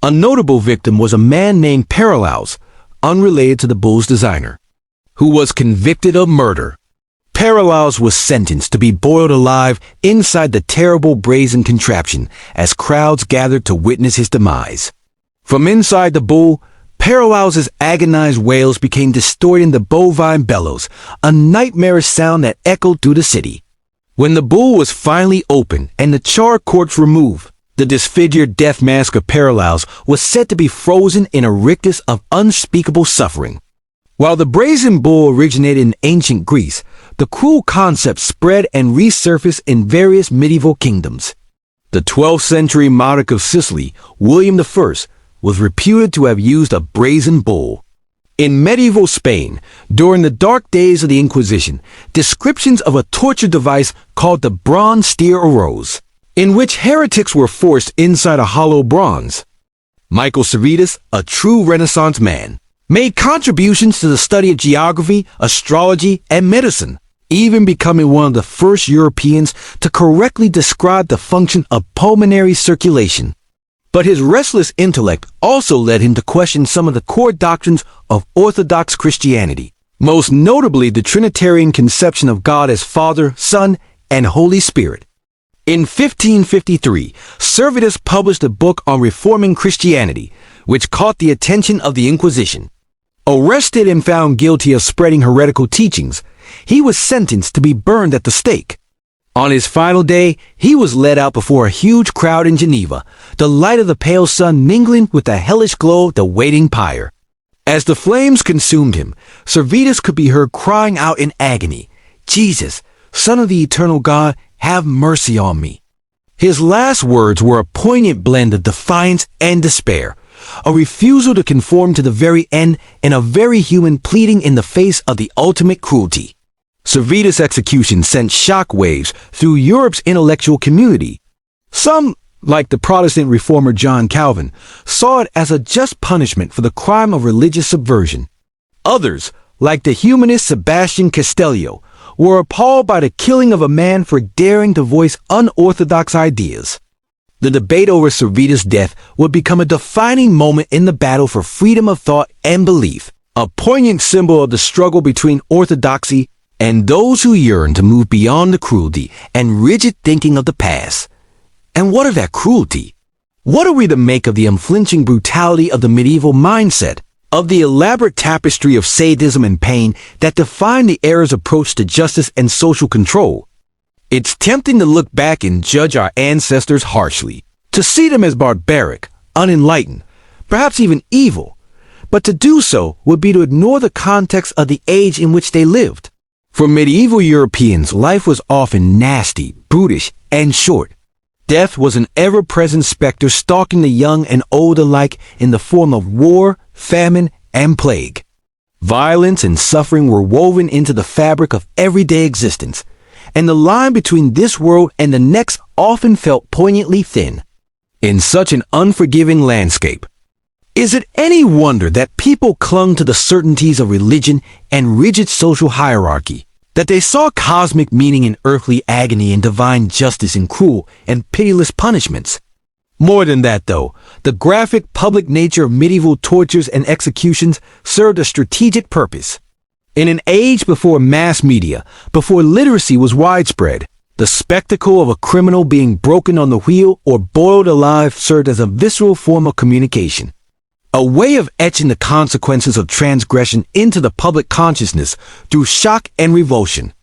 A notable victim was a man named Perillos, unrelated to the bull's designer, who was convicted of murder. Perillos was sentenced to be boiled alive inside the terrible brazen contraption as crowds gathered to witness his demise. From inside the bull, Perillos' agonized wails became distorted into bovine bellows, a nightmarish sound that echoed through the city. When the bull was finally opened and the charred corpse removed, the disfigured death mask of Perillos was said to be frozen in a rictus of unspeakable suffering. While the brazen bull originated in ancient Greece, the cruel concept spread and resurfaced in various medieval kingdoms. The 12th century monarch of Sicily, William I, was reputed to have used a brazen bull. In medieval Spain, during the dark days of the Inquisition, descriptions of a torture device called the bronze steer arose, in which heretics were forced inside a hollow bronze. Michael Servetus, a true Renaissance man, made contributions to the study of geography, astrology, and medicine, even becoming one of the first Europeans to correctly describe the function of pulmonary circulation. But his restless intellect also led him to question some of the core doctrines of Orthodox Christianity, most notably the Trinitarian conception of God as Father, Son, and Holy Spirit. In 1553, Servetus published a book on reforming Christianity, which caught the attention of the Inquisition. Arrested and found guilty of spreading heretical teachings, he was sentenced to be burned at the stake. On his final day, he was led out before a huge crowd in Geneva, the light of the pale sun mingling with the hellish glow of the waiting pyre. As the flames consumed him, Servetus could be heard crying out in agony, "Jesus, Son of the eternal God, have mercy on me." His last words were a poignant blend of defiance and despair, a refusal to conform to the very end and a very human pleading in the face of the ultimate cruelty. Servetus' execution sent shock waves through Europe's intellectual community. Some, like the Protestant reformer John Calvin, saw it as a just punishment for the crime of religious subversion. Others, like the humanist Sebastian Castellio, were appalled by the killing of a man for daring to voice unorthodox ideas. The debate over Servetus' death would become a defining moment in the battle for freedom of thought and belief, a poignant symbol of the struggle between orthodoxy and those who yearn to move beyond the cruelty and rigid thinking of the past. And what of that cruelty? What are we to make of the unflinching brutality of the medieval mindset, of the elaborate tapestry of sadism and pain that defined the era's approach to justice and social control? It's tempting to look back and judge our ancestors harshly, to see them as barbaric, unenlightened, perhaps even evil. but to do so would be to ignore the context of the age in which they lived. For medieval Europeans, life was often nasty, brutish, and short. Death was an ever-present specter stalking the young and old alike in the form of war, famine, and plague. Violence and suffering were woven into the fabric of everyday existence, and the line between this world and the next often felt poignantly thin. In such an unforgiving landscape, is it any wonder that people clung to the certainties of religion and rigid social hierarchy, that they saw cosmic meaning in earthly agony and divine justice in cruel and pitiless punishments? More than that, though, the graphic public nature of medieval tortures and executions served a strategic purpose. In an age before mass media, before literacy was widespread, the spectacle of a criminal being broken on the wheel or boiled alive served as a visceral form of communication, a way of etching the consequences of transgression into the public consciousness through shock and revulsion.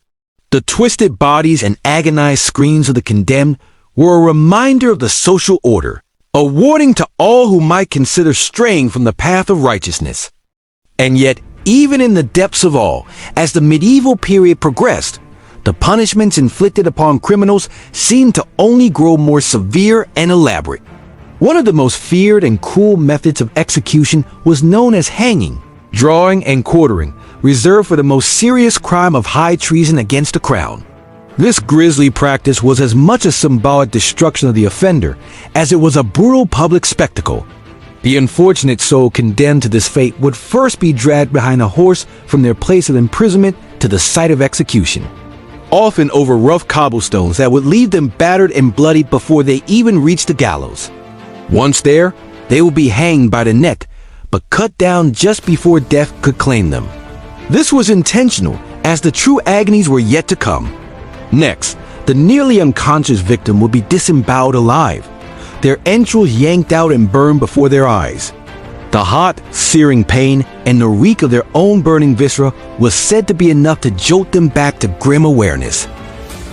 The twisted bodies and agonized screams of the condemned were a reminder of the social order, a warning to all who might consider straying from the path of righteousness. And yet, even in the depths of all, as the medieval period progressed, the punishments inflicted upon criminals seemed to only grow more severe and elaborate. One of the most feared and cruel methods of execution was known as hanging, drawing, and quartering, reserved for the most serious crime of high treason against the crown. This grisly practice was as much a symbolic destruction of the offender as it was a brutal public spectacle. The unfortunate soul condemned to this fate would first be dragged behind a horse from their place of imprisonment to the site of execution, often over rough cobblestones that would leave them battered and bloodied before they even reached the gallows. Once there, they would be hanged by the neck, but cut down just before death could claim them. This was intentional, as the true agonies were yet to come. Next, the nearly unconscious victim would be disemboweled alive, their entrails yanked out and burned before their eyes. The hot, searing pain and the reek of their own burning viscera was said to be enough to jolt them back to grim awareness.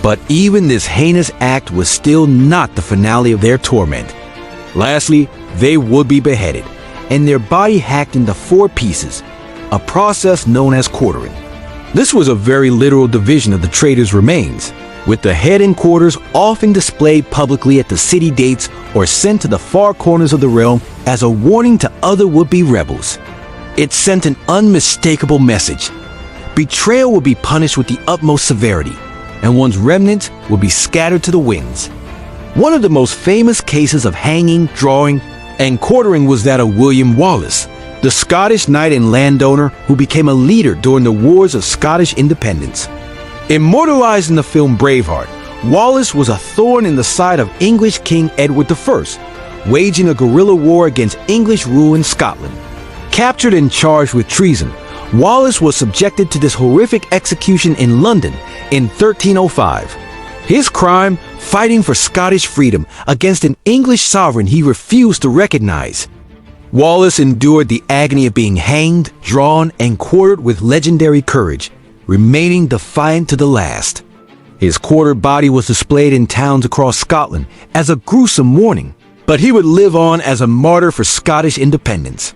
But even this heinous act was still not the finale of their torment. Lastly, they would be beheaded, and their body hacked into 4 pieces, a process known as quartering. This was a very literal division of the traitor's remains, with the head and quarters often displayed publicly at the city gates or sent to the far corners of the realm as a warning to other would-be rebels. It sent an unmistakable message. Betrayal would be punished with the utmost severity, and one's remnants would be scattered to the winds. One of the most famous cases of hanging, drawing, and quartering was that of William Wallace, the Scottish knight and landowner who became a leader during the Wars of Scottish Independence. Immortalized in the film Braveheart, Wallace was a thorn in the side of English King Edward I, waging a guerrilla war against English rule in Scotland. Captured and charged with treason, Wallace was subjected to this horrific execution in London in 1305. His crime, fighting for Scottish freedom against an English sovereign he refused to recognize. Wallace endured the agony of being hanged, drawn, and quartered with legendary courage, remaining defiant to the last. His quartered body was displayed in towns across Scotland as a gruesome warning, but he would live on as a martyr for Scottish independence.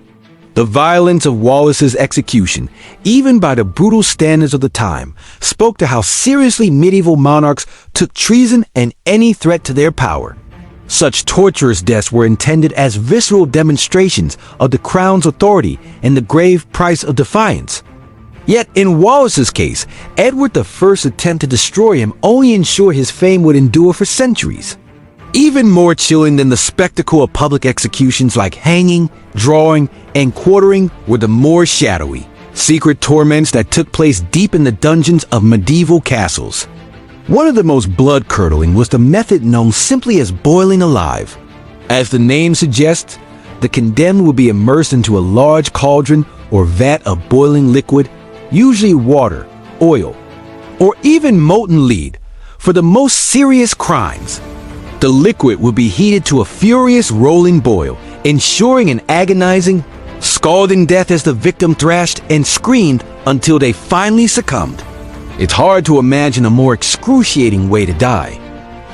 The violence of Wallace's execution, even by the brutal standards of the time, spoke to how seriously medieval monarchs took treason and any threat to their power. Such torturous deaths were intended as visceral demonstrations of the crown's authority and the grave price of defiance. Yet in Wallace's case, Edward I's attempt to destroy him only ensured his fame would endure for centuries. Even more chilling than the spectacle of public executions like hanging, drawing, and quartering were the more shadowy, secret torments that took place deep in the dungeons of medieval castles. One of the most blood-curdling was the method known simply as boiling alive. As the name suggests, the condemned would be immersed into a large cauldron or vat of boiling liquid, usually water, oil, or even molten lead, for the most serious crimes. The liquid would be heated to a furious rolling boil, ensuring an agonizing, scalding death as the victim thrashed and screamed until they finally succumbed. It's hard to imagine a more excruciating way to die.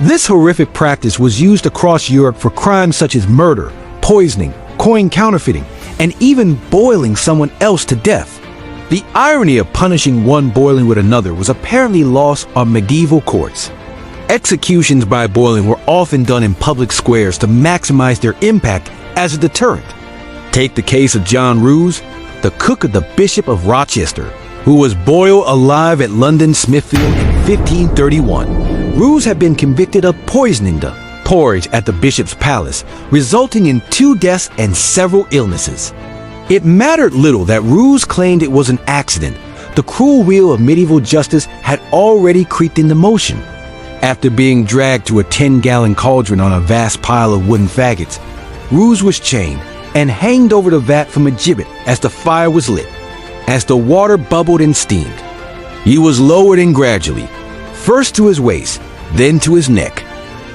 This horrific practice was used across Europe for crimes such as murder, poisoning, coin counterfeiting, and even boiling someone else to death. The irony of punishing one boiling with another was apparently lost on medieval courts. Executions by boiling were often done in public squares to maximize their impact as a deterrent. Take the case of John Roos, the cook of the Bishop of Rochester, who was boiled alive at London Smithfield in 1531. Roos had been convicted of poisoning the porridge at the bishop's palace, resulting in 2 deaths and several illnesses. It mattered little that Roos claimed it was an accident. The cruel wheel of medieval justice had already creeped into motion. After being dragged to a 10-gallon cauldron on a vast pile of wooden faggots, Roos was chained and hanged over the vat from a gibbet as the fire was lit. As the water bubbled and steamed, he was lowered in gradually, first to his waist, then to his neck.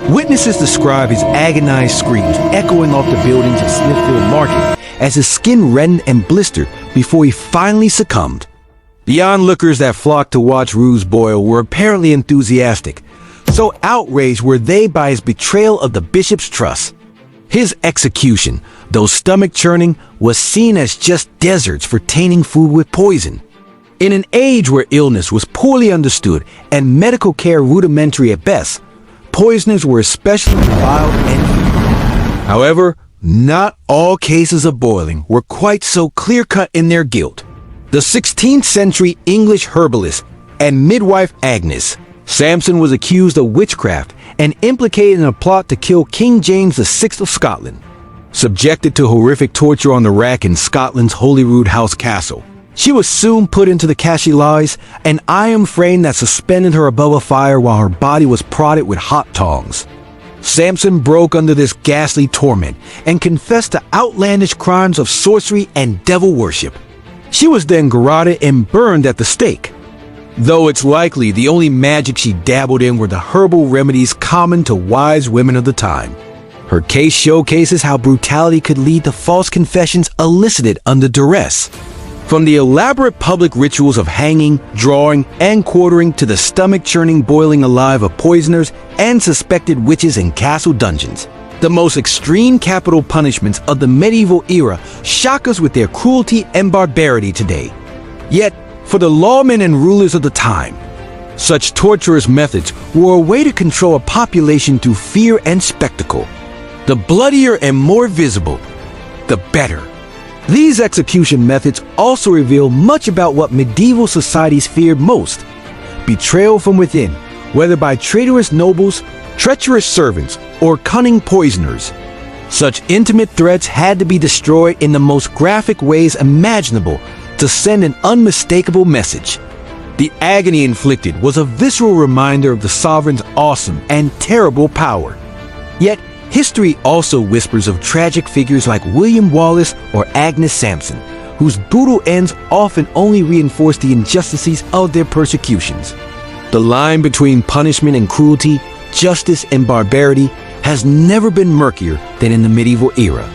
Witnesses describe his agonized screams echoing off the buildings of Smithfield Market as his skin reddened and blistered before he finally succumbed. The onlookers that flocked to watch Roos boil were apparently enthusiastic, so outraged were they by his betrayal of the bishop's trust. His execution, though stomach-churning, was seen as just deserts for tainting food with poison. In an age where illness was poorly understood and medical care rudimentary at best, poisoners were especially reviled and feared. However, not all cases of boiling were quite so clear-cut in their guilt. The 16th century English herbalist and midwife Agnes Sampson was accused of witchcraft and implicated in a plot to kill King James VI of Scotland. Subjected to horrific torture on the rack in Scotland's Holyrood House Castle, she was soon put into the Cashielois, an iron frame that suspended her above a fire while her body was prodded with hot tongs. Sampson broke under this ghastly torment and confessed to outlandish crimes of sorcery and devil worship. She was then garroted and burned at the stake. Though it's likely the only magic she dabbled in were the herbal remedies common to wise women of the time. Her case showcases how brutality could lead to false confessions elicited under duress. From the elaborate public rituals of hanging, drawing, and quartering to the stomach-churning boiling alive of poisoners and suspected witches in castle dungeons, the most extreme capital punishments of the medieval era shock us with their cruelty and barbarity today. Yet, for the lawmen and rulers of the time, such torturous methods were a way to control a population through fear and spectacle. The bloodier and more visible, the better. These execution methods also reveal much about what medieval societies feared most: betrayal from within, whether by traitorous nobles, treacherous servants, or cunning poisoners. Such intimate threats had to be destroyed in the most graphic ways imaginable to send an unmistakable message. The agony inflicted was a visceral reminder of the sovereign's awesome and terrible power. Yet, history also whispers of tragic figures like William Wallace or Agnes Sampson, whose brutal ends often only reinforce the injustices of their persecutions. The line between punishment and cruelty, justice and barbarity, has never been murkier than in the medieval era.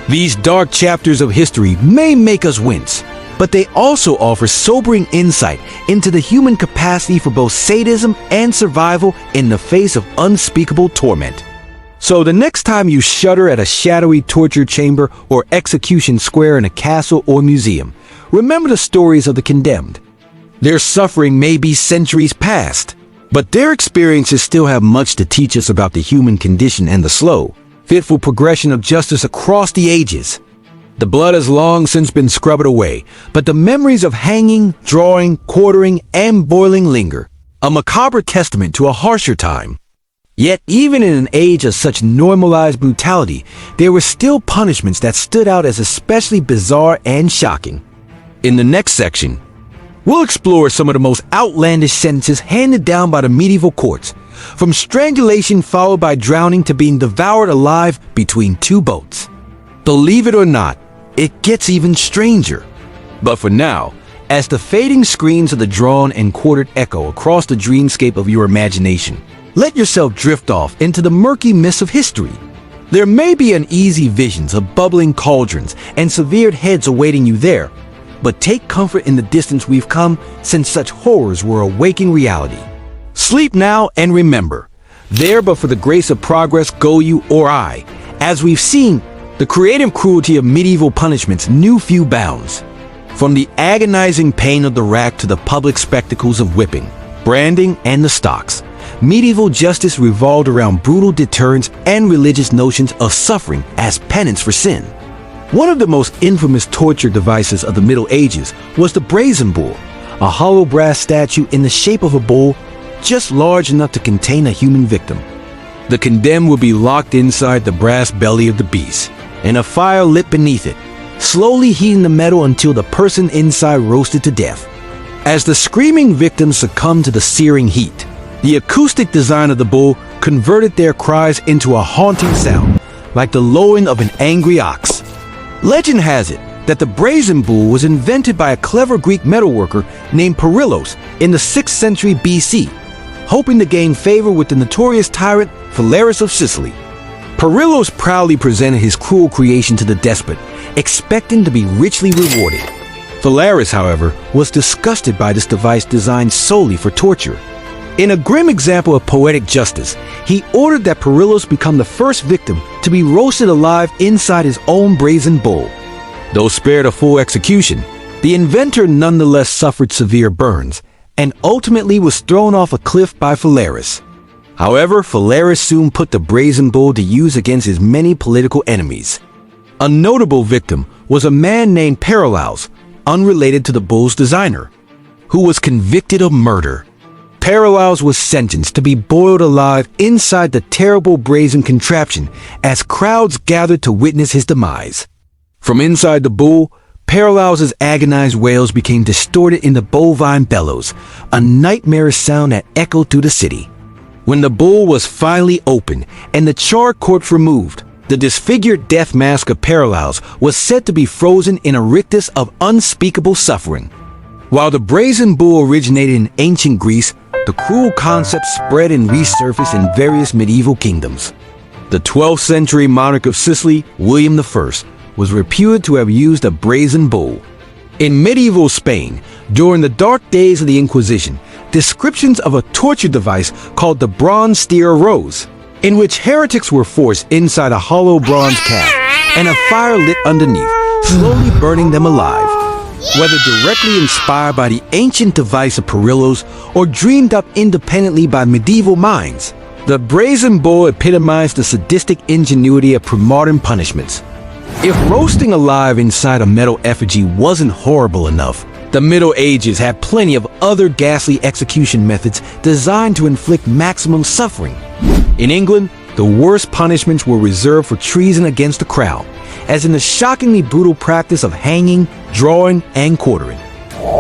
These dark chapters of history may make us wince, but they also offer sobering insight into the human capacity for both sadism and survival in the face of unspeakable torment. So the next time you shudder at a shadowy torture chamber or execution square in a castle or museum, remember the stories of the condemned. Their suffering may be centuries past, but their experiences still have much to teach us about the human condition and the slow, fitful progression of justice across the ages. The blood has long since been scrubbed away, but the memories of hanging, drawing, quartering, and boiling linger, a macabre testament to a harsher time. Yet even in an age of such normalized brutality, there were still punishments that stood out as especially bizarre and shocking. In the next section, we'll explore some of the most outlandish sentences handed down by the medieval courts, from strangulation followed by drowning to being devoured alive between 2 boats. Believe it or not, it gets even stranger. But for now, as the fading screens of the drawn and quartered echo across the dreamscape of your imagination, let yourself drift off into the murky mists of history. There may be uneasy visions of bubbling cauldrons and severed heads awaiting you there, but take comfort in the distance we've come since such horrors were a waking reality. Sleep now and remember, there but for the grace of progress go you or I. As we've seen, The creative cruelty of medieval punishments knew few bounds. From the agonizing pain of the rack to the public spectacles of whipping, branding, and the stocks, medieval justice revolved around brutal deterrence and religious notions of suffering as penance for sin. One of the most infamous torture devices of the Middle Ages was the brazen bull, a hollow brass statue in the shape of a bull just large enough to contain a human victim. The condemned would be locked inside the brass belly of the beast, and a fire lit beneath it, slowly heating the metal until the person inside roasted to death. As the screaming victims succumbed to the searing heat, the acoustic design of the bull converted their cries into a haunting sound, like the lowing of an angry ox. Legend has it that the brazen bull was invented by a clever Greek metalworker named Perillos in the 6th century BC, hoping to gain favor with the notorious tyrant Phalaris of Sicily. Perillos proudly presented his cruel creation to the despot, expecting to be richly rewarded. Phalaris, however, was disgusted by this device designed solely for torture. In a grim example of poetic justice, he ordered that Perillos become the first victim to be roasted alive inside his own brazen bull. Though spared a full execution, the inventor nonetheless suffered severe burns and ultimately was thrown off a cliff by Phalaris. However, Phalaris soon put the brazen bull to use against his many political enemies. A notable victim was a man named Perillos, unrelated to the bull's designer, who was convicted of murder. Perillos was sentenced to be boiled alive inside the terrible brazen contraption as crowds gathered to witness his demise. From inside the bull, Perillos' agonized wails became distorted into bovine bellows, a nightmarish sound that echoed through the city. When the bull was finally opened and the charred corpse removed, the disfigured death mask of Perillos was said to be frozen in a rictus of unspeakable suffering. While the brazen bull originated in ancient Greece, the cruel concept spread and resurfaced in various medieval kingdoms. The 12th century monarch of Sicily, William I, was reputed to have used a brazen bull. In medieval Spain, during the dark days of the Inquisition, descriptions of a torture device called the bronze steer arose, in which heretics were forced inside a hollow bronze calf and a fire lit underneath, slowly burning them alive. Whether directly inspired by the ancient device of Perillos or dreamed up independently by medieval minds, the brazen bull epitomized the sadistic ingenuity of pre-modern punishments. If roasting alive inside a metal effigy wasn't horrible enough, the Middle Ages had plenty of other ghastly execution methods designed to inflict maximum suffering. In England, the worst punishments were reserved for treason against the crown, as in the shockingly brutal practice of hanging, drawing, and quartering.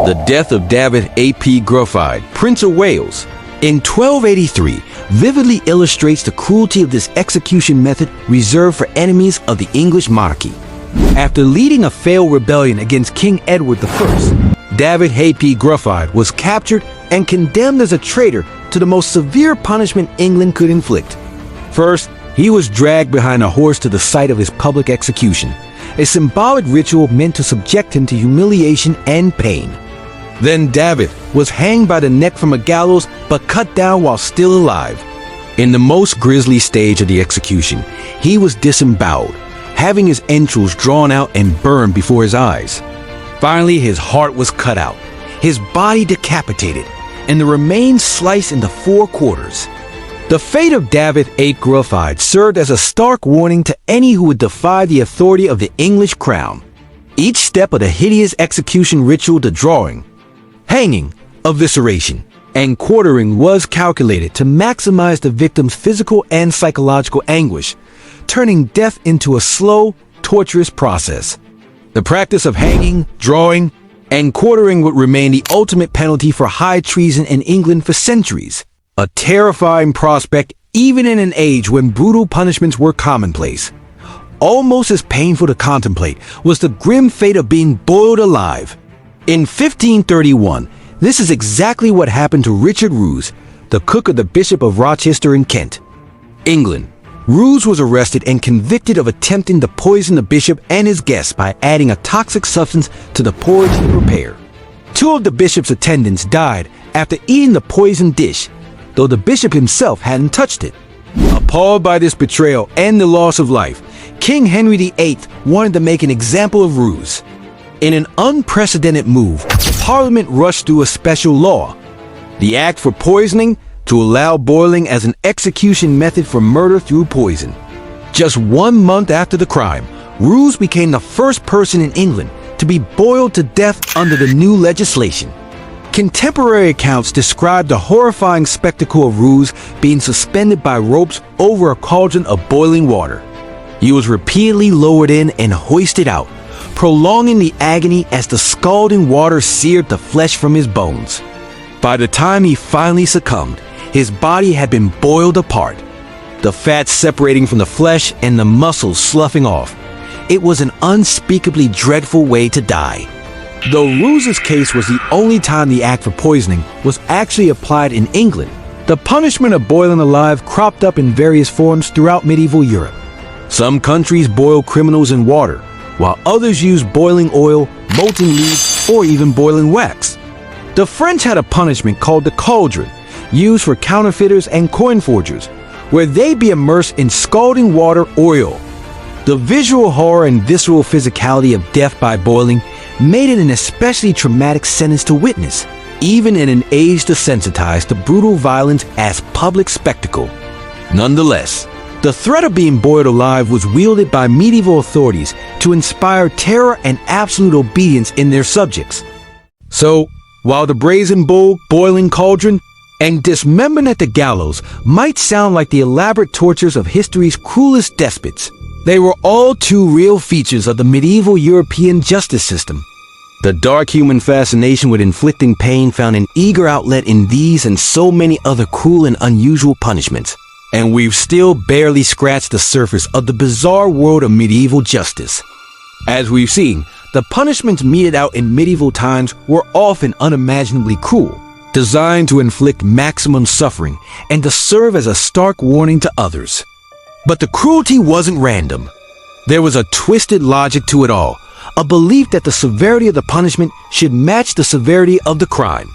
The death of David ap Gruffydd, Prince of Wales, in 1283 vividly illustrates the cruelty of this execution method reserved for enemies of the English monarchy. After leading a failed rebellion against King Edward I, David ap Gruffydd was captured and condemned as a traitor to the most severe punishment England could inflict. First, he was dragged behind a horse to the site of his public execution, a symbolic ritual meant to subject him to humiliation and pain. Then David was hanged by the neck from a gallows but cut down while still alive. In the most grisly stage of the execution, he was disemboweled, having his entrails drawn out and burned before his eyes. Finally, his heart was cut out, his body decapitated, and the remains sliced into 4 quarters. The fate of David ap Gruffydd served as a stark warning to any who would defy the authority of the English crown. Each step of the hideous execution ritual, the drawing, hanging, evisceration, and quartering was calculated to maximize the victim's physical and psychological anguish, turning death into a slow, torturous process. The practice of hanging, drawing, and quartering would remain the ultimate penalty for high treason in England for centuries, a terrifying prospect even in an age when brutal punishments were commonplace. Almost as painful to contemplate was the grim fate of being boiled alive. In 1531, this is exactly what happened to Richard Roos, the cook of the Bishop of Rochester in Kent, England. Roos was arrested and convicted of attempting to poison the bishop and his guests by adding a toxic substance to the porridge he prepared. 2 of the bishop's attendants died after eating the poisoned dish, though the bishop himself hadn't touched it. Appalled by this betrayal and the loss of life, King Henry VIII wanted to make an example of ruse. In an unprecedented move, Parliament rushed through a special law, the Act for Poisoning, to allow boiling as an execution method for murder through poison. Just 1 month after the crime, Ruse became the first person in England to be boiled to death under the new legislation. Contemporary accounts describe the horrifying spectacle of Ruse being suspended by ropes over a cauldron of boiling water. He was repeatedly lowered in and hoisted out, prolonging the agony as the scalding water seared the flesh from his bones. By the time he finally succumbed, his body had been boiled apart, the fat separating from the flesh and the muscles sloughing off. It was an unspeakably dreadful way to die. Though Ruse's case was the only time the Act for Poisoning was actually applied in England, the punishment of boiling alive cropped up in various forms throughout medieval Europe. Some countries boil criminals in water, while others use boiling oil, molten leaves, or even boiling wax. The French had a punishment called the cauldron, used for counterfeiters and coin forgers, where they'd be immersed in scalding water or oil. The visual horror and visceral physicality of death by boiling made it an especially traumatic sentence to witness, even in an age desensitized to brutal violence as public spectacle. Nonetheless, the threat of being boiled alive was wielded by medieval authorities to inspire terror and absolute obedience in their subjects. So, while the brazen bull, boiling cauldron, and dismemberment at the gallows might sound like the elaborate tortures of history's cruelest despots, they were all too real features of the medieval European justice system. The dark human fascination with inflicting pain found an eager outlet in these and so many other cruel and unusual punishments. And we've still barely scratched the surface of the bizarre world of medieval justice. As we've seen, the punishments meted out in medieval times were often unimaginably cruel, designed to inflict maximum suffering and to serve as a stark warning to others. But the cruelty wasn't random. There was a twisted logic to it all, a belief that the severity of the punishment should match the severity of the crime.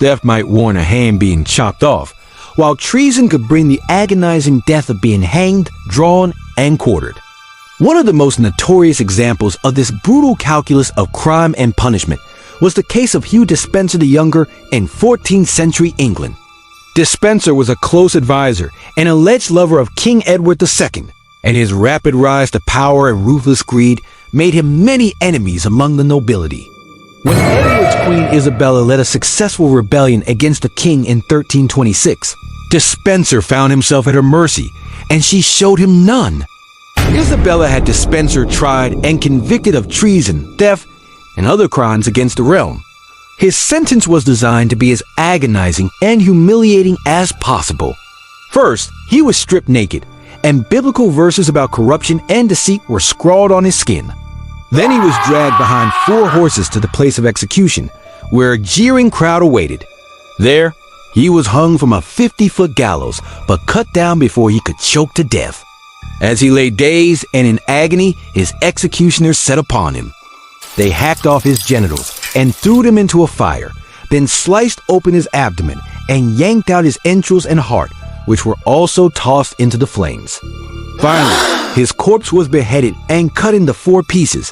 Theft might warrant a hand being chopped off, while treason could bring the agonizing death of being hanged, drawn, and quartered. One of the most notorious examples of this brutal calculus of crime and punishment was the case of Hugh Despenser the Younger in 14th century England. Despenser was a close advisor and alleged lover of King Edward II, and his rapid rise to power and ruthless greed made him many enemies among the nobility. When Edward's Queen Isabella led a successful rebellion against the king in 1326, Despenser found himself at her mercy, and she showed him none. Isabella had Despenser tried and convicted of treason, theft, and other crimes against the realm. His sentence was designed to be as agonizing and humiliating as possible. First, he was stripped naked, and biblical verses about corruption and deceit were scrawled on his skin. Then he was dragged behind 4 horses to the place of execution, where a jeering crowd awaited. There, he was hung from a 50-foot gallows, but cut down before he could choke to death. As he lay dazed and in agony, his executioners set upon him. They hacked off his genitals and threw them into a fire, then sliced open his abdomen and yanked out his entrails and heart, which were also tossed into the flames. Finally, his corpse was beheaded and cut into 4 pieces,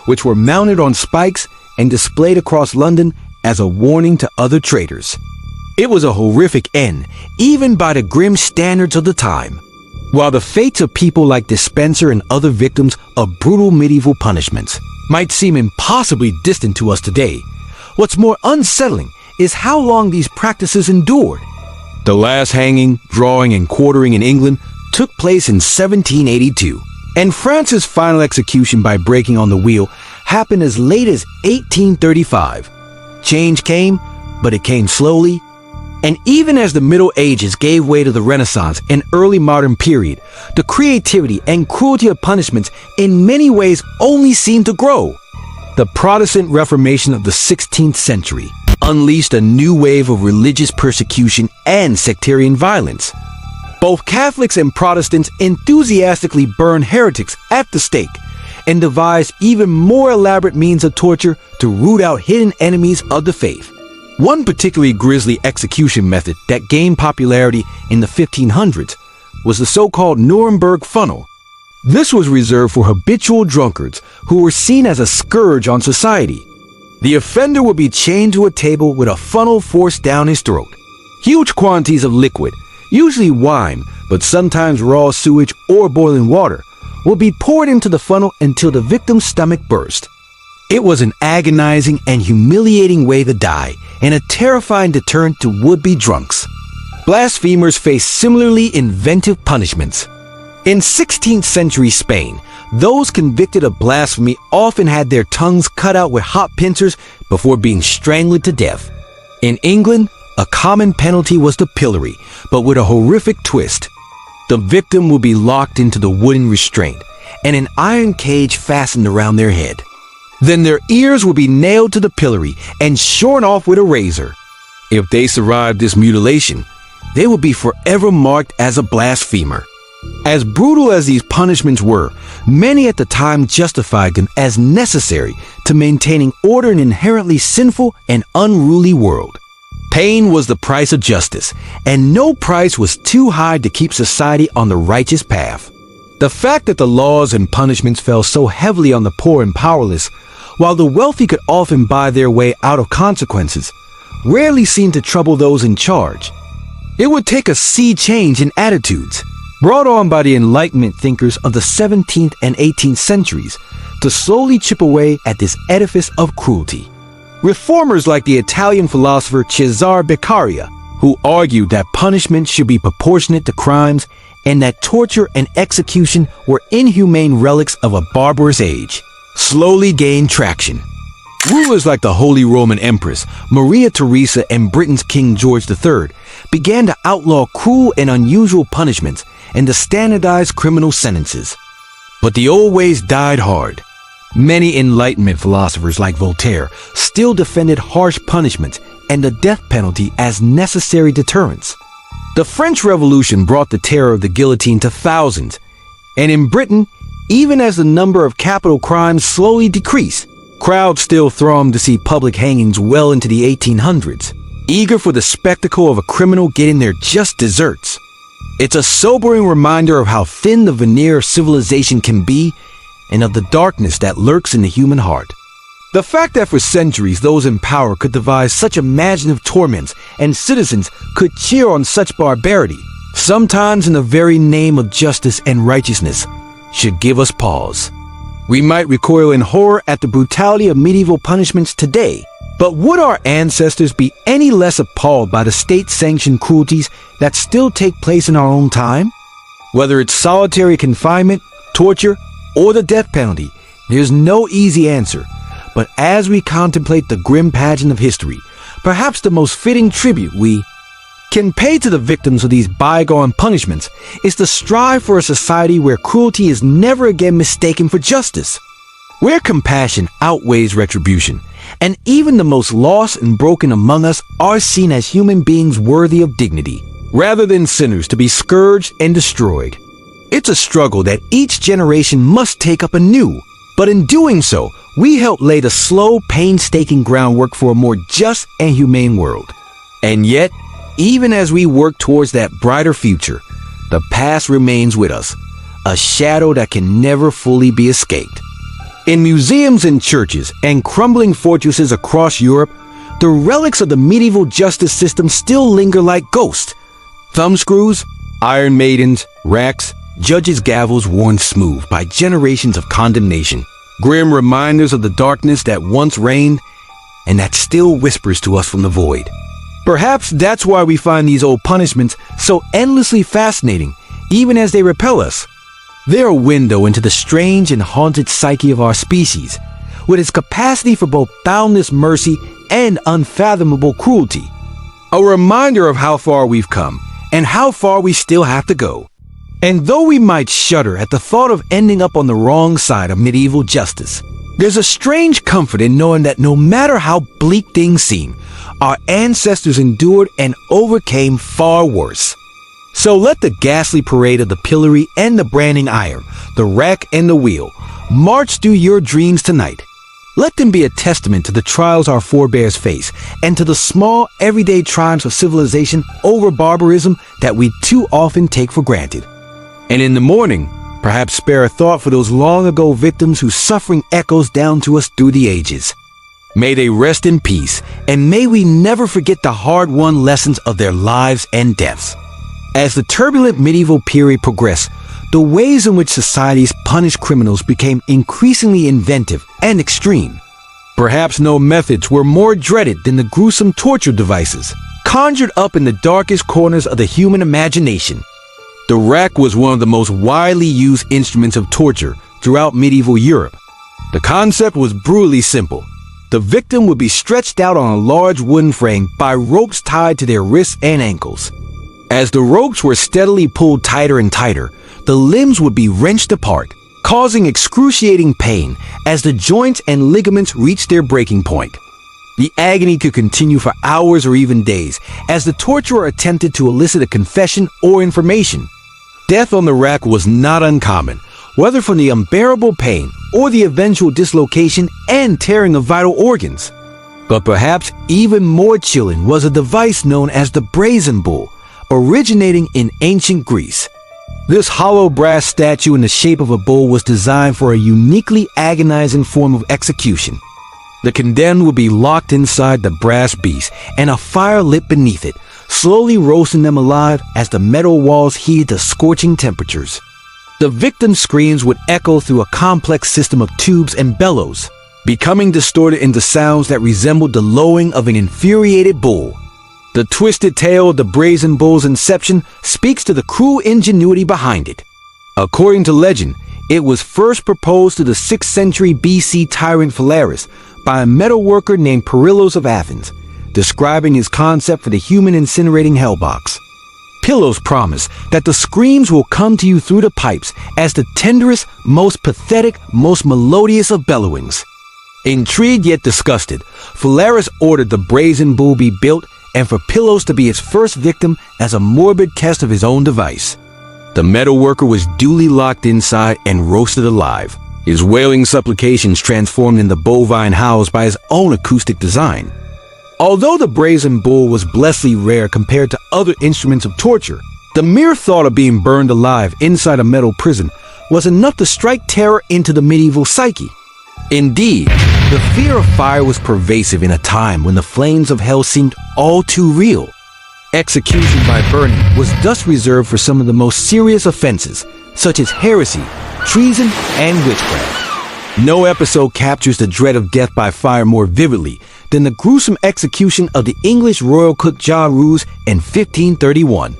which were mounted on spikes and displayed across London as a warning to other traitors. It was a horrific end, even by the grim standards of the time. While the fates of people like Despenser and other victims of brutal medieval punishments might seem impossibly distant to us today, what's more unsettling is how long these practices endured. The last hanging, drawing, and quartering in England took place in 1782, and France's final execution by breaking on the wheel happened as late as 1835. Change came, but it came slowly, and even as the Middle Ages gave way to the Renaissance and early modern period, the creativity and cruelty of punishments in many ways only seemed to grow. The Protestant Reformation of the 16th century unleashed a new wave of religious persecution and sectarian violence. Both Catholics and Protestants enthusiastically burned heretics at the stake and devised even more elaborate means of torture to root out hidden enemies of the faith. One particularly grisly execution method that gained popularity in the 1500s was the so-called Nuremberg funnel. This was reserved for habitual drunkards who were seen as a scourge on society. The offender would be chained to a table with a funnel forced down his throat. Huge quantities of liquid, usually wine, but sometimes raw sewage or boiling water, would be poured into the funnel until the victim's stomach burst. It was an agonizing and humiliating way to die, and a terrifying deterrent to would-be drunks. Blasphemers faced similarly inventive punishments. In 16th century Spain, those convicted of blasphemy often had their tongues cut out with hot pincers before being strangled to death. In England, a common penalty was the pillory, but with a horrific twist. The victim would be locked into the wooden restraint, and an iron cage fastened around their head. Then their ears would be nailed to the pillory and shorn off with a razor. If they survived this mutilation, they would be forever marked as a blasphemer. As brutal as these punishments were, many at the time justified them as necessary to maintaining order in an inherently sinful and unruly world. Pain was the price of justice, and no price was too high to keep society on the righteous path. The fact that the laws and punishments fell so heavily on the poor and powerless, while the wealthy could often buy their way out of consequences, rarely seemed to trouble those in charge. It would take a sea change in attitudes, brought on by the Enlightenment thinkers of the 17th and 18th centuries, to slowly chip away at this edifice of cruelty. Reformers like the Italian philosopher Cesare Beccaria, who argued that punishment should be proportionate to crimes and that torture and execution were inhumane relics of a barbarous age, slowly gained traction. Rulers like the Holy Roman Empress, Maria Theresa, and Britain's King George III began to outlaw cruel and unusual punishments and to standardize criminal sentences. But the old ways died hard. Many Enlightenment philosophers like Voltaire still defended harsh punishments and the death penalty as necessary deterrents. The French Revolution brought the terror of the guillotine to thousands, and in Britain, even as the number of capital crimes slowly decreased, crowds still thronged to see public hangings well into the 1800s, eager for the spectacle of a criminal getting their just desserts. It's a sobering reminder of how thin the veneer of civilization can be and of the darkness that lurks in the human heart. The fact that for centuries those in power could devise such imaginative torments and citizens could cheer on such barbarity, sometimes in the very name of justice and righteousness, should give us pause. We might recoil in horror at the brutality of medieval punishments today, but would our ancestors be any less appalled by the state-sanctioned cruelties that still take place in our own time? Whether it's solitary confinement, torture, or the death penalty, there's no easy answer. But as we contemplate the grim pageant of history, perhaps the most fitting tribute we can pay to the victims of these bygone punishments is to strive for a society where cruelty is never again mistaken for justice, where compassion outweighs retribution, and even the most lost and broken among us are seen as human beings worthy of dignity, rather than sinners to be scourged and destroyed. It's a struggle that each generation must take up anew, but in doing so, we help lay the slow, painstaking groundwork for a more just and humane world. And yet, even as we work towards that brighter future, the past remains with us, a shadow that can never fully be escaped. In museums and churches and crumbling fortresses across Europe, the relics of the medieval justice system still linger like ghosts. Thumbscrews, iron maidens, racks, judges' gavels worn smooth by generations of condemnation. Grim reminders of the darkness that once reigned and that still whispers to us from the void. Perhaps that's why we find these old punishments so endlessly fascinating, even as they repel us. They're a window into the strange and haunted psyche of our species, with its capacity for both boundless mercy and unfathomable cruelty. A reminder of how far we've come and how far we still have to go. And though we might shudder at the thought of ending up on the wrong side of medieval justice, there's a strange comfort in knowing that no matter how bleak things seem, our ancestors endured and overcame far worse. So let the ghastly parade of the pillory and the branding iron, the rack and the wheel, march through your dreams tonight. Let them be a testament to the trials our forebears face and to the small, everyday triumphs of civilization over barbarism that we too often take for granted. And in the morning, Perhaps spare a thought for those long-ago victims whose suffering echoes down to us through the ages. May they rest in peace, and may we never forget the hard-won lessons of their lives and deaths. As the turbulent medieval period progressed, the ways in which societies punished criminals became increasingly inventive and extreme. Perhaps no methods were more dreaded than the gruesome torture devices conjured up in the darkest corners of the human imagination. The rack was one of the most widely used instruments of torture throughout medieval Europe. The concept was brutally simple. The victim would be stretched out on a large wooden frame by ropes tied to their wrists and ankles. As the ropes were steadily pulled tighter and tighter, the limbs would be wrenched apart, causing excruciating pain as the joints and ligaments reached their breaking point. The agony could continue for hours or even days as the torturer attempted to elicit a confession or information. Death on the rack was not uncommon, whether from the unbearable pain or the eventual dislocation and tearing of vital organs. But perhaps even more chilling was a device known as the brazen bull, originating in ancient Greece. This hollow brass statue in the shape of a bull was designed for a uniquely agonizing form of execution. The condemned would be locked inside the brass beast and a fire lit beneath it, slowly roasting them alive as the metal walls heated to scorching temperatures. The victim's screams would echo through a complex system of tubes and bellows, becoming distorted into sounds that resembled the lowing of an infuriated bull. The twisted tale of the brazen bull's inception speaks to the cruel ingenuity behind it. According to legend, it was first proposed to the 6th century BC tyrant Phalaris by a metalworker named Perillos of Athens, describing his concept for the human incinerating hellbox. Pillows promise that the screams will come to you through the pipes as the tenderest, most pathetic, most melodious of bellowings. Intrigued yet disgusted, Phalaris ordered the brazen bull be built and for Pillows to be its first victim as a morbid test of his own device. The metalworker was duly locked inside and roasted alive, his wailing supplications transformed into bovine howls by his own acoustic design. Although the brazen bull was blessedly rare compared to other instruments of torture, the mere thought of being burned alive inside a metal prison was enough to strike terror into the medieval psyche. Indeed, the fear of fire was pervasive in a time when the flames of hell seemed all too real. Execution by burning was thus reserved for some of the most serious offenses, such as heresy, treason, and witchcraft. No episode captures the dread of death by fire more vividly than the gruesome execution of the English royal cook John Roos in 1531.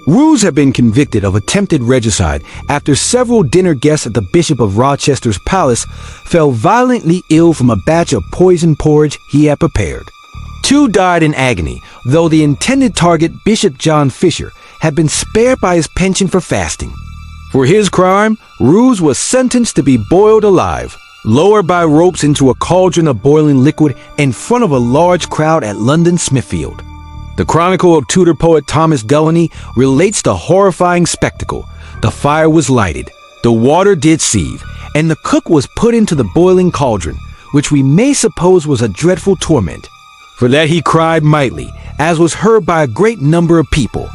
Roos had been convicted of attempted regicide after several dinner guests at the Bishop of Rochester's palace fell violently ill from a batch of poisoned porridge he had prepared. 2 died in agony, though the intended target, Bishop John Fisher, had been spared by his penchant for fasting. For his crime, Roos was sentenced to be boiled alive, lowered by ropes into a cauldron of boiling liquid in front of a large crowd at London Smithfield. The chronicle of Tudor poet Thomas Delaney relates the horrifying spectacle. The fire was lighted, the water did seethe, and the cook was put into the boiling cauldron, which we may suppose was a dreadful torment. For that he cried mightily, as was heard by a great number of people.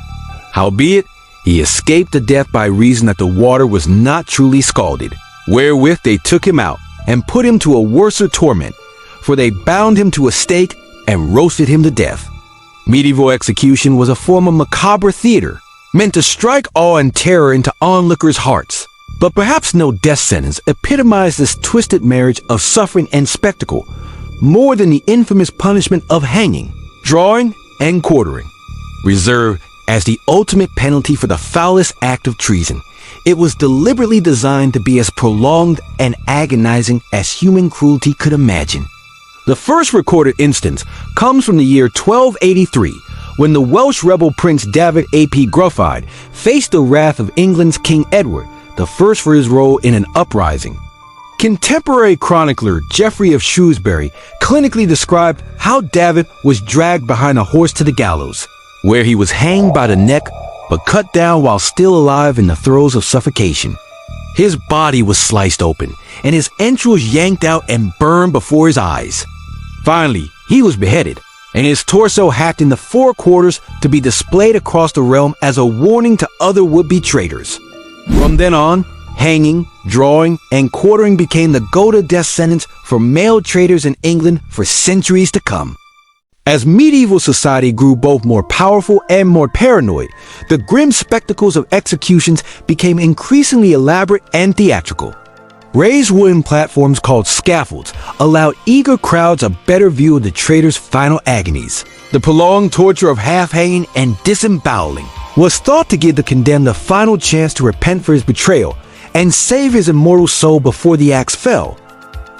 Howbeit, he escaped to death by reason that the water was not truly scalded, wherewith they took him out, and put him to a worser torment, for they bound him to a stake and roasted him to death. Medieval execution was a form of macabre theater, meant to strike awe and terror into onlookers' hearts. But perhaps no death sentence epitomized this twisted marriage of suffering and spectacle, more than the infamous punishment of hanging, drawing, and quartering. Reserved as the ultimate penalty for the foulest act of treason, it was deliberately designed to be as prolonged and agonizing as human cruelty could imagine. The first recorded instance comes from the year 1283, when the Welsh rebel Prince David ap Gruffydd faced the wrath of England's King Edward, the first for his role in an uprising. Contemporary chronicler Geoffrey of Shrewsbury clinically described how David was dragged behind a horse to the gallows, where he was hanged by the neck but cut down while still alive in the throes of suffocation. His body was sliced open, and his entrails yanked out and burned before his eyes. Finally, he was beheaded, and his torso hacked into 4 quarters to be displayed across the realm as a warning to other would-be traitors. From then on, Hanging, drawing, and quartering became the go-to death sentence for male traitors in England for centuries to come. As medieval society grew both more powerful and more paranoid, the grim spectacles of executions became increasingly elaborate and theatrical. Raised wooden platforms called scaffolds allowed eager crowds a better view of the traitor's final agonies. The prolonged torture of half-hanging and disemboweling was thought to give the condemned a final chance to repent for his betrayal and save his immortal soul before the axe fell.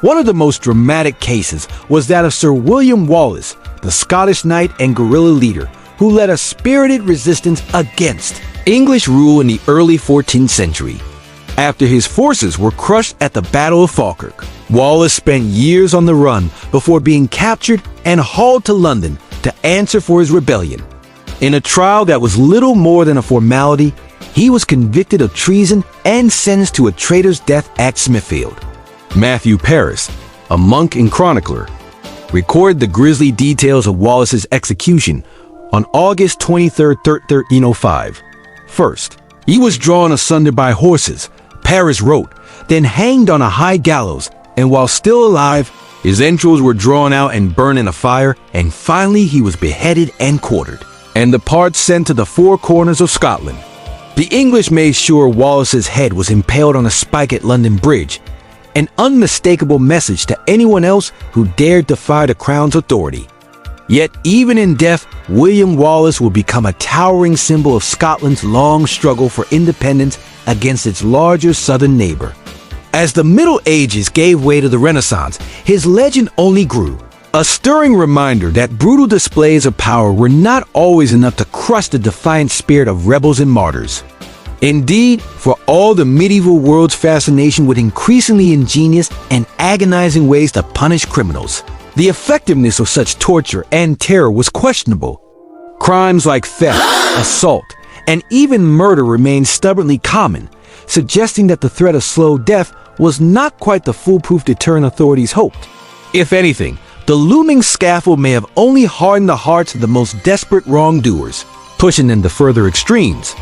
One of the most dramatic cases was that of Sir William Wallace, the Scottish knight and guerrilla leader who led a spirited resistance against English rule in the early 14th century. After his forces were crushed at the Battle of Falkirk, Wallace spent years on the run before being captured and hauled to London to answer for his rebellion. In a trial that was little more than a formality, he was convicted of treason and sentenced to a traitor's death at Smithfield. Matthew Paris, a monk and chronicler, recorded the grisly details of Wallace's execution on August 23, 1305. First, he was drawn asunder by horses, Paris wrote, then hanged on a high gallows, and while still alive, his entrails were drawn out and burned in a fire, and finally he was beheaded and quartered, and the parts sent to the four corners of Scotland. The English made sure Wallace's head was impaled on a spike at London Bridge, an unmistakable message to anyone else who dared defy the Crown's authority. Yet even in death, William Wallace would become a towering symbol of Scotland's long struggle for independence against its larger southern neighbor. As the Middle Ages gave way to the Renaissance, his legend only grew, a stirring reminder that brutal displays of power were not always enough to crush the defiant spirit of rebels and martyrs. Indeed, for all the medieval world's fascination with increasingly ingenious and agonizing ways to punish criminals, the effectiveness of such torture and terror was questionable. Crimes like theft, assault, and even murder remained stubbornly common, suggesting that the threat of slow death was not quite the foolproof deterrent authorities hoped. If anything, the looming scaffold may have only hardened the hearts of the most desperate wrongdoers, pushing them to further extremes.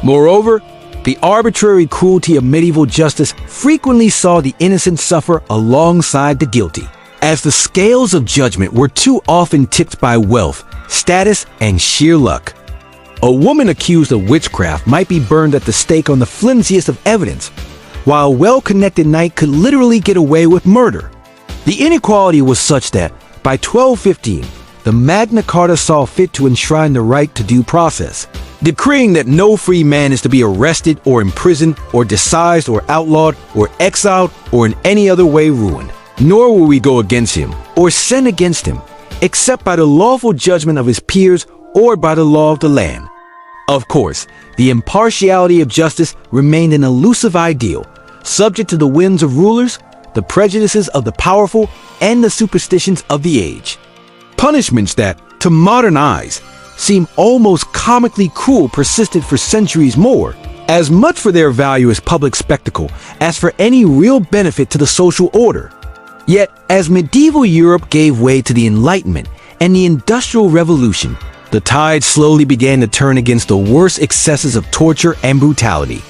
Moreover, the arbitrary cruelty of medieval justice frequently saw the innocent suffer alongside the guilty, as the scales of judgment were too often tipped by wealth, status, and sheer luck. A woman accused of witchcraft might be burned at the stake on the flimsiest of evidence, while a well-connected knight could literally get away with murder. The inequality was such that, by 1215, the Magna Carta saw fit to enshrine the right to due process, decreeing that no free man is to be arrested or imprisoned or decised or outlawed or exiled or in any other way ruined. Nor will we go against him or sin against him, except by the lawful judgment of his peers or by the law of the land. Of course, the impartiality of justice remained an elusive ideal, subject to the whims of rulers, the prejudices of the powerful, and the superstitions of the age. Punishments that, to modern eyes, seem almost comically cruel persisted for centuries more, as much for their value as public spectacle as for any real benefit to the social order. Yet, as medieval Europe gave way to the Enlightenment and the Industrial Revolution, the tide slowly began to turn against the worst excesses of torture and brutality.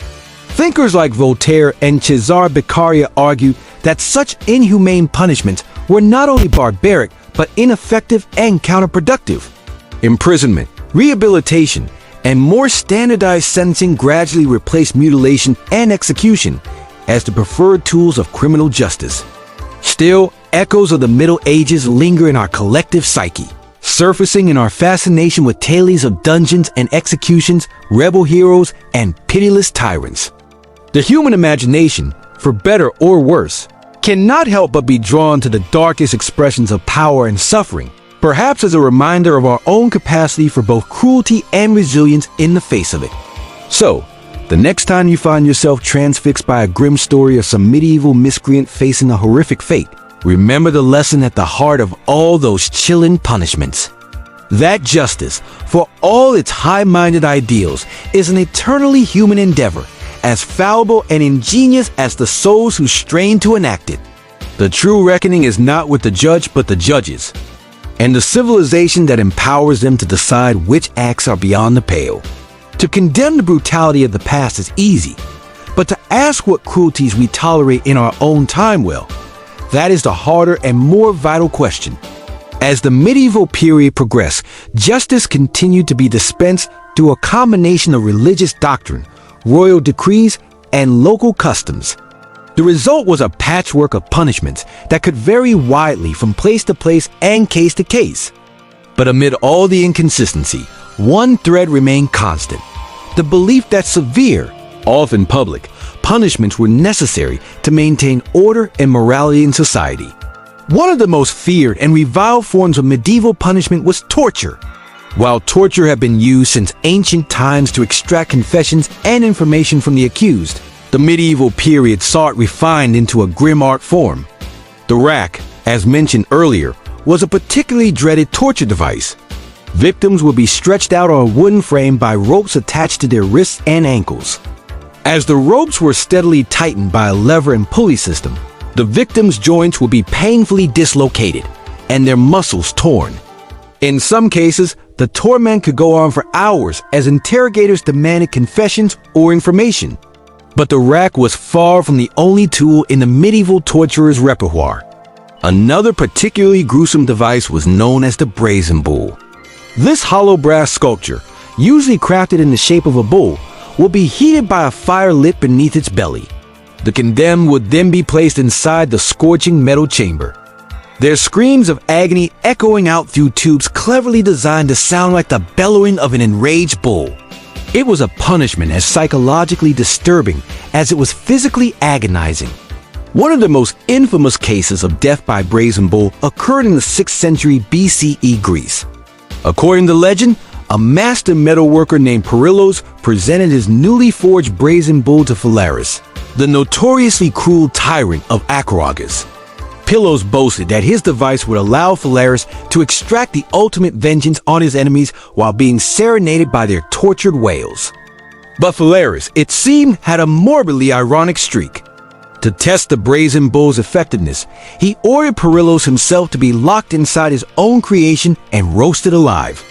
Thinkers like Voltaire and Cesare Beccaria argued that such inhumane punishments were not only barbaric, but ineffective and counterproductive. Imprisonment, rehabilitation, and more standardized sentencing gradually replaced mutilation and execution as the preferred tools of criminal justice. Still, echoes of the Middle Ages linger in our collective psyche, surfacing in our fascination with tales of dungeons and executions, rebel heroes, and pitiless tyrants. The human imagination, for better or worse, cannot help but be drawn to the darkest expressions of power and suffering, perhaps as a reminder of our own capacity for both cruelty and resilience in the face of it. So, the next time you find yourself transfixed by a grim story of some medieval miscreant facing a horrific fate, remember the lesson at the heart of all those chilling punishments. That justice, for all its high-minded ideals, is an eternally human endeavor, as fallible and ingenious as the souls who strain to enact it. The true reckoning is not with the judge but the judges, and the civilization that empowers them to decide which acts are beyond the pale. To condemn the brutality of the past is easy, But to ask what cruelties we tolerate in our own time, well, that is the harder and more vital question. As the medieval period progressed, justice continued to be dispensed through a combination of religious doctrine, royal decrees, and local customs. The result was a patchwork of punishments that could vary widely from place to place and case to case. But amid all the inconsistency, one thread remained constant: the belief that severe, often public, punishments were necessary to maintain order and morality in society. One of the most feared and reviled forms of medieval punishment was torture. While torture had been used since ancient times to extract confessions and information from the accused, the medieval period saw it refined into a grim art form. The rack, as mentioned earlier, was a particularly dreaded torture device. Victims would be stretched out on a wooden frame by ropes attached to their wrists and ankles. As the ropes were steadily tightened by a lever and pulley system, the victims' joints would be painfully dislocated and their muscles torn. In some cases, the torment could go on for hours as interrogators demanded confessions or information. But the rack was far from the only tool in the medieval torturer's repertoire. Another particularly gruesome device was known as the brazen bull. This hollow brass sculpture, usually crafted in the shape of a bull, would be heated by a fire lit beneath its belly. The condemned would then be placed inside the scorching metal chamber, their screams of agony echoing out through tubes cleverly designed to sound like the bellowing of an enraged bull. It was a punishment as psychologically disturbing as it was physically agonizing. One of the most infamous cases of death by brazen bull occurred in the 6th century BCE Greece. According to legend, a master metalworker named Perillos presented his newly forged brazen bull to Phalaris, the notoriously cruel tyrant of Acrogas. Perillos boasted that his device would allow Phalaris to extract the ultimate vengeance on his enemies while being serenaded by their tortured wails. But Phalaris, it seemed, had a morbidly ironic streak. To test the brazen bull's effectiveness, he ordered Perillos himself to be locked inside his own creation and roasted alive.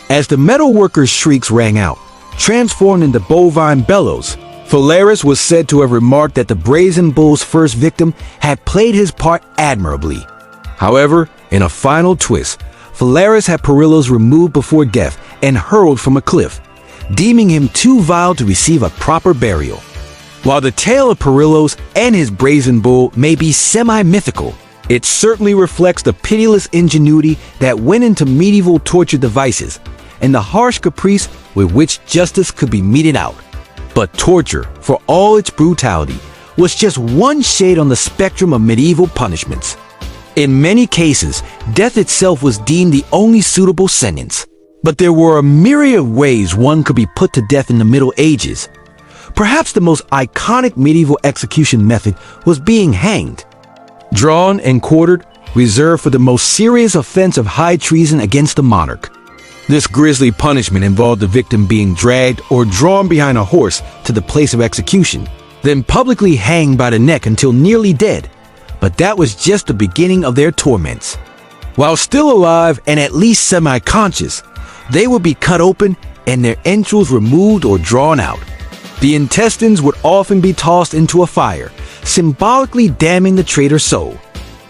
As the metalworker's shrieks rang out, transformed into bovine bellows, Phalaris was said to have remarked that the brazen bull's first victim had played his part admirably. However, in a final twist, Phalaris had Perillos removed before death and hurled from a cliff, deeming him too vile to receive a proper burial. While the tale of Perillos and his brazen bull may be semi-mythical, it certainly reflects the pitiless ingenuity that went into medieval torture devices and the harsh caprice with which justice could be meted out. But torture, for all its brutality, was just one shade on the spectrum of medieval punishments. In many cases, death itself was deemed the only suitable sentence. But there were a myriad of ways one could be put to death in the Middle Ages. Perhaps the most iconic medieval execution method was being hanged. Drawn and quartered, reserved for the most serious offense of high treason against the monarch. This grisly punishment involved the victim being dragged or drawn behind a horse to the place of execution, then publicly hanged by the neck until nearly dead. But that was just the beginning of their torments. While still alive and at least semi-conscious, they would be cut open and their entrails removed or drawn out. The intestines would often be tossed into a fire, symbolically damning the traitor's soul.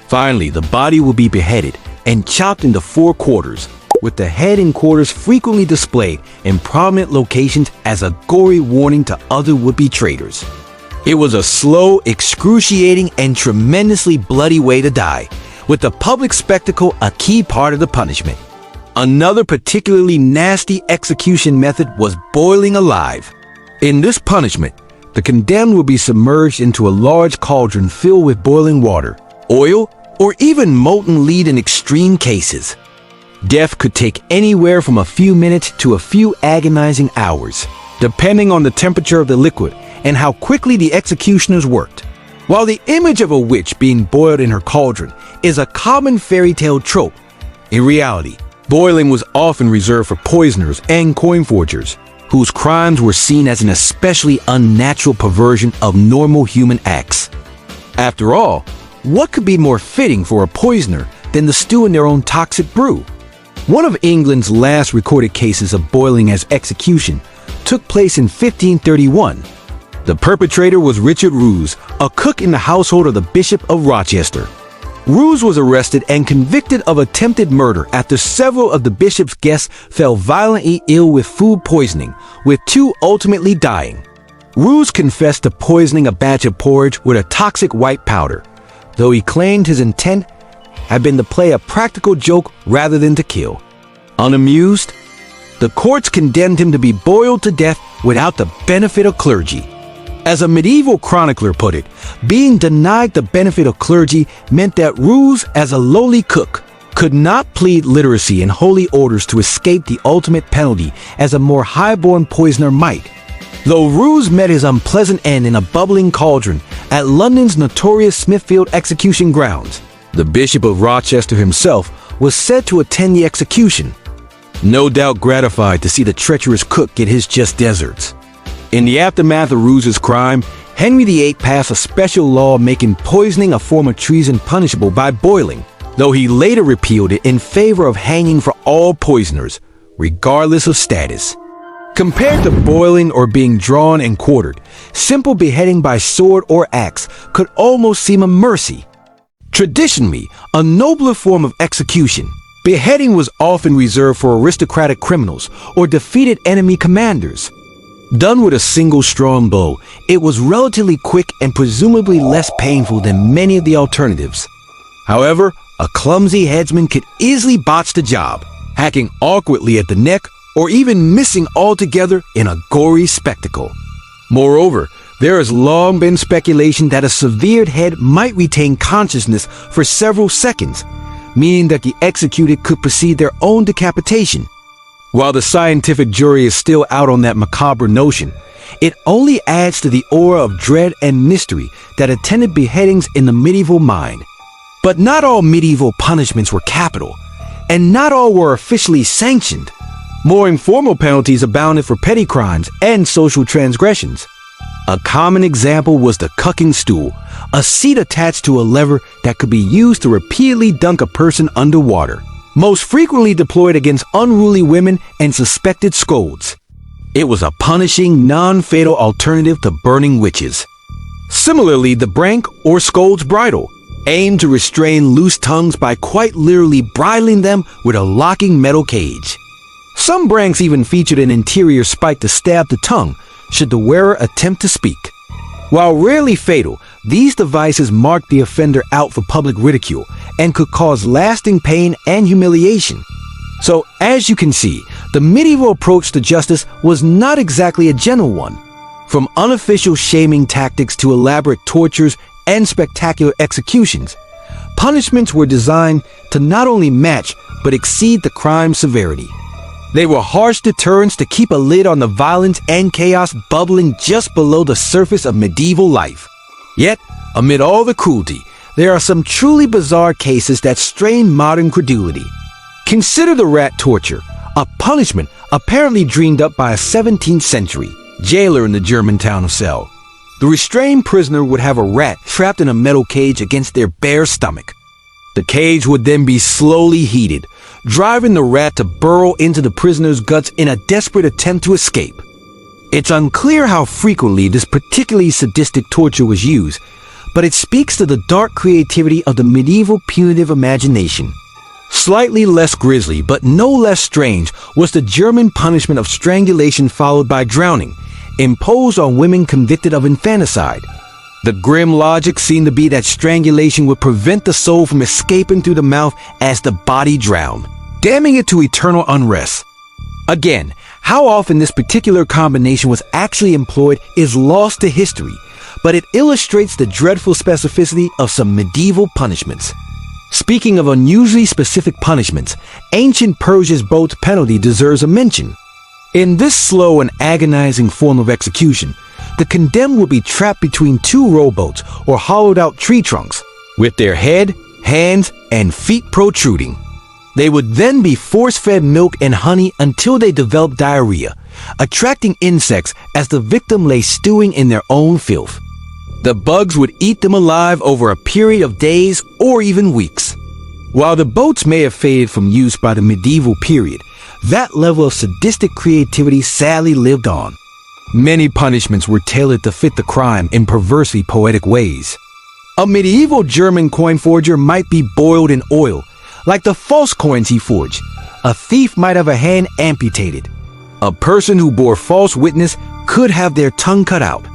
Finally, the body would be beheaded and chopped into 4 quarters, with the head and quarters frequently displayed in prominent locations as a gory warning to other would-be traitors. It was a slow, excruciating, and tremendously bloody way to die, with the public spectacle a key part of the punishment. Another particularly nasty execution method was boiling alive. In this punishment, the condemned would be submerged into a large cauldron filled with boiling water, oil, or even molten lead in extreme cases. Death could take anywhere from a few minutes to a few agonizing hours, depending on the temperature of the liquid and how quickly the executioners worked. While the image of a witch being boiled in her cauldron is a common fairy tale trope, in reality, boiling was often reserved for poisoners and coin forgers, whose crimes were seen as an especially unnatural perversion of normal human acts. After all, what could be more fitting for a poisoner than to stew in their own toxic brew? One of England's last recorded cases of boiling as execution took place in 1531. The perpetrator was Richard Roos, a cook in the household of the Bishop of Rochester. Roos was arrested and convicted of attempted murder after several of the bishop's guests fell violently ill with food poisoning, with 2 ultimately dying. Roos confessed to poisoning a batch of porridge with a toxic white powder, though he claimed his intent had been to play a practical joke rather than to kill. Unamused, the courts condemned him to be boiled to death without the benefit of clergy. As a medieval chronicler put it, being denied the benefit of clergy meant that Roos, as a lowly cook, could not plead literacy in holy orders to escape the ultimate penalty as a more highborn poisoner might. Though Roos met his unpleasant end in a bubbling cauldron at London's notorious Smithfield execution grounds, the Bishop of Rochester himself was said to attend the execution, no doubt gratified to see the treacherous cook get his just deserts. In the aftermath of Roos's crime, Henry VIII passed a special law making poisoning a form of treason punishable by boiling, though he later repealed it in favor of hanging for all poisoners, regardless of status. Compared to boiling or being drawn and quartered, simple beheading by sword or axe could almost seem a mercy. Traditionally, a nobler form of execution, beheading was often reserved for aristocratic criminals or defeated enemy commanders. Done with a single strong bow, it was relatively quick and presumably less painful than many of the alternatives. However, a clumsy headsman could easily botch the job, hacking awkwardly at the neck or even missing altogether in a gory spectacle. Moreover, there has long been speculation that a severed head might retain consciousness for several seconds, meaning that the executed could precede their own decapitation. While the scientific jury is still out on that macabre notion, it only adds to the aura of dread and mystery that attended beheadings in the medieval mind. But not all medieval punishments were capital, and not all were officially sanctioned. More informal penalties abounded for petty crimes and social transgressions. A common example was the cucking stool, a seat attached to a lever that could be used to repeatedly dunk a person underwater, most frequently deployed against unruly women and suspected scolds. It was a punishing, non-fatal alternative to burning witches. Similarly, the brank or scold's bridle aimed to restrain loose tongues by quite literally bridling them with a locking metal cage. Some branks even featured an interior spike to stab the tongue should the wearer attempt to speak. While rarely fatal, these devices marked the offender out for public ridicule and could cause lasting pain and humiliation. So, as you can see, the medieval approach to justice was not exactly a gentle one. From unofficial shaming tactics to elaborate tortures and spectacular executions, punishments were designed to not only match but exceed the crime's severity. They were harsh deterrents to keep a lid on the violence and chaos bubbling just below the surface of medieval life. Yet, amid all the cruelty, there are some truly bizarre cases that strain modern credulity. Consider the rat torture, a punishment apparently dreamed up by a 17th century jailer in the German town of Celle. The restrained prisoner would have a rat trapped in a metal cage against their bare stomach. The cage would then be slowly heated, driving the rat to burrow into the prisoner's guts in a desperate attempt to escape. It's unclear how frequently this particularly sadistic torture was used, but it speaks to the dark creativity of the medieval punitive imagination. Slightly less grisly, but no less strange, was the German punishment of strangulation followed by drowning, imposed on women convicted of infanticide. The grim logic seemed to be that strangulation would prevent the soul from escaping through the mouth as the body drowned, damning it to eternal unrest. Again, how often this particular combination was actually employed is lost to history, but it illustrates the dreadful specificity of some medieval punishments. Speaking of unusually specific punishments, ancient Persia's boat penalty deserves a mention. In this slow and agonizing form of execution, the condemned would be trapped between two rowboats or hollowed-out tree trunks, with their head, hands, and feet protruding. They would then be force-fed milk and honey until they developed diarrhea, attracting insects as the victim lay stewing in their own filth. The bugs would eat them alive over a period of days or even weeks. While the boats may have faded from use by the medieval period, that level of sadistic creativity sadly lived on. Many punishments were tailored to fit the crime in perversely poetic ways. A medieval German coin forger might be boiled in oil, like the false coins he forged. A thief might have a hand amputated. A person who bore false witness could have their tongue cut out.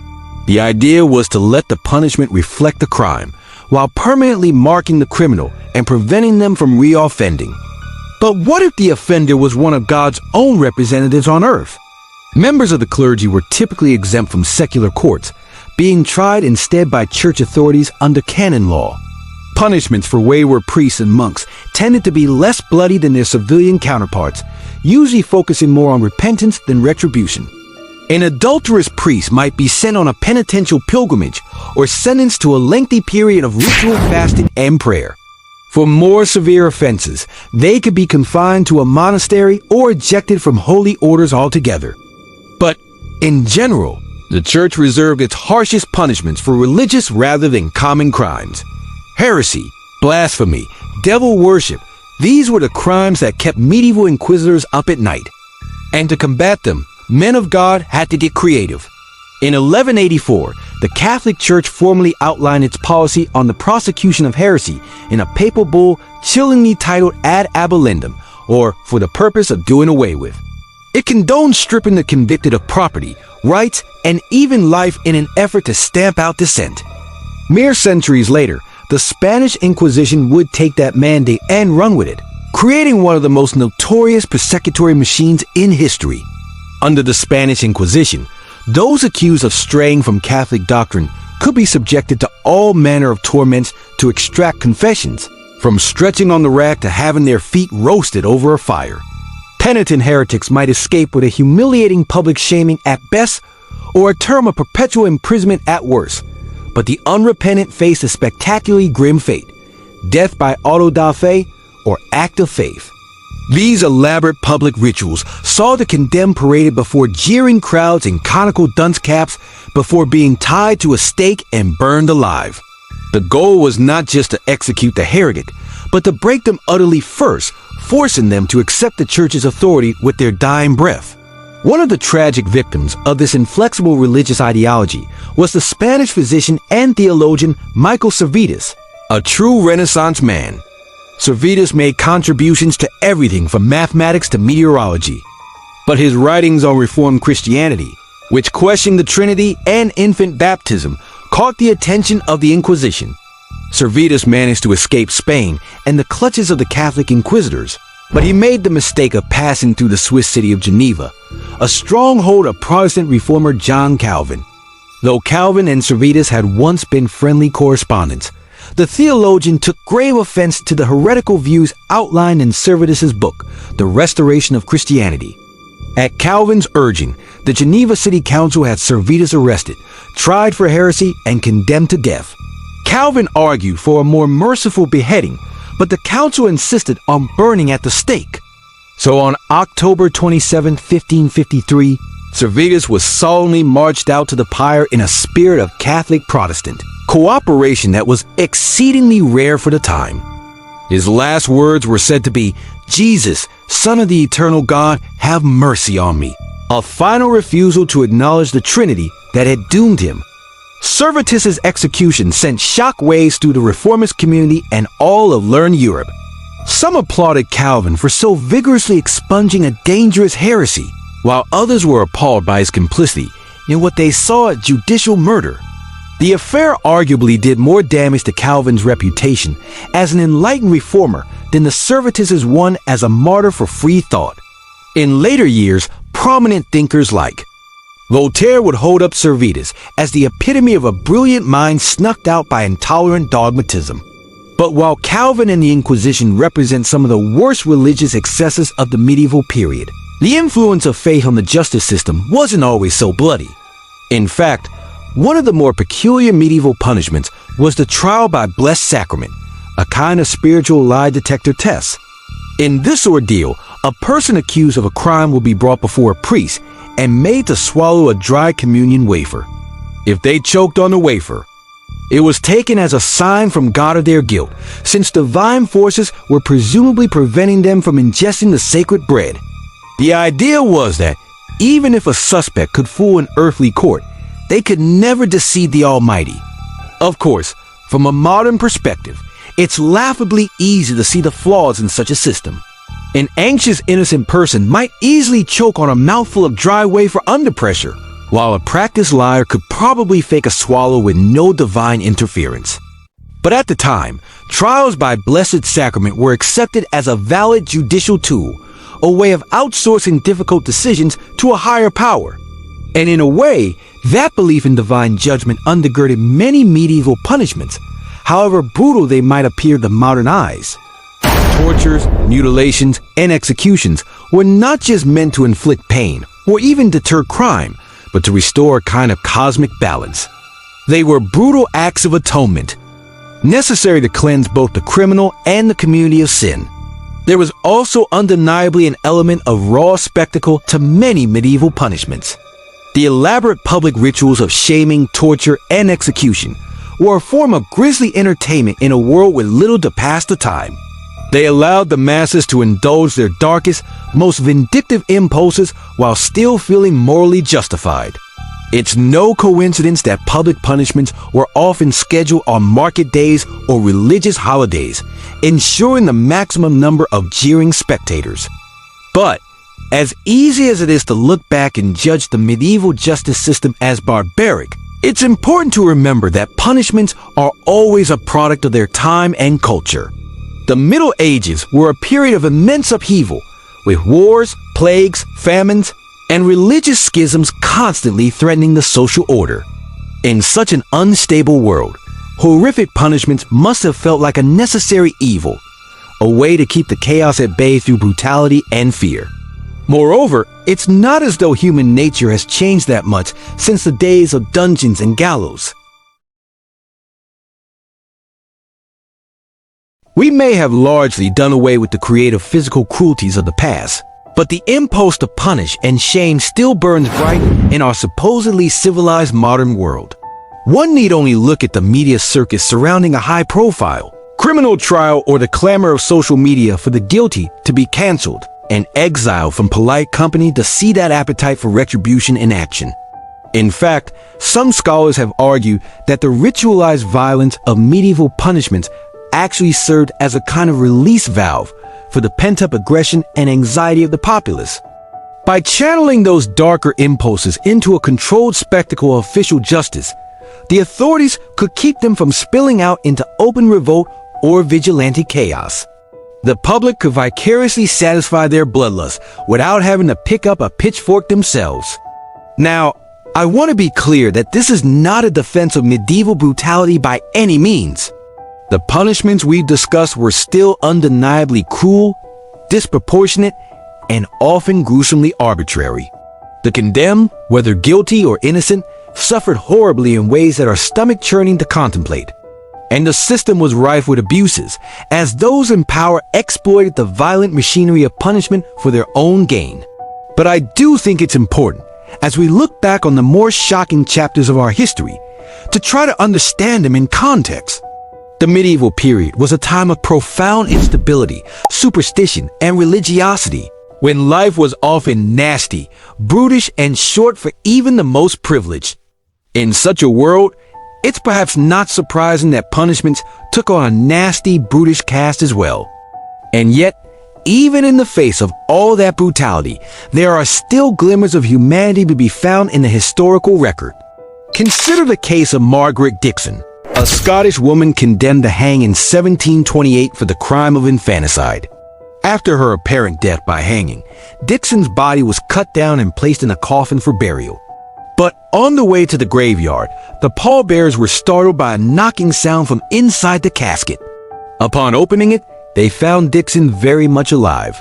The idea was to let the punishment reflect the crime, while permanently marking the criminal and preventing them from re-offending. But what if the offender was one of God's own representatives on earth? Members of the clergy were typically exempt from secular courts, being tried instead by church authorities under canon law. Punishments for wayward priests and monks tended to be less bloody than their civilian counterparts, usually focusing more on repentance than retribution. An adulterous priest might be sent on a penitential pilgrimage or sentenced to a lengthy period of ritual fasting and prayer. For more severe offenses, they could be confined to a monastery or ejected from holy orders altogether. But, in general, the church reserved its harshest punishments for religious rather than common crimes. Heresy, blasphemy, devil worship, these were the crimes that kept medieval inquisitors up at night. And to combat them, men of God had to get creative. In 1184, the Catholic Church formally outlined its policy on the prosecution of heresy in a papal bull chillingly titled Ad Abolendum, or for the purpose of doing away with. It condoned stripping the convicted of property, rights, and even life in an effort to stamp out dissent. Mere centuries later, the Spanish Inquisition would take that mandate and run with it, creating one of the most notorious persecutory machines in history. Under the Spanish Inquisition, those accused of straying from Catholic doctrine could be subjected to all manner of torments to extract confessions, from stretching on the rack to having their feet roasted over a fire. Penitent heretics might escape with a humiliating public shaming at best or a term of perpetual imprisonment at worst. But the unrepentant faced a spectacularly grim fate, death by auto da fe or act of faith. These elaborate public rituals saw the condemned paraded before jeering crowds in conical dunce caps before being tied to a stake and burned alive. The goal was not just to execute the heretic, but to break them utterly first, forcing them to accept the church's authority with their dying breath. One of the tragic victims of this inflexible religious ideology was the Spanish physician and theologian Michael Servetus, a true Renaissance man. Servetus made contributions to everything from mathematics to meteorology. But his writings on Reformed Christianity, which questioned the Trinity and infant baptism, caught the attention of the Inquisition. Servetus managed to escape Spain and the clutches of the Catholic inquisitors, but he made the mistake of passing through the Swiss city of Geneva, a stronghold of Protestant reformer John Calvin. Though Calvin and Servetus had once been friendly correspondents, the theologian took grave offense to the heretical views outlined in Servetus's book, The Restoration of Christianity. At Calvin's urging, the Geneva City Council had Servetus arrested, tried for heresy, and condemned to death. Calvin argued for a more merciful beheading, but the council insisted on burning at the stake. So on October 27, 1553, Servetus was solemnly marched out to the pyre in a spirit of Catholic Protestant cooperation that was exceedingly rare for the time. His last words were said to be, "Jesus, Son of the eternal God, have mercy on me," a final refusal to acknowledge the Trinity that had doomed him. Servetus's execution sent shockwaves through the reformist community and all of learned Europe. Some applauded Calvin for so vigorously expunging a dangerous heresy, while others were appalled by his complicity in what they saw as judicial murder. The affair arguably did more damage to Calvin's reputation as an enlightened reformer than the Servetus's one as a martyr for free thought. In later years, prominent thinkers like Voltaire would hold up Servetus as the epitome of a brilliant mind snuffed out by intolerant dogmatism. But while Calvin and the Inquisition represent some of the worst religious excesses of the medieval period, the influence of faith on the justice system wasn't always so bloody. In fact, one of the more peculiar medieval punishments was the trial by blessed sacrament, a kind of spiritual lie detector test. In this ordeal, a person accused of a crime will be brought before a priest and made to swallow a dry communion wafer. If they choked on the wafer, it was taken as a sign from God of their guilt, since divine forces were presumably preventing them from ingesting the sacred bread. The idea was that Even if a suspect could fool an earthly court, they could never deceive the Almighty. Of course, from a modern perspective, it's laughably easy to see the flaws in such a system. An anxious, innocent person might easily choke on a mouthful of dry wafer under pressure, while a practiced liar could probably fake a swallow with no divine interference. But at the time, trials by Blessed Sacrament were accepted as a valid judicial tool, a way of outsourcing difficult decisions to a higher power. And in a way, that belief in divine judgment undergirded many medieval punishments, however brutal they might appear to modern eyes. Tortures, mutilations, and executions were not just meant to inflict pain or even deter crime, but to restore a kind of cosmic balance. They were brutal acts of atonement, necessary to cleanse both the criminal and the community of sin. There was also undeniably an element of raw spectacle to many medieval punishments. The elaborate public rituals of shaming, torture, and execution were a form of grisly entertainment in a world with little to pass the time. They allowed the masses to indulge their darkest, most vindictive impulses while still feeling morally justified. It's no coincidence that public punishments were often scheduled on market days or religious holidays, ensuring the maximum number of jeering spectators. But, as easy as it is to look back and judge the medieval justice system as barbaric, it's important to remember that punishments are always a product of their time and culture. The Middle Ages were a period of immense upheaval, with wars, plagues, famines, and religious schisms constantly threatening the social order. In such an unstable world, horrific punishments must have felt like a necessary evil, a way to keep the chaos at bay through brutality and fear. Moreover, it's not as though human nature has changed that much since the days of dungeons and gallows. We may have largely done away with the creative physical cruelties of the past, but the impulse to punish and shame still burns bright in our supposedly civilized modern world. One need only look at the media circus surrounding a high-profile criminal trial or the clamor of social media for the guilty to be cancelled and exiled from polite company to see that appetite for retribution in action. In fact, some scholars have argued that the ritualized violence of medieval punishments actually served as a kind of release valve for the pent-up aggression and anxiety of the populace. By channeling those darker impulses into a controlled spectacle of official justice, the authorities could keep them from spilling out into open revolt or vigilante chaos. The public could vicariously satisfy their bloodlust without having to pick up a pitchfork themselves. Now, I want to be clear that this is not a defense of medieval brutality by any means. The punishments we've discussed were still undeniably cruel, disproportionate, and often gruesomely arbitrary. The condemned, whether guilty or innocent, suffered horribly in ways that are stomach-churning to contemplate. And the system was rife with abuses, as those in power exploited the violent machinery of punishment for their own gain. But I do think it's important, as we look back on the more shocking chapters of our history, to try to understand them in context. The medieval period was a time of profound instability, superstition, and religiosity, when life was often nasty, brutish, and short for even the most privileged. In such a world, it's perhaps not surprising that punishments took on a nasty, brutish cast as well. And yet, even in the face of all that brutality, there are still glimmers of humanity to be found in the historical record. Consider the case of Margaret Dixon, a Scottish woman condemned to hang in 1728 for the crime of infanticide. After her apparent death by hanging, Dixon's body was cut down and placed in a coffin for burial. But on the way to the graveyard, the pallbearers were startled by a knocking sound from inside the casket. Upon opening it, they found Dixon very much alive.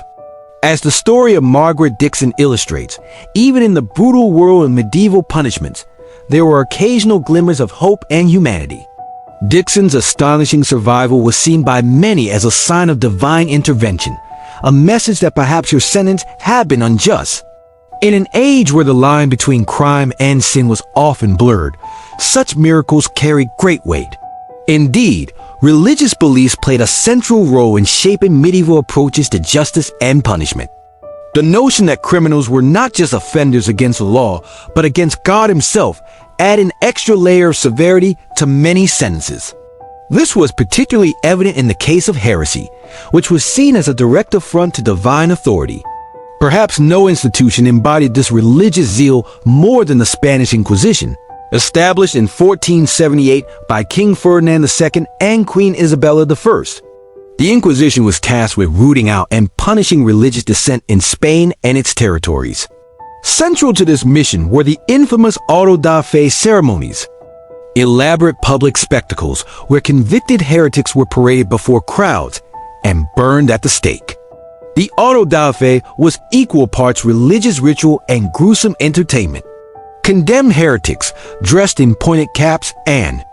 As the story of Margaret Dixon illustrates, even in the brutal world of medieval punishments, there were occasional glimmers of hope and humanity. Dixon's astonishing survival was seen by many as a sign of divine intervention, a message that perhaps her sentence had been unjust. In an age where the line between crime and sin was often blurred, such miracles carried great weight. Indeed, religious beliefs played a central role in shaping medieval approaches to justice and punishment. The notion that criminals were not just offenders against the law, but against God himself, added an extra layer of severity to many sentences. This was particularly evident in the case of heresy, which was seen as a direct affront to divine authority. Perhaps no institution embodied this religious zeal more than the Spanish Inquisition, established in 1478 by King Ferdinand II and Queen Isabella I. The Inquisition was tasked with rooting out and punishing religious dissent in Spain and its territories. Central to this mission were the infamous auto da fe ceremonies, elaborate public spectacles where convicted heretics were paraded before crowds and burned at the stake. The auto da fe was equal parts religious ritual and gruesome entertainment. Condemned heretics, dressed in pointed caps and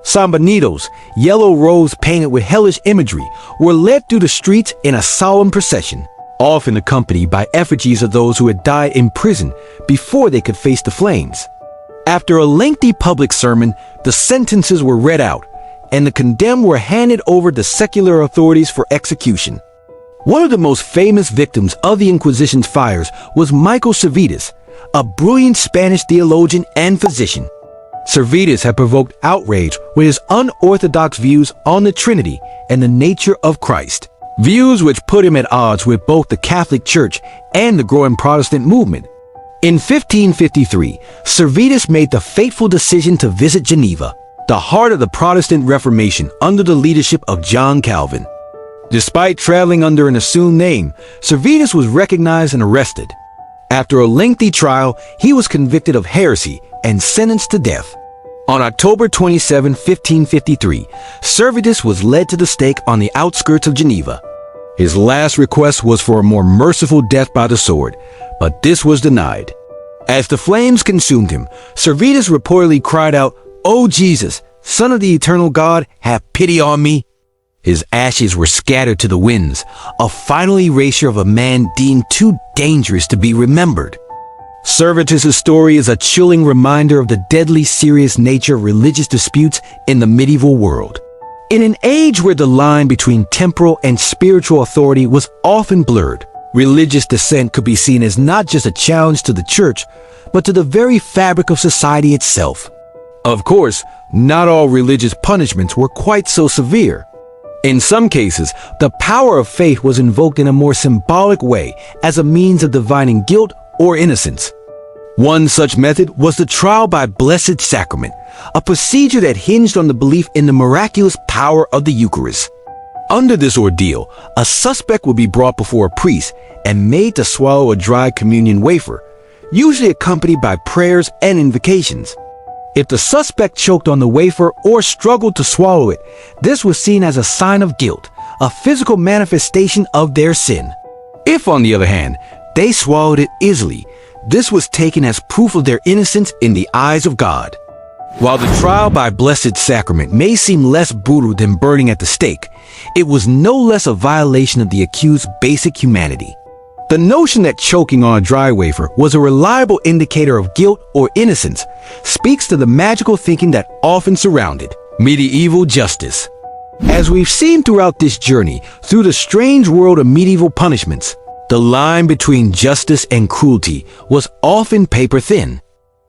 sanbenitos, yellow robes painted with hellish imagery, were led through the streets in a solemn procession, often accompanied by effigies of those who had died in prison before they could face the flames. After a lengthy public sermon, the sentences were read out, and the condemned were handed over to secular authorities for execution. One of the most famous victims of the Inquisition's fires was Michael Servetus, a brilliant Spanish theologian and physician. Servetus had provoked outrage with his unorthodox views on the Trinity and the nature of Christ, views which put him at odds with both the Catholic Church and the growing Protestant movement. In 1553, Servetus made the fateful decision to visit Geneva, the heart of the Protestant Reformation under the leadership of John Calvin. Despite traveling under an assumed name, Servetus was recognized and arrested. After a lengthy trial, he was convicted of heresy and sentenced to death. On October 27, 1553, Servetus was led to the stake on the outskirts of Geneva. His last request was for a more merciful death by the sword, but this was denied. As the flames consumed him, Servetus reportedly cried out, "O Jesus, Son of the eternal God, have pity on me." His ashes were scattered to the winds, a final erasure of a man deemed too dangerous to be remembered. Servetus' story is a chilling reminder of the deadly serious nature of religious disputes in the medieval world. In an age where the line between temporal and spiritual authority was often blurred, religious dissent could be seen as not just a challenge to the church, but to the very fabric of society itself. Of course, not all religious punishments were quite so severe. In some cases, the power of faith was invoked in a more symbolic way as a means of divining guilt or innocence. One such method was the trial by blessed sacrament, a procedure that hinged on the belief in the miraculous power of the Eucharist. Under this ordeal, a suspect would be brought before a priest and made to swallow a dry communion wafer, usually accompanied by prayers and invocations. If the suspect choked on the wafer or struggled to swallow it, this was seen as a sign of guilt, a physical manifestation of their sin. If, on the other hand, they swallowed it easily, this was taken as proof of their innocence in the eyes of God. While the trial by blessed sacrament may seem less brutal than burning at the stake, it was no less a violation of the accused's basic humanity. The notion that choking on a dry wafer was a reliable indicator of guilt or innocence speaks to the magical thinking that often surrounded medieval justice. As we've seen throughout this journey through the strange world of medieval punishments, the line between justice and cruelty was often paper-thin.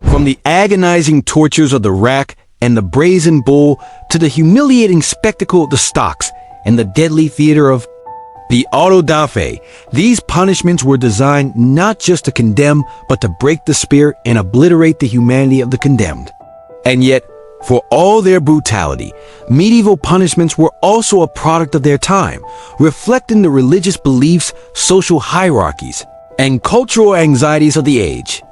From the agonizing tortures of the rack and the brazen bull to the humiliating spectacle of the stocks and the deadly theater of the auto da fe, these punishments were designed not just to condemn, but to break the spirit and obliterate the humanity of the condemned. And yet, for all their brutality, medieval punishments were also a product of their time, reflecting the religious beliefs, social hierarchies, and cultural anxieties of the age.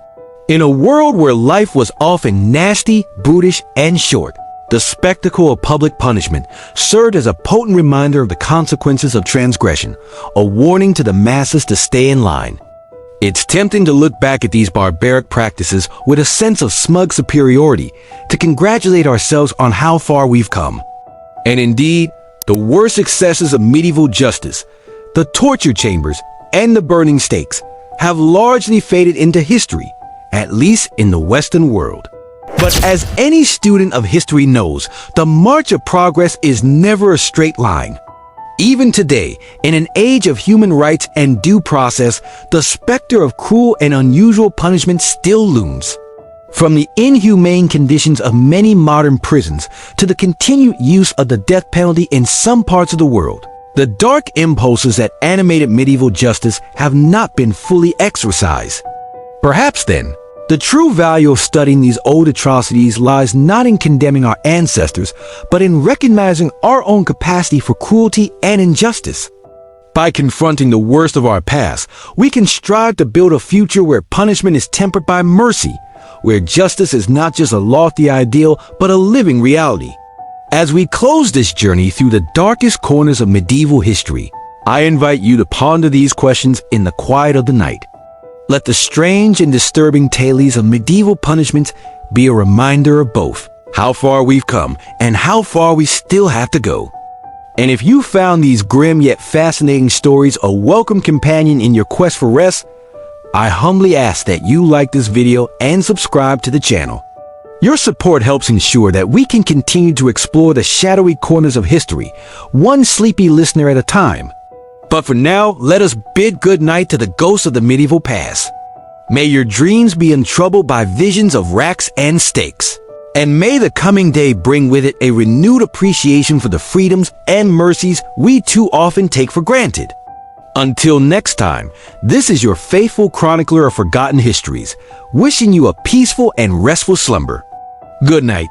In a world where life was often nasty, brutish, and short, the spectacle of public punishment served as a potent reminder of the consequences of transgression, a warning to the masses to stay in line. It's tempting to look back at these barbaric practices with a sense of smug superiority, to congratulate ourselves on how far we've come. And indeed, the worst excesses of medieval justice, the torture chambers, and the burning stakes, have largely faded into history, at least in the Western world. But as any student of history knows, the march of progress is never a straight line. Even today, in an age of human rights and due process, the specter of cruel and unusual punishment still looms. From the inhumane conditions of many modern prisons to the continued use of the death penalty in some parts of the world, the dark impulses that animated medieval justice have not been fully exorcised. Perhaps then, the true value of studying these old atrocities lies not in condemning our ancestors, but in recognizing our own capacity for cruelty and injustice. By confronting the worst of our past, we can strive to build a future where punishment is tempered by mercy, where justice is not just a lofty ideal, but a living reality. As we close this journey through the darkest corners of medieval history, I invite you to ponder these questions in the quiet of the night. Let the strange and disturbing tales of medieval punishments be a reminder of both how far we've come and how far we still have to go. And if you found these grim yet fascinating stories a welcome companion in your quest for rest, I humbly ask that you like this video and subscribe to the channel. Your support helps ensure that we can continue to explore the shadowy corners of history, one sleepy listener at a time. But for now, let us bid good night to the ghosts of the medieval past. May your dreams be untroubled by visions of racks and stakes. And may the coming day bring with it a renewed appreciation for the freedoms and mercies we too often take for granted. Until next time, this is your faithful chronicler of forgotten histories, wishing you a peaceful and restful slumber. Good night.